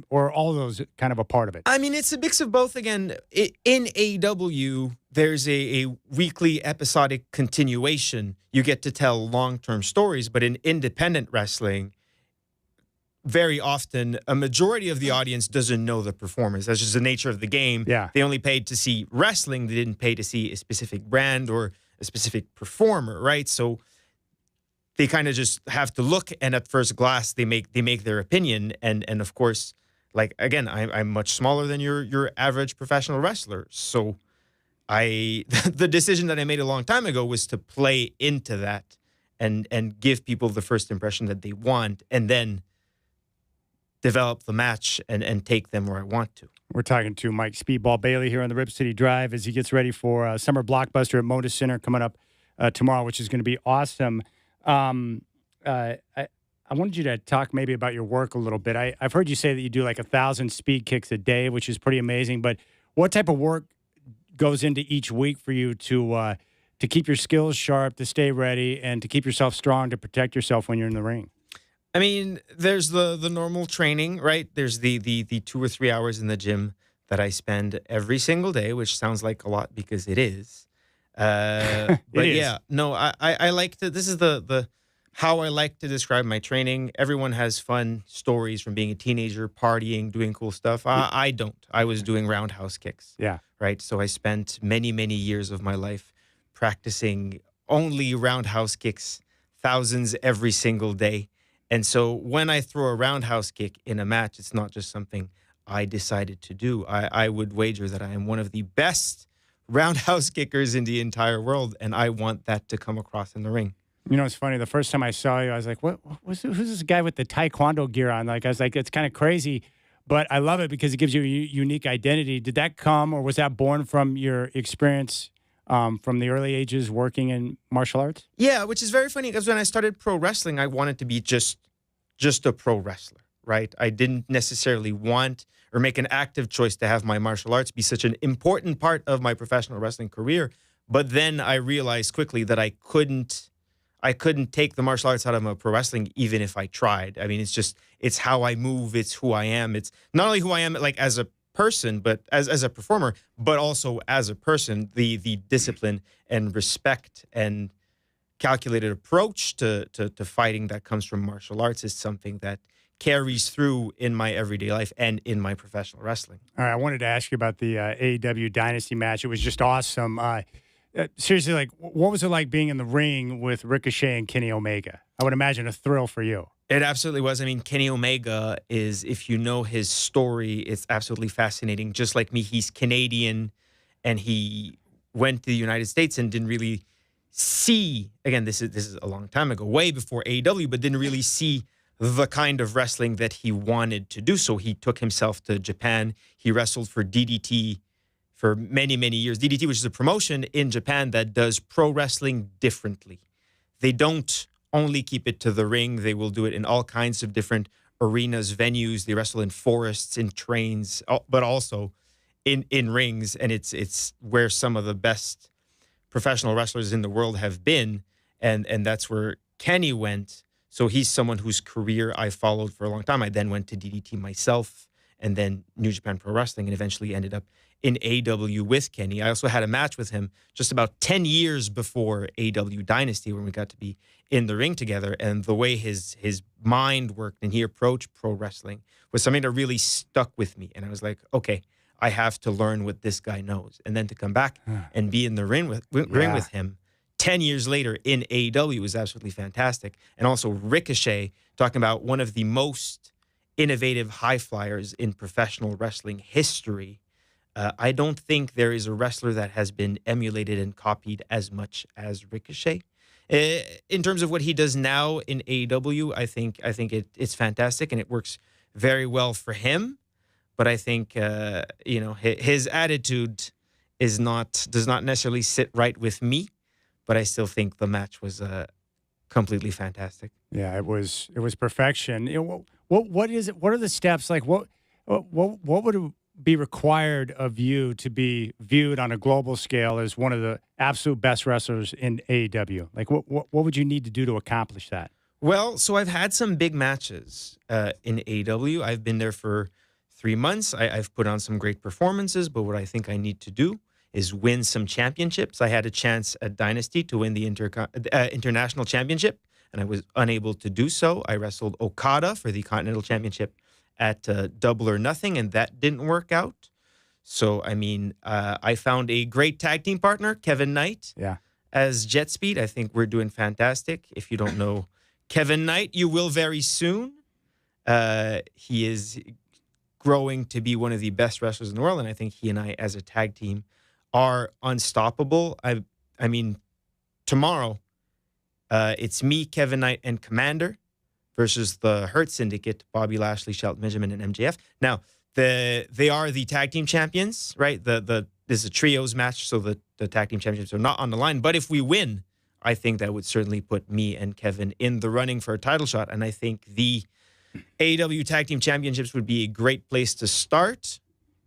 or all of those kind of a part of it? I mean, it's a mix of both. Again, in AEW, there's a weekly episodic continuation. You get to tell long-term stories, but in independent wrestling, very often a majority of the audience doesn't know the performers. That's just the nature of the game. Yeah. They only paid to see wrestling. They didn't pay to see a specific brand or a specific performer, right? So they kind of just have to look, and at first glance, they make their opinion. And of course, like, again, I'm much smaller than your average professional wrestler. So the decision that I made a long time ago was to play into that and give people the first impression that they want, and then develop the match and take them where I want to. We're talking to Mike Speedball Bailey here on the Rip City Drive as he gets ready for Summer Blockbuster at Moda Center coming up tomorrow, which is going to be awesome. I wanted you to talk maybe about your work a little bit. I've heard you say that you do like 1,000 speed kicks a day, which is pretty amazing. But what type of work goes into each week for you to keep your skills sharp, to stay ready, and to keep yourself strong, to protect yourself when you're in the ring? I mean, there's the normal training, right? There's the 2 or 3 hours in the gym that I spend every single day, which sounds like a lot because it is. But yeah, no, I like to, this is the how I like to describe my training. Everyone has fun stories from being a teenager, partying, doing cool stuff. I don't. I was doing roundhouse kicks. Yeah. Right. So I spent many, many years of my life practicing only roundhouse kicks, thousands every single day. And so when I throw a roundhouse kick in a match, it's not just something I decided to do. I would wager that I am one of the best roundhouse kickers in the entire world, and I want that to come across in the ring. You know, it's funny. The first time I saw you, I was like, who's this guy with the Taekwondo gear on? Like, I was like, it's kind of crazy, but I love it because it gives you a unique identity. Did that come, or was that born from your experience from the early ages working in martial arts? Yeah, which is very funny because when I started pro wrestling, I wanted to be just a pro wrestler, right? I didn't necessarily want or make an active choice to have my martial arts be such an important part of my professional wrestling career. But then I realized quickly that I couldn't take the martial arts out of my pro wrestling even if I tried. I mean, it's how I move, it's who I am. It's not only who I am like as a person, but as a performer, but also as a person, the discipline and respect and calculated approach to fighting that comes from martial arts is something that carries through in my everyday life and in my professional wrestling. All right, I wanted to ask you about the AEW Dynasty match. It was just awesome. Seriously, like, what was it like being in the ring with Ricochet and Kenny Omega? I would imagine a thrill for you. It absolutely was. I mean, Kenny Omega is, if you know his story, it's absolutely fascinating. Just like me, he's Canadian, and he went to the United States and didn't really see, again, this is a long time ago, way before AEW, but didn't really see the kind of wrestling that he wanted to do. So he took himself to Japan. He wrestled for DDT for many, many years. DDT, which is a promotion in Japan that does pro wrestling differently. They don't only keep it to the ring. They will do it in all kinds of different arenas, venues. They wrestle in forests, in trains, but also in rings. And it's where some of the best professional wrestlers in the world have been. And that's where Kenny went. So he's someone whose career I followed for a long time. I then went to DDT myself, and then New Japan Pro Wrestling, and eventually ended up in AEW with Kenny. I also had a match with him just about 10 years before AEW Dynasty, when we got to be in the ring together. And the way his mind worked and he approached pro wrestling was something that really stuck with me. And I was like, okay, I have to learn what this guy knows. And then to come back and be in the ring with him 10 years later in AEW was absolutely fantastic. And also Ricochet, talking about one of the most innovative high flyers in professional wrestling history. I don't think there is a wrestler that has been emulated and copied as much as Ricochet. In terms of what he does now in AEW, I think it's fantastic and it works very well for him. But I think his attitude does not necessarily sit right with me. But I still think the match was completely fantastic. Yeah, it was perfection. What is it? What are the steps? Like what would it be required of you to be viewed on a global scale as one of the absolute best wrestlers in AEW? Like what would you need to do to accomplish that? Well, so I've had some big matches in AEW. I've been there for 3 months. I've put on some great performances, but what I think I need to do is win some championships. I had a chance at Dynasty to win the international championship, and I was unable to do so. I wrestled Okada for the Continental Championship at Double or Nothing, and that didn't work out. So, I found a great tag team partner, Kevin Knight, as Jet Speed. I think we're doing fantastic. If you don't know Kevin Knight, you will very soon. He is growing to be one of the best wrestlers in the world, and I think he and I, as a tag team, are unstoppable. I mean, tomorrow, it's me, Kevin Knight, and Commander versus the Hurt Syndicate, Bobby Lashley, Shelton Benjamin, and MJF. Now, they are the tag team champions, right? This is a trios match, so the tag team championships are not on the line. But if we win, I think that would certainly put me and Kevin in the running for a title shot. And I think the AEW Tag Team Championships would be a great place to start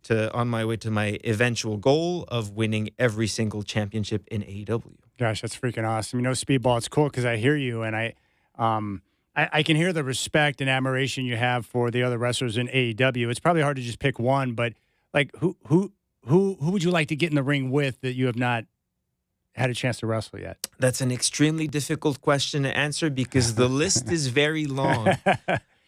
on my way to my eventual goal of winning every single championship in AEW. Gosh, that's freaking awesome. Speedball, it's cool because I hear you, and I can hear the respect and admiration you have for the other wrestlers in AEW. It's probably hard to just pick one, but like who would you like to get in the ring with that you have not had a chance to wrestle yet? That's an extremely difficult question to answer because the list is very long.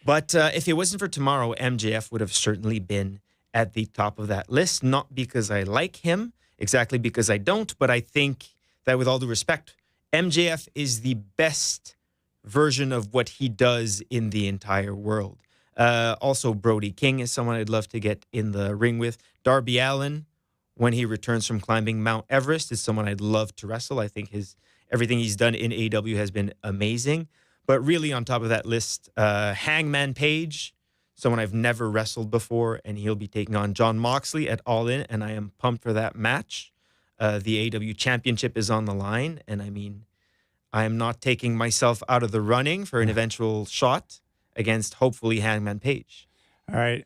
But if it wasn't for tomorrow, MJF would have certainly been at the top of that list. Not because I like him, exactly because I don't, but I think that with all due respect, MJF is the best version of what he does in the entire world. Also, Brody King is someone I'd love to get in the ring with. Darby Allin, when he returns from climbing Mount Everest, is someone I'd love to wrestle. I think everything he's done in AEW has been amazing. But really on top of that list, Hangman Page, someone I've never wrestled before, and he'll be taking on Jon Moxley at All In, and I am pumped for that match. The AEW Championship is on the line, and I am not taking myself out of the running for an eventual shot against, hopefully, Hangman Page. All right.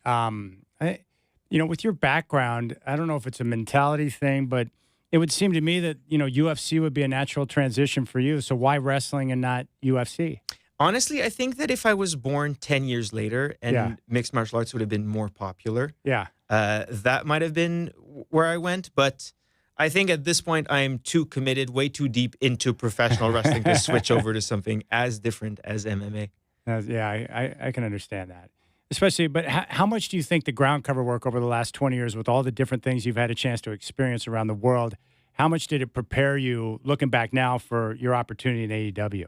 With your background, I don't know if it's a mentality thing, but it would seem to me that, UFC would be a natural transition for you. So why wrestling and not UFC? Honestly, I think that if I was born 10 years later and mixed martial arts would have been more popular, that might have been where I went. But I think at this point, I am too committed, way too deep into professional wrestling to switch over to something as different as MMA. I can understand that. Especially, but how much do you think the ground cover work over the last 20 years with all the different things you've had a chance to experience around the world, how much did it prepare you, looking back now, for your opportunity in AEW?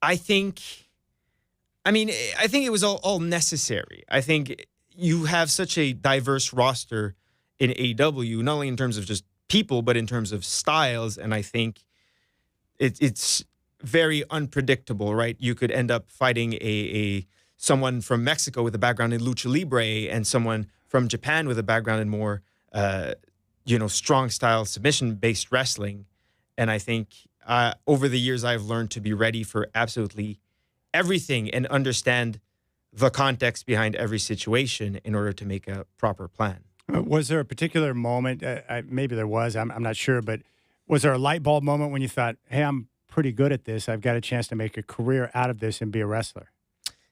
I think it was all necessary. I think you have such a diverse roster in AEW, not only in terms of just people, but in terms of styles. And I think it's very unpredictable, right? You could end up fighting someone from Mexico with a background in lucha libre and someone from Japan with a background in more, strong style submission-based wrestling. And I think over the years, I've learned to be ready for absolutely everything and understand the context behind every situation in order to make a proper plan. Was there a particular moment, maybe there was, I'm not sure, but was there a light bulb moment when you thought, hey, I'm pretty good at this, I've got a chance to make a career out of this and be a wrestler?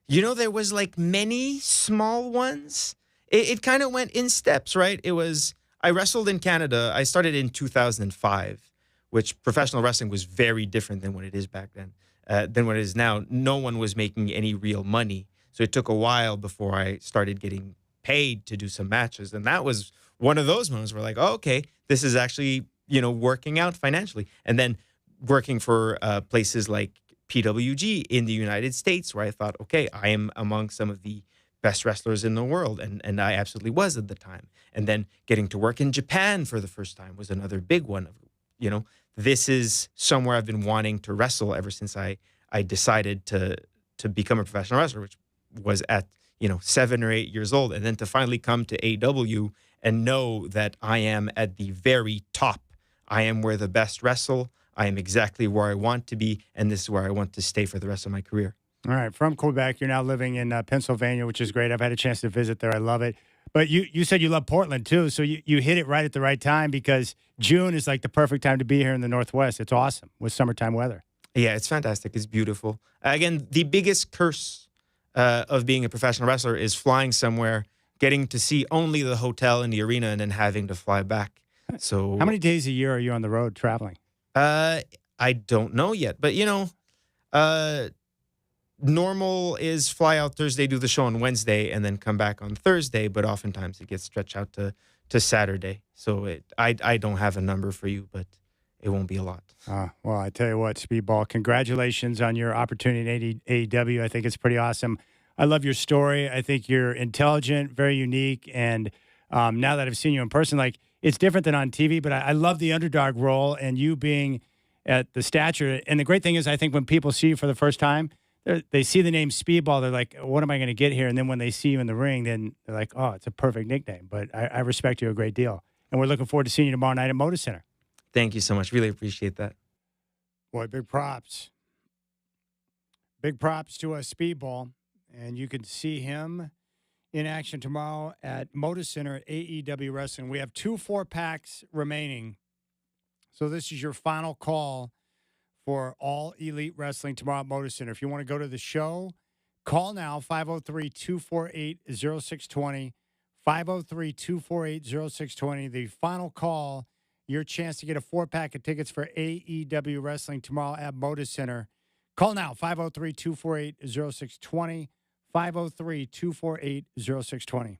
There was like many small ones. It kind of went in steps, right? I wrestled in Canada. I started in 2005, which professional wrestling was very different than what it is back then, than what it is now. No one was making any real money. So it took a while before I started getting paid to do some matches. And that was one of those moments where like, oh, okay, this is actually, working out financially. And then working for places like PWG in the United States, where I thought, okay, I am among some of the best wrestlers in the world. And I absolutely was at the time. And then getting to work in Japan for the first time was another big one of this is somewhere I've been wanting to wrestle ever since I decided to become a professional wrestler, which was at 7 or 8 years old, and then to finally come to AEW and know that I am at the very top. I am where the best wrestle. I am exactly where I want to be, and this is where I want to stay for the rest of my career. All right, from Quebec, you're now living in Pennsylvania, which is great. I've had a chance to visit there. I love it. But you said you love Portland, too, so you hit it right at the right time because June is like the perfect time to be here in the Northwest. It's awesome with summertime weather. Yeah, it's fantastic. It's beautiful. Again, the biggest curse of being a professional wrestler is flying somewhere, getting to see only the hotel and the arena, and then having to fly back. So, how many days a year are you on the road traveling? I don't know yet, but normal is fly out Thursday, do the show on Wednesday, and then come back on Thursday. But oftentimes it gets stretched out to Saturday. So I don't have a number for you, but it won't be a lot. Well, I tell you what, Speedball, congratulations on your opportunity at AEW. I think it's pretty awesome. I love your story. I think you're intelligent, very unique. And now that I've seen you in person, like, it's different than on TV, but I love the underdog role and you being at the stature. And the great thing is, I think when people see you for the first time, they see the name Speedball. They're like, what am I going to get here? And then when they see you in the ring, then they're like, oh, it's a perfect nickname. But I respect you a great deal. And we're looking forward to seeing you tomorrow night at Moda Center. Thank you so much. Really appreciate that. Boy, big props. Big props to Speedball. And you can see him in action tomorrow at Moda Center at AEW Wrestling. We have 2 4-packs remaining. So this is your final call for All Elite Wrestling tomorrow at Moda Center. If you want to go to the show, call now, 503-248-0620. 503-248-0620. The final call, your chance to get a 4-pack of tickets for AEW Wrestling tomorrow at Moda Center. Call now, 503-248-0620. 503-248-0620.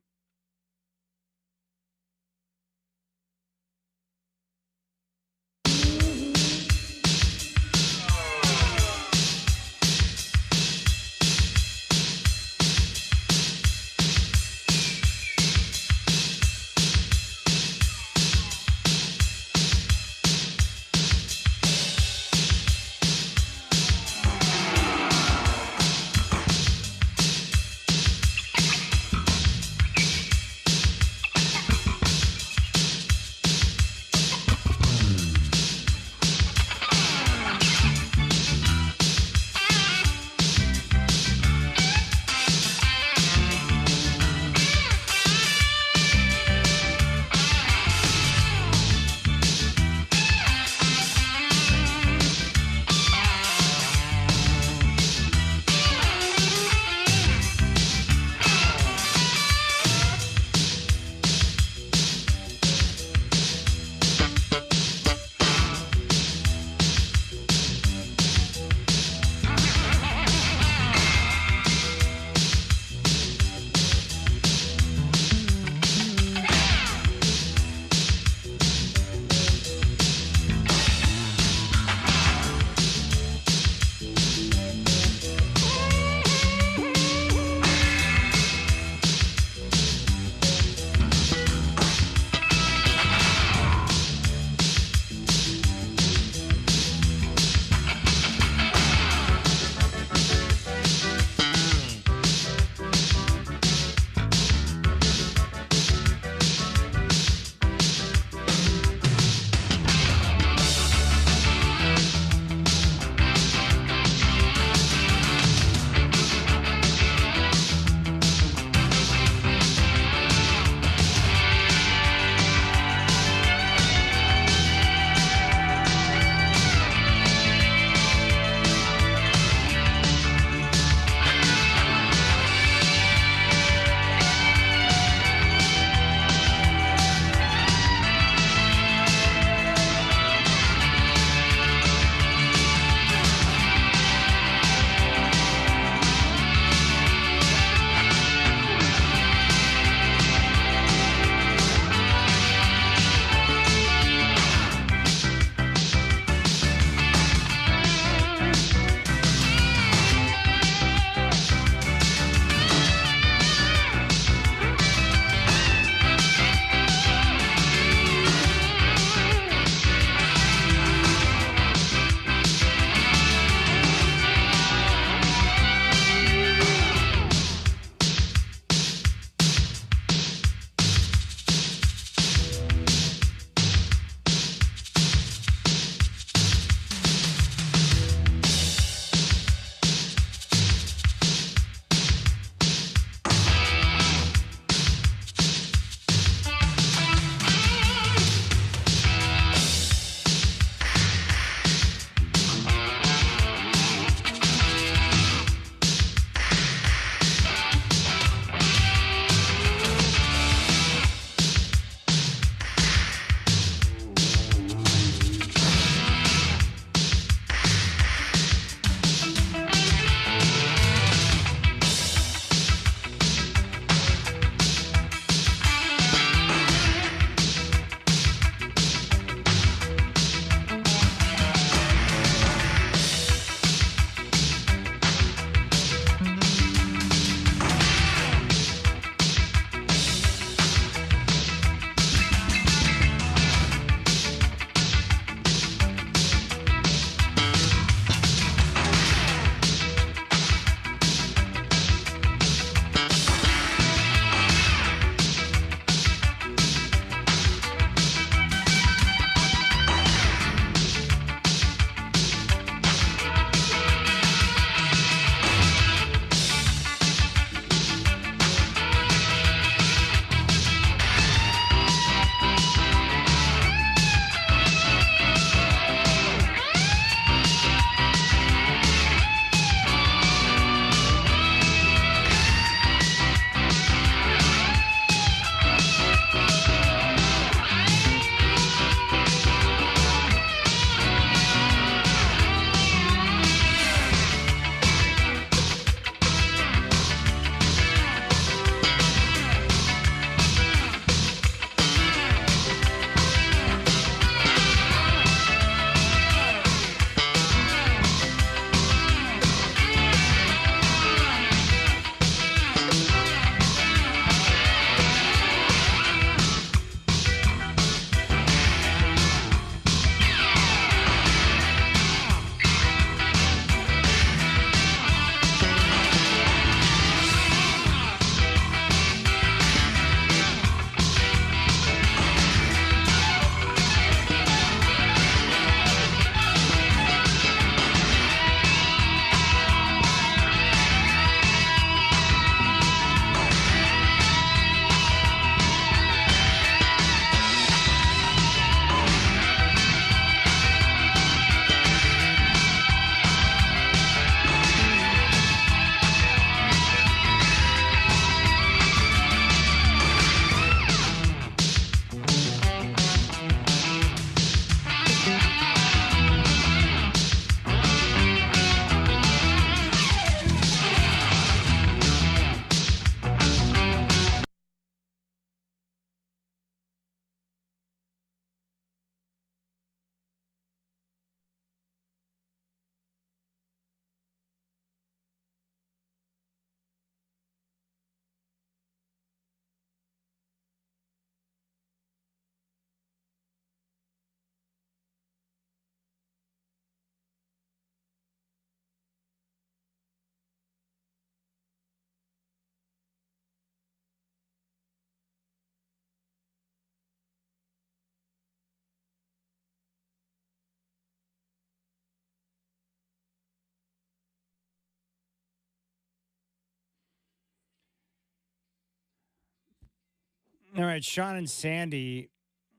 All right, Sean and Sandy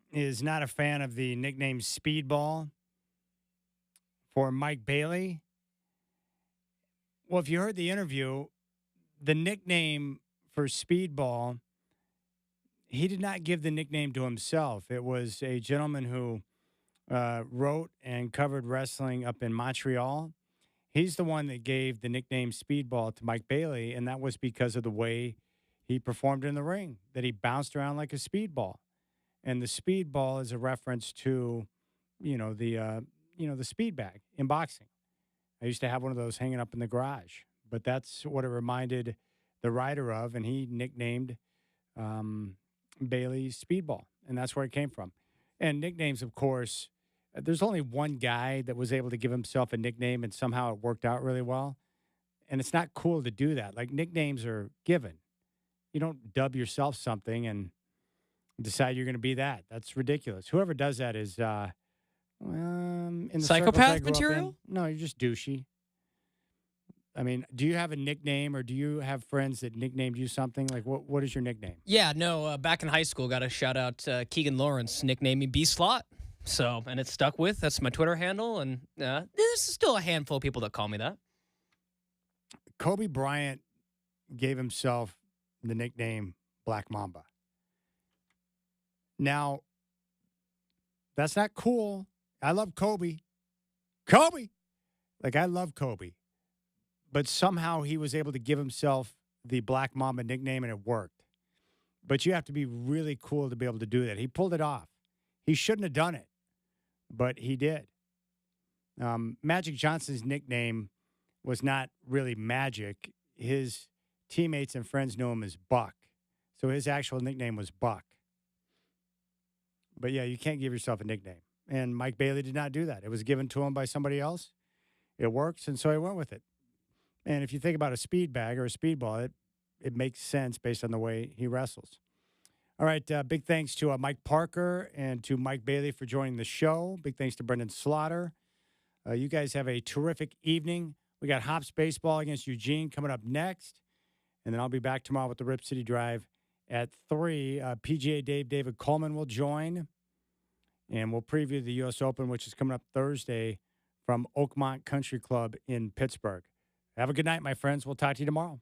is not a fan of the nickname Speedball for Mike Bailey. Well, if you heard the interview, the nickname for Speedball, he did not give the nickname to himself. It was a gentleman who wrote and covered wrestling up in Montreal. He's the one that gave the nickname Speedball to Mike Bailey, and that was because of the way he performed in the ring, that he bounced around like a speedball. And the speedball is a reference to, the speed bag in boxing. I used to have one of those hanging up in the garage, but that's what it reminded the writer of, and he nicknamed Bailey Speedball, and that's where it came from. And nicknames, of course, there's only one guy that was able to give himself a nickname, and somehow it worked out really well. And it's not cool to do that. Like, nicknames are given. You don't dub yourself something and decide you're going to be that. That's ridiculous. Whoever does that is in the psychopath material? No, you're just douchey. I mean, do you have a nickname, or do you have friends that nicknamed you something? Like, what is your nickname? Yeah, no, back in high school, got to shout out Keegan Lawrence, nicknamed me B-Slot. So, and it's stuck with. That's my Twitter handle, and there's still a handful of people that call me that. Kobe Bryant gave himself the nickname Black Mamba. Now, that's not cool. I love Kobe. Like, I love Kobe. But somehow he was able to give himself the Black Mamba nickname, and it worked. But you have to be really cool to be able to do that. He pulled it off. He shouldn't have done it, but he did. Magic Johnson's nickname was not really Magic. His teammates and friends knew him as Buck. So his actual nickname was Buck. But, yeah, you can't give yourself a nickname. And Mike Bailey did not do that. It was given to him by somebody else. It works, and so he went with it. And if you think about a speed bag or a speedball, it makes sense based on the way he wrestles. All right, big thanks to Mike Parker and to Mike Bailey for joining the show. Big thanks to Brendan Slaughter. You guys have a terrific evening. We got Hops Baseball against Eugene coming up next. And then I'll be back tomorrow with the Rip City Drive at 3. PGA David Coleman will join. And we'll preview the U.S. Open, which is coming up Thursday from Oakmont Country Club in Pittsburgh. Have a good night, my friends. We'll talk to you tomorrow.